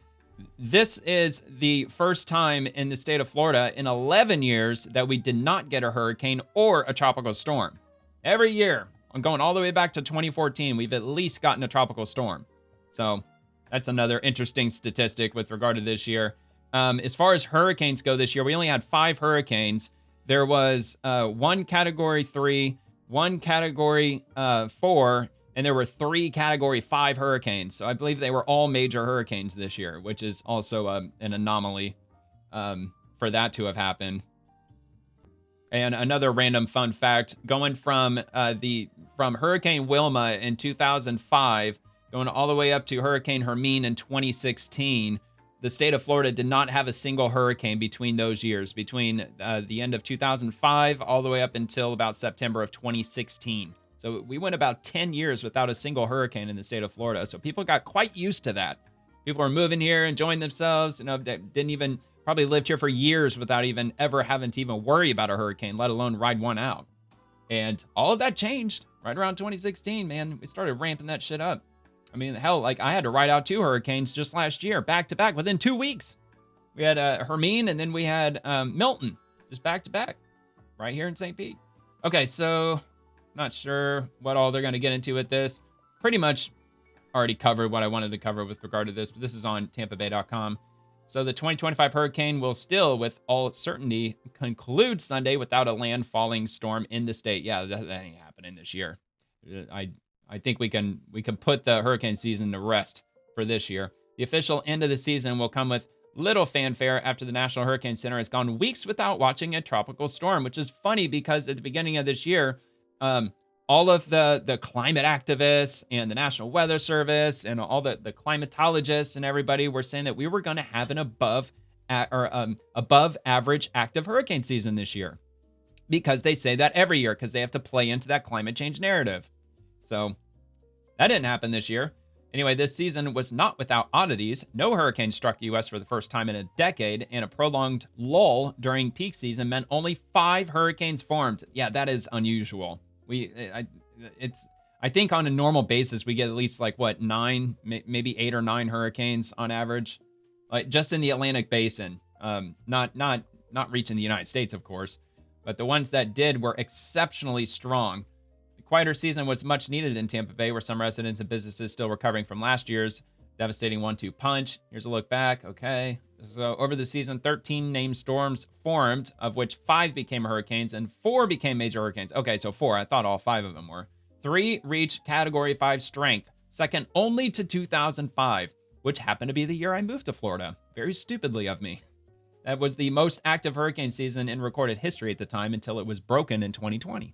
[SPEAKER 2] this is the first time in the state of Florida in 11 years that we did not get a hurricane or a tropical storm. Every year, I'm going all the way back to 2014, we've at least gotten a tropical storm. So that's another interesting statistic with regard to this year. As far as hurricanes go this year, we only had 5 hurricanes. There was one Category 3, one Category 4, and there were 3 Category 5 hurricanes. So I believe they were all major hurricanes this year, which is also an anomaly for that to have happened. And another random fun fact, going from Hurricane Wilma in 2005, going all the way up to Hurricane Hermine in 2016, the state of Florida did not have a single hurricane between those years, between the end of 2005 all the way up until about September of 2016. So we went about 10 years without a single hurricane in the state of Florida. So people got quite used to that. People were moving here, enjoying themselves, that didn't even probably lived here for years without even ever having to even worry about a hurricane, let alone ride one out. And all of that changed right around 2016, man. We started ramping that shit up. I mean, hell, like I had to ride out 2 hurricanes just last year, back to back, within 2 weeks. We had Hermine, and then we had Milton, just back to back, right here in St. Pete. Okay, so not sure what all they're going to get into with this. Pretty much already covered what I wanted to cover with regard to this, but this is on TampaBay.com. So the 2025 hurricane will still, with all certainty, conclude Sunday without a landfalling storm in the state. Yeah, that ain't happening this year. I think we can put the hurricane season to rest for this year. The official end of the season will come with little fanfare after the National Hurricane Center has gone weeks without watching a tropical storm, which is funny because at the beginning of this year, all of the climate activists and the National Weather Service and all the climatologists and everybody were saying that we were going to have an above average active hurricane season this year, because they say that every year because they have to play into that climate change narrative. So that didn't happen this year. Anyway, this season was not without oddities. No hurricane struck the U.S. for the first time in a decade, and a prolonged lull during peak season meant only 5 hurricanes formed. Yeah, that is unusual. I think on a normal basis, we get at least 9, maybe 8 or 9 hurricanes on average, like just in the Atlantic Basin. Not reaching the United States, of course, but the ones that did were exceptionally strong. The quieter season was much needed in Tampa Bay, where some residents and businesses still recovering from last year's devastating 1-2 punch. Here's a look back. Okay. So over the season, 13 named storms formed, of which 5 became hurricanes and 4 became major hurricanes. Okay, so 4. I thought all 5 of them were. 3 reached Category 5 strength, second only to 2005, which happened to be the year I moved to Florida. Very stupidly of me. That was the most active hurricane season in recorded history at the time until it was broken in 2020.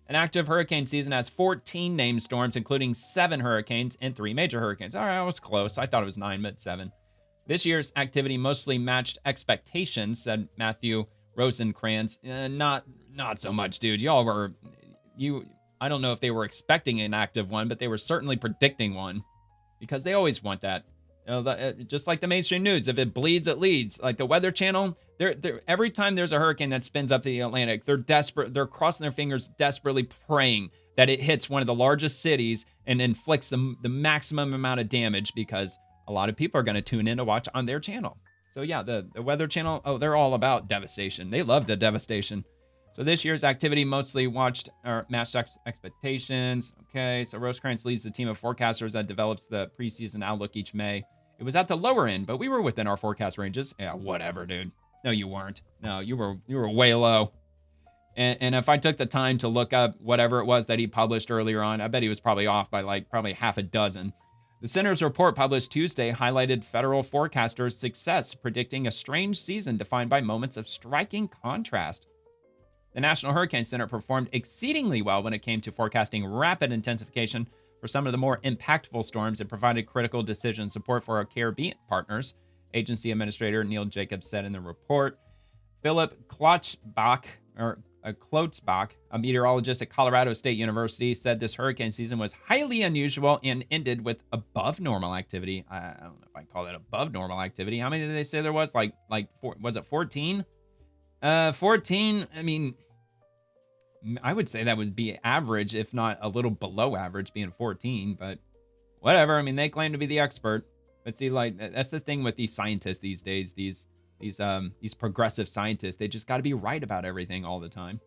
[SPEAKER 2] An active hurricane season has 14 named storms, including 7 hurricanes and 3 major hurricanes. All right, I was close. I thought it was 9, but 7. This year's activity mostly matched expectations, said Matthew Rosencrantz. Not so much, dude. I don't know if they were expecting an active one, but they were certainly predicting one, because they always want that. Just like the mainstream news, if it bleeds, it leads. Like the Weather Channel, every time there's a hurricane that spins up the Atlantic, they're desperate. They're crossing their fingers, desperately praying that it hits one of the largest cities and inflicts the maximum amount of damage, because a lot of people are going to tune in to watch on their channel. So yeah, the Weather Channel, they're all about devastation. They love the devastation. So this year's activity mostly matched expectations. Okay, so Rosencrantz leads the team of forecasters that develops the preseason outlook each May. It was at the lower end, but we were within our forecast ranges. Yeah, whatever, dude. No, you weren't. No, you were way low. And if I took the time to look up whatever it was that he published earlier on, I bet he was probably off by probably half a dozen. The center's report published Tuesday highlighted federal forecasters' success predicting a strange season defined by moments of striking contrast. The National Hurricane Center performed exceedingly well when it came to forecasting rapid intensification For some of the more impactful storms, it provided critical decision support for our Caribbean partners, agency administrator Neil Jacobs said in the report. Philip Klotzbach, a meteorologist at Colorado State University, said this hurricane season was highly unusual and ended with above normal activity. I don't know if I call that above normal activity. How many did they say there was? Was it 14? 14, I mean, I would say that would be average, if not a little below average, being 14, but whatever. I mean, they claim to be the expert. But see, like, that's the thing with these scientists these days, these progressive scientists. They just got to be right about everything all the time.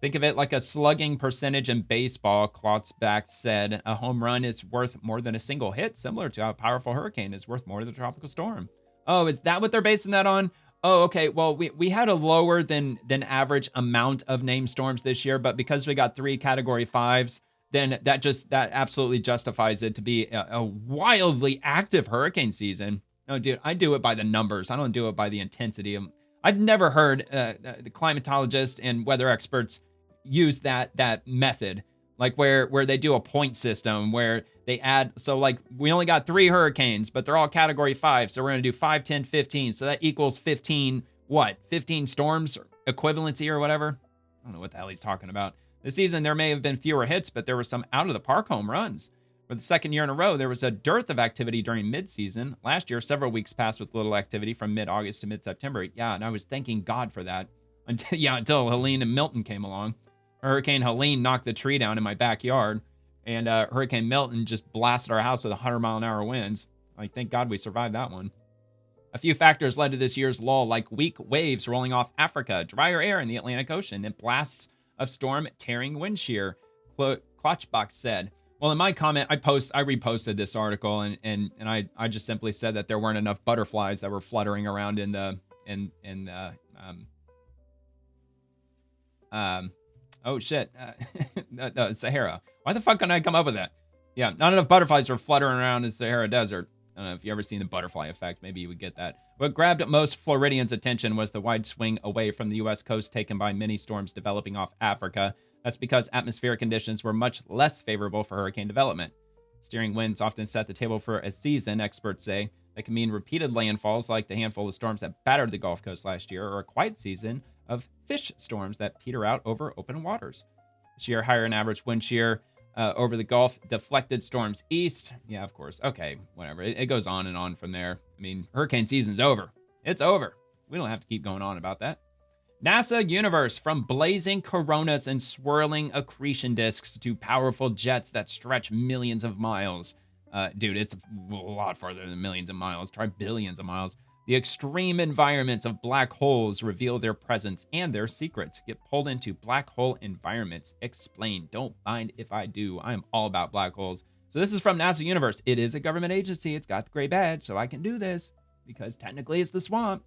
[SPEAKER 2] Think of it like a slugging percentage in baseball, Klotzbach said. A home run is worth more than a single hit, similar to how a powerful hurricane is worth more than a tropical storm. Oh, is that what they're basing that on? Oh, okay. Well, we had a lower than average amount of named storms this year, but because we got 3 Category 5s, then that absolutely justifies it to be a wildly active hurricane season. No, dude, I do it by the numbers. I don't do it by the intensity. I've never heard the climatologists and weather experts use that method, like where they do a point system where they add. So like we only got 3 hurricanes, but they're all Category 5. So we're going to do 5, 10, 15. So that equals 15, 15 storms equivalency or whatever. I don't know what the hell he's talking about. This season, there may have been fewer hits, but there were some out-of-the-park home runs. For the second year in a row, there was a dearth of activity during mid-season. Last year, several weeks passed with little activity from mid-August to mid-September. Yeah, and I was thanking God for that until Helene and Milton came along. Hurricane Helene knocked the tree down in my backyard, and Hurricane Milton just blasted our house with 100-mile-an-hour winds. Like, thank God we survived that one. A few factors led to this year's lull, like weak waves rolling off Africa, drier air in the Atlantic Ocean, and blasts of storm tearing wind shear, Klotzbach said. Well, in my comment, I reposted this article, and I just simply said that there weren't enough butterflies that were fluttering around in the Sahara. Why the fuck couldn't I come up with that? Yeah, not enough butterflies were fluttering around in the Sahara Desert. I don't know if you ever seen the butterfly effect. Maybe you would get that. What grabbed most Floridians' attention was the wide swing away from the U.S. coast taken by many storms developing off Africa. That's because atmospheric conditions were much less favorable for hurricane development. Steering winds often set the table for a season, experts say. That can mean repeated landfalls like the handful of storms that battered the Gulf Coast last year, or a quiet season of fish storms that peter out over open waters. This year, higher than average wind shear over the Gulf deflected storms east. Yeah, of course. Okay, whatever. It goes on and on from there. I mean, hurricane season's over. It's over. We don't have to keep going on about that. NASA universe, from blazing coronas and swirling accretion disks to powerful jets that stretch millions of miles. Dude, it's a lot farther than millions of miles. Try billions of miles. The extreme environments of black holes reveal their presence and their secrets. Get pulled into black hole environments. Explain. Don't mind if I do. I am all about black holes. So this is from NASA Universe. It is a government agency. It's got the gray badge, so I can do this because technically it's the swamp.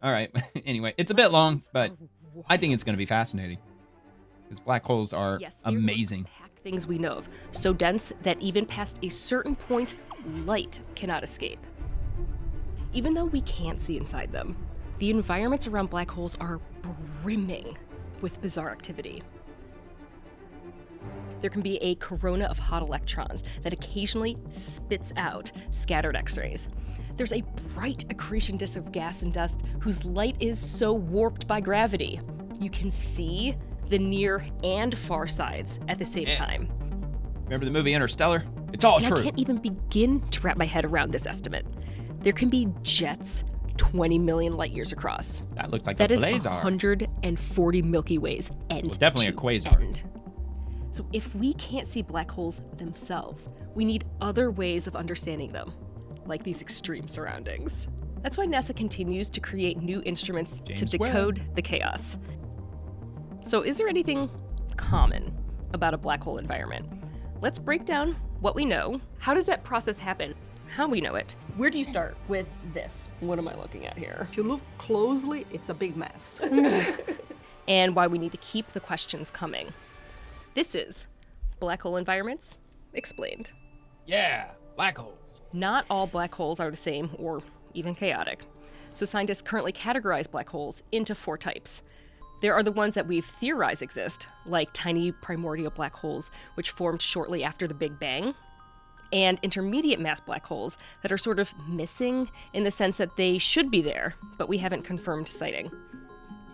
[SPEAKER 2] All right. Anyway, it's a bit long, but I think it's going to be fascinating because black holes are amazing.
[SPEAKER 1] Things we know of, so dense that even past a certain point, light cannot escape. Even though we can't see inside them, the environments around black holes are brimming with bizarre activity. There can be a corona of hot electrons that occasionally spits out scattered X-rays. There's a bright accretion disk of gas and dust whose light is so warped by gravity, you can see the near and far sides at the same time.
[SPEAKER 2] Remember the movie Interstellar? It's all true.
[SPEAKER 1] I can't even begin to wrap my head around this estimate. There can be jets 20 million light years across.
[SPEAKER 2] That looks like
[SPEAKER 1] a
[SPEAKER 2] blazar.
[SPEAKER 1] That is 140 Milky Ways end
[SPEAKER 2] definitely a
[SPEAKER 1] to
[SPEAKER 2] quasar.
[SPEAKER 1] End. So if we can't see black holes themselves, we need other ways of understanding them, like these extreme surroundings. That's why NASA continues to create new instruments to decode the chaos. So is there anything common about a black hole environment? Let's break down what we know. How does that process happen? How we know it? Where do you start with this? What am I looking at here?
[SPEAKER 22] If you look closely, it's a big mess.
[SPEAKER 1] And why we need to keep the questions coming. This is Black Hole Environments Explained.
[SPEAKER 2] Yeah, black holes.
[SPEAKER 1] Not all black holes are the same or even chaotic. So scientists currently categorize black holes into 4 types. There are the ones that we've theorized exist, like tiny primordial black holes, which formed shortly after the Big Bang, and intermediate mass black holes that are sort of missing in the sense that they should be there, but we haven't confirmed sighting.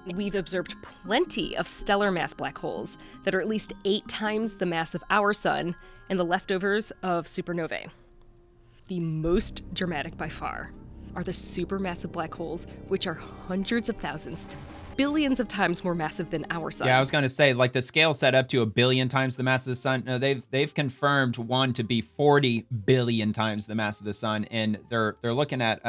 [SPEAKER 1] We've observed plenty of stellar mass black holes that are at least 8 times the mass of our sun and the leftovers of supernovae. The most dramatic by far are the supermassive black holes, which are hundreds of thousands to billions of times more massive than our sun.
[SPEAKER 2] Yeah, I was going to say, like, the scale set up to 1 billion times the mass of the sun. No, they've confirmed one to be 40 billion times the mass of the sun, and they're looking at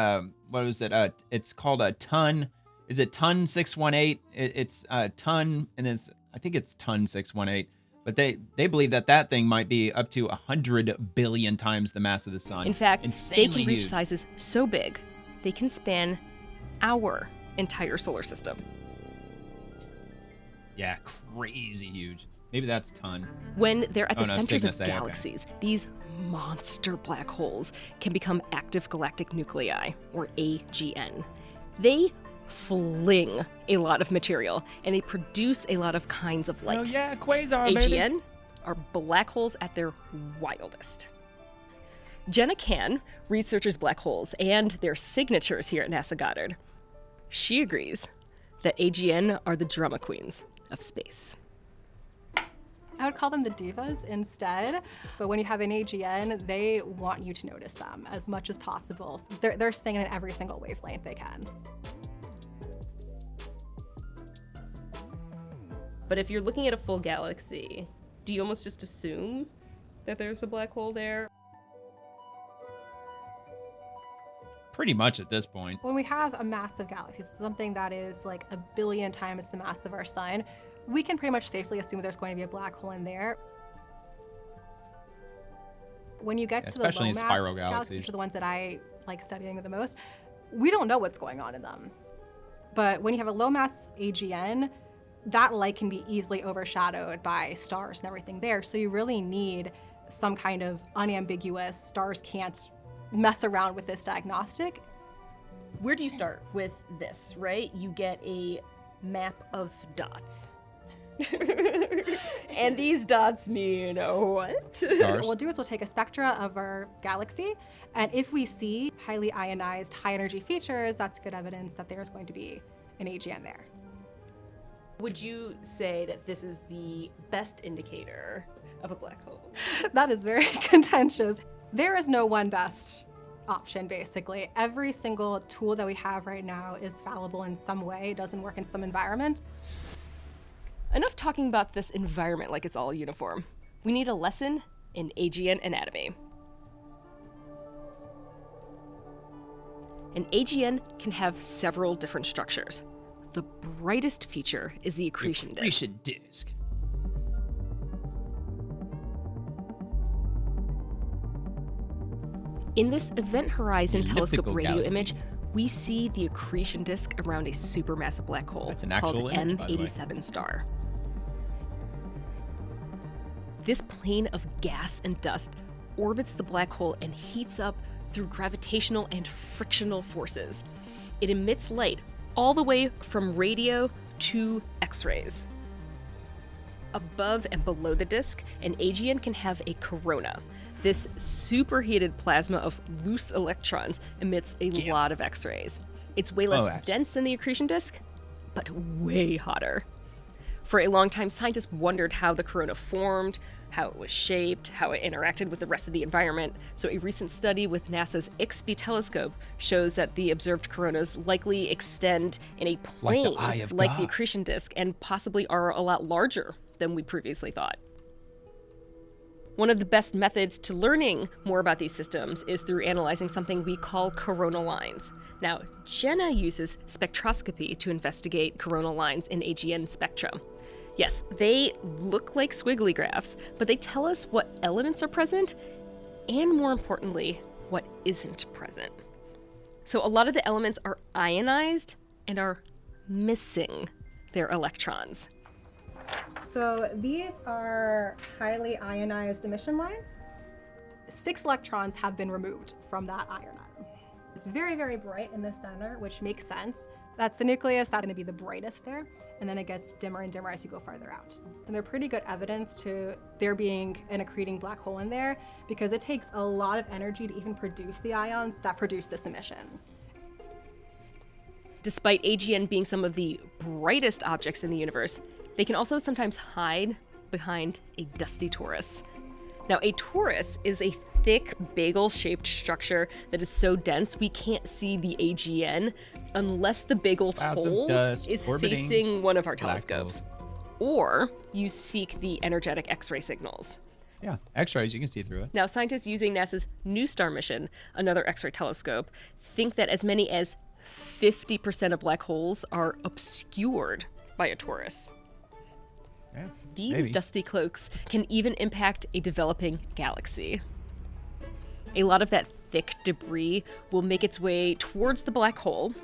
[SPEAKER 2] what was it? It's called a ton. Is it ton 618? It's a ton, and I think it's ton 618. But they believe that thing might be up to 100 billion times the mass of the sun.
[SPEAKER 1] In fact,
[SPEAKER 2] insanely
[SPEAKER 1] they can reach
[SPEAKER 2] huge.
[SPEAKER 1] sizes so big, they can span our entire solar system.
[SPEAKER 2] Yeah, crazy huge. Maybe that's ton.
[SPEAKER 1] When they're at the
[SPEAKER 2] no,
[SPEAKER 1] centers of
[SPEAKER 2] Cygnus A, okay.
[SPEAKER 1] galaxies, these monster black holes can become active galactic nuclei, or AGN. They fling a lot of material, and they produce a lot of kinds of light.
[SPEAKER 2] Oh yeah, quasar,
[SPEAKER 1] AGN
[SPEAKER 2] baby.
[SPEAKER 1] are black holes at their wildest. Jenna Kan researches black holes and their signatures here at NASA Goddard. She agrees that AGN are the drama queens of space.
[SPEAKER 3] I would call them the divas instead, but when you have an AGN, they want you to notice them as much as possible. So they're singing in every single wavelength they can.
[SPEAKER 1] But if you're looking at a full galaxy, do you almost just assume that there's a black hole there?
[SPEAKER 2] Pretty much at this point.
[SPEAKER 3] When we have a massive galaxy, so something that is like 1 billion times the mass of our sun, we can pretty much safely assume there's going to be a black hole in there. When you get to the
[SPEAKER 2] especially in
[SPEAKER 3] low
[SPEAKER 2] spiral
[SPEAKER 3] mass
[SPEAKER 2] galaxies,
[SPEAKER 3] which are the ones that I like studying the most, we don't know what's going on in them. But when you have a low mass AGN, that light can be easily overshadowed by stars and everything there. So you really need some kind of unambiguous, stars can't mess around with this diagnostic.
[SPEAKER 1] Where do you start with this, right? You get a map of dots. And these dots mean what?
[SPEAKER 2] Stars.
[SPEAKER 3] What we'll do is we'll take a spectra of our galaxy, and if we see highly ionized, high energy features, that's good evidence that there's going to be an AGN there.
[SPEAKER 1] Would you say that this is the best indicator of a black hole?
[SPEAKER 3] That is very contentious. There is no one best option, basically. Every single tool that we have right now is fallible in some way. It doesn't work in some environment.
[SPEAKER 1] Enough talking about this environment like it's all uniform. We need a lesson in AGN anatomy. An AGN can have several different structures. The brightest feature is the accretion disk.
[SPEAKER 2] Accretion disk.
[SPEAKER 1] In this Event Horizon Telescope
[SPEAKER 2] Elliptical
[SPEAKER 1] radio
[SPEAKER 2] galaxy.
[SPEAKER 1] image, we see the accretion disk around a supermassive black hole
[SPEAKER 2] That's an
[SPEAKER 1] called
[SPEAKER 2] actual image, by the way.
[SPEAKER 1] M87 star. This plane of gas and dust orbits the black hole and heats up through gravitational and frictional forces. It emits light all the way from radio to X-rays. Above and below the disk, an AGN can have a corona. This superheated plasma of loose electrons emits a lot of X-rays. It's way less dense than the accretion disk, but way hotter. For a long time, scientists wondered how the corona formed, how it was shaped, how it interacted with the rest of the environment. So a recent study with NASA's IXPE telescope shows that the observed coronas likely extend in a plane like the accretion disk and possibly are a lot larger than we previously thought. One of the best methods to learning more about these systems is through analyzing something we call coronal lines. Now, Jenna uses spectroscopy to investigate coronal lines in AGN spectra. Yes, they look like squiggly graphs, but they tell us what elements are present and, more importantly, what isn't present. So a lot of the elements are ionized and are missing their electrons.
[SPEAKER 3] So these are highly ionized emission lines. 6 electrons have been removed from that iron atom. It's very, very bright in the center, which makes sense. That's the nucleus. That's going to be the brightest there. And then it gets dimmer and dimmer as you go farther out. And they're pretty good evidence to there being an accreting black hole in there, because it takes a lot of energy to even produce the ions that produce this emission.
[SPEAKER 1] Despite AGN being some of the brightest objects in the universe, they can also sometimes hide behind a dusty torus. Now, a torus is a thick bagel-shaped structure that is so dense we can't see the AGN unless the bagel's hole is facing one of our telescopes. Or you seek the energetic X-ray signals.
[SPEAKER 2] Yeah, X-rays, you can see through it.
[SPEAKER 1] Now, scientists using NASA's New Star mission, another X-ray telescope, think that as many as 50% of black holes are obscured by a torus.
[SPEAKER 2] Yeah,
[SPEAKER 1] These
[SPEAKER 2] maybe.
[SPEAKER 1] dusty cloaks can even impact a developing galaxy. A lot of that thick debris will make its way towards the black hole,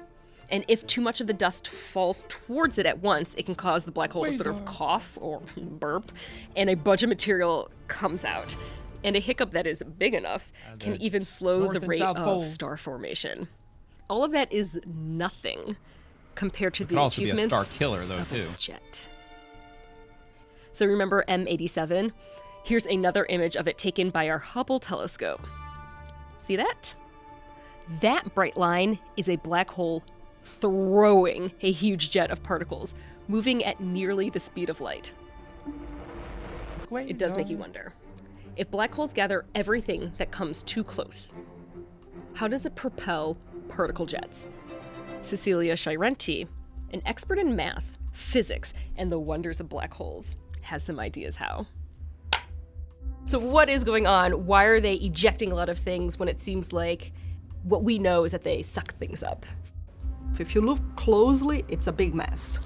[SPEAKER 1] and if too much of the dust falls towards it at once, it can cause the black hole to sort of cough or burp, and a bunch of material comes out. And a hiccup that is big enough can even slow the rate of star formation. All of that is nothing compared to the achievements
[SPEAKER 2] could also be a star killer, though,
[SPEAKER 1] of
[SPEAKER 2] too.
[SPEAKER 1] a jet. So remember M87? Here's another image of it taken by our Hubble telescope. See that? That bright line is a black hole throwing a huge jet of particles, moving at nearly the speed of light. It does make you wonder. If black holes gather everything that comes too close, how does it propel particle jets? Cecilia Schirenti, an expert in math, physics, and the wonders of black holes, has some ideas how. So what is going on? Why are they ejecting a lot of things when it seems like what we know is that they suck things up?
[SPEAKER 22] If you look closely, it's a big mess.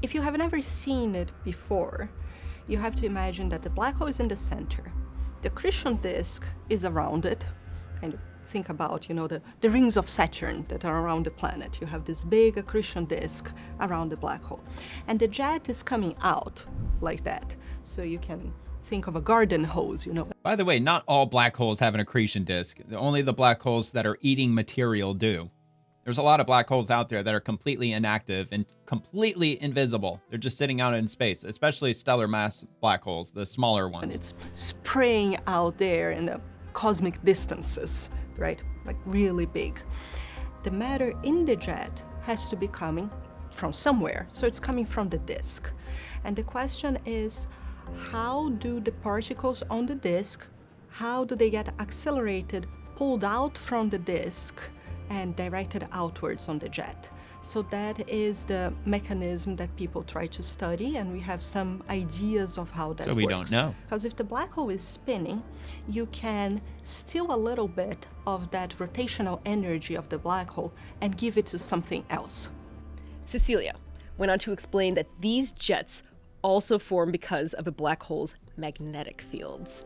[SPEAKER 22] If you have never seen it before, you have to imagine that the black hole is in the center. The accretion disk is around it. Kind of think about, the rings of Saturn that are around the planet. You have this big accretion disk around the black hole. And the jet is coming out like that. So you can think of a garden hose,
[SPEAKER 2] By the way, not all black holes have an accretion disk. Only the black holes that are eating material do. There's a lot of black holes out there that are completely inactive and completely invisible. They're just sitting out in space, especially stellar mass black holes, the smaller ones.
[SPEAKER 22] And it's spraying out there in the cosmic distances, right? Like really big. The matter in the jet has to be coming from somewhere. So it's coming from the disk. And the question is, how do the particles on the disk, how do they get accelerated, pulled out from the disk, and directed outwards on the jet? So that is the mechanism that people try to study, and we have some ideas of how that works.
[SPEAKER 2] So we don't know.
[SPEAKER 22] Because if the black hole is spinning, you can steal a little bit of that rotational energy of the black hole and give it to something else.
[SPEAKER 1] Cecilia went on to explain that these jets also form because of a black hole's magnetic fields.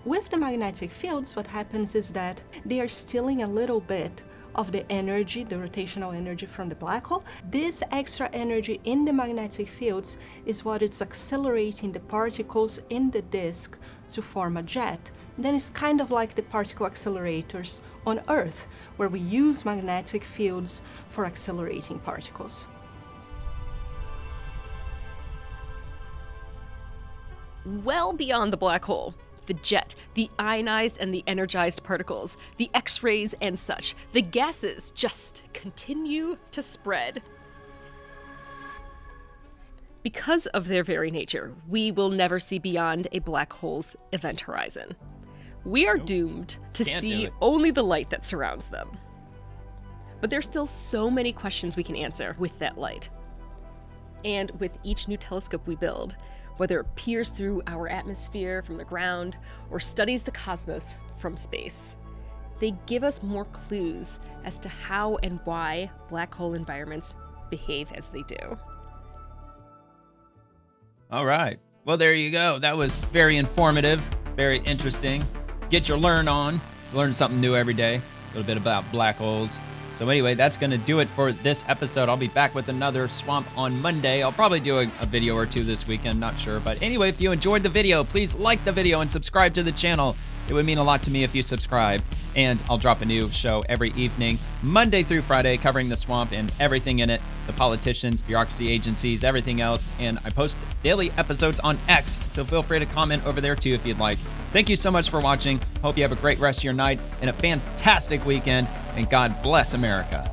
[SPEAKER 22] With the magnetic fields, what happens is that they are stealing a little bit of the energy, the rotational energy from the black hole. This extra energy in the magnetic fields is what it's accelerating the particles in the disk to form a jet. Then it's kind of like the particle accelerators on Earth, where we use magnetic fields for accelerating particles.
[SPEAKER 1] Well beyond the black hole, the jet, the ionized and the energized particles, the X-rays and such, the gases just continue to spread. Because of their very nature, we will never see beyond a black hole's event horizon. We are doomed to see only the light that surrounds them. But there's still so many questions we can answer with that light. And with each new telescope we build, whether it peers through our atmosphere from the ground or studies the cosmos from space, they give us more clues as to how and why black hole environments behave as they do.
[SPEAKER 2] All right. Well, there you go. That was very informative, very interesting. Get your learn on. Learn something new every day. A little bit about black holes. So anyway, that's going to do it for this episode. I'll be back with another Swamp on Monday. I'll probably do a video or two this weekend, not sure. But anyway, if you enjoyed the video, please like the video and subscribe to the channel. It would mean a lot to me if you subscribe. And I'll drop a new show every evening, Monday through Friday, covering the swamp and everything in it, the politicians, bureaucracy agencies, everything else. And I post daily episodes on X, so feel free to comment over there too if you'd like. Thank you so much for watching. Hope you have a great rest of your night and a fantastic weekend. And God bless America.